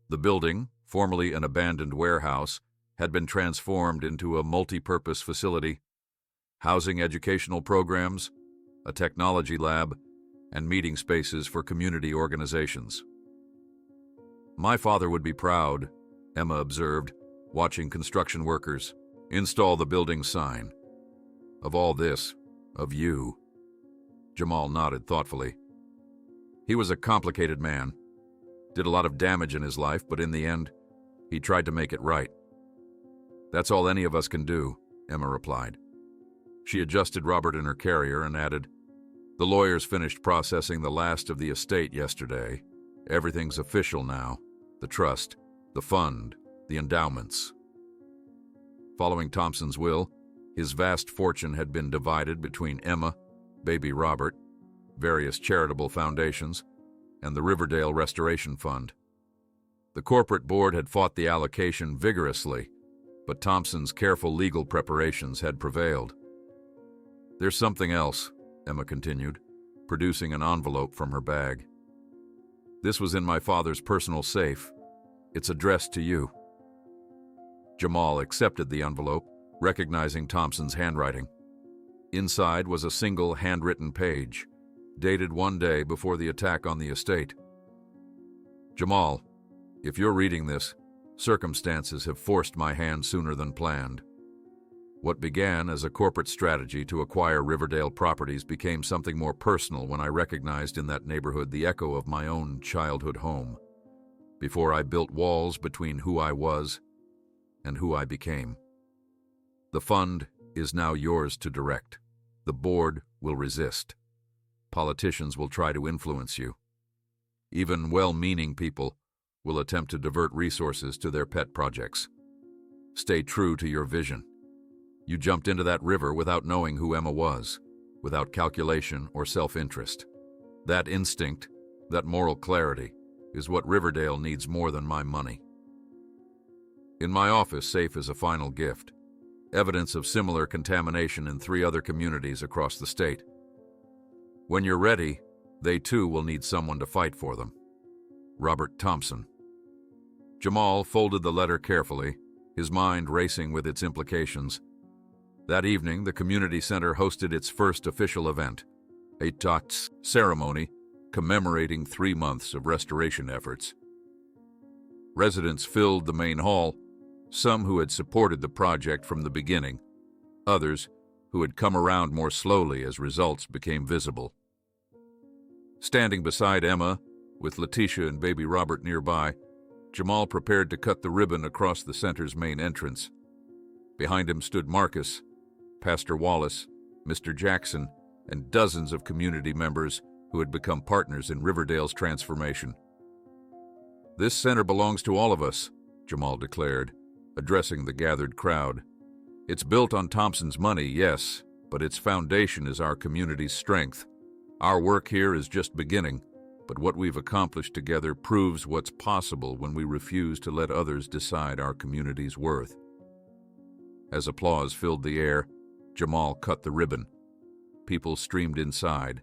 The building, formerly an abandoned warehouse, had been transformed into a multi-purpose facility, housing educational programs, a technology lab, and meeting spaces for community organizations. "My father would be proud," Emma observed, watching construction workers install the building sign. "Of all this, of you." Jamal nodded thoughtfully. He was a complicated man, did a lot of damage in his life, but in the end, he tried to make it right. "That's all any of us can do," Emma replied. She adjusted Robert in her carrier and added, "The lawyers finished processing the last of the estate yesterday. Everything's official now. The trust, the fund, the endowments." Following Thompson's will, his vast fortune had been divided between Emma, baby Robert, various charitable foundations, and the Riverdale Restoration Fund. The corporate board had fought the allocation vigorously, but Thompson's careful legal preparations had prevailed. "There's something else," Emma continued, producing an envelope from her bag. "This was in my father's personal safe. It's addressed to you." Jamal accepted the envelope, recognizing Thompson's handwriting. Inside was a single handwritten page, dated one day before the attack on the estate. "Jamal, if you're reading this, circumstances have forced my hand sooner than planned. What began as a corporate strategy to acquire Riverdale properties became something more personal when I recognized in that neighborhood the echo of my own childhood home, before I built walls between who I was and who I became. The fund is now yours to direct. The board will resist. Politicians will try to influence you. Even well-meaning people will attempt to divert resources to their pet projects. Stay true to your vision. You jumped into that river without knowing who Emma was, without calculation or self-interest. That instinct, that moral clarity, is what Riverdale needs more than my money. In my office safe is a final gift, evidence of similar contamination in 3 other communities across the state. When you're ready, they too will need someone to fight for them. Robert Thompson." Jamal folded the letter carefully, his mind racing with its implications. That evening, the community center hosted its first official event, a tots ceremony commemorating 3 months of restoration efforts. Residents filled the main hall, some who had supported the project from the beginning, others who had come around more slowly as results became visible. Standing beside Emma, with Letitia and baby Robert nearby, Jamal prepared to cut the ribbon across the center's main entrance. Behind him stood Marcus, Pastor Wallace, Mr. Jackson, and dozens of community members who had become partners in Riverdale's transformation. "This center belongs to all of us," Jamal declared, addressing the gathered crowd. "It's built on Thompson's money, yes, but its foundation is our community's strength. Our work here is just beginning, but what we've accomplished together proves what's possible when we refuse to let others decide our community's worth." As applause filled the air, Jamal cut the ribbon. People streamed inside,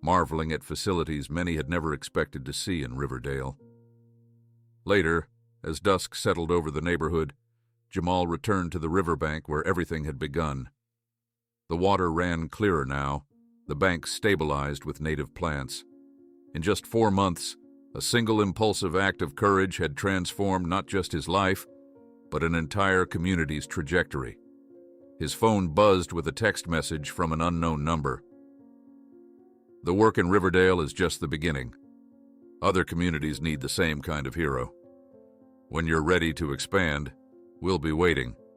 marveling at facilities many had never expected to see in Riverdale. Later, as dusk settled over the neighborhood, Jamal returned to the riverbank where everything had begun. The water ran clearer now, the bank stabilized with native plants. In just 4 months, a single impulsive act of courage had transformed not just his life, but an entire community's trajectory. His phone buzzed with a text message from an unknown number. "The work in Riverdale is just the beginning. Other communities need the same kind of hero. When you're ready to expand, we'll be waiting,"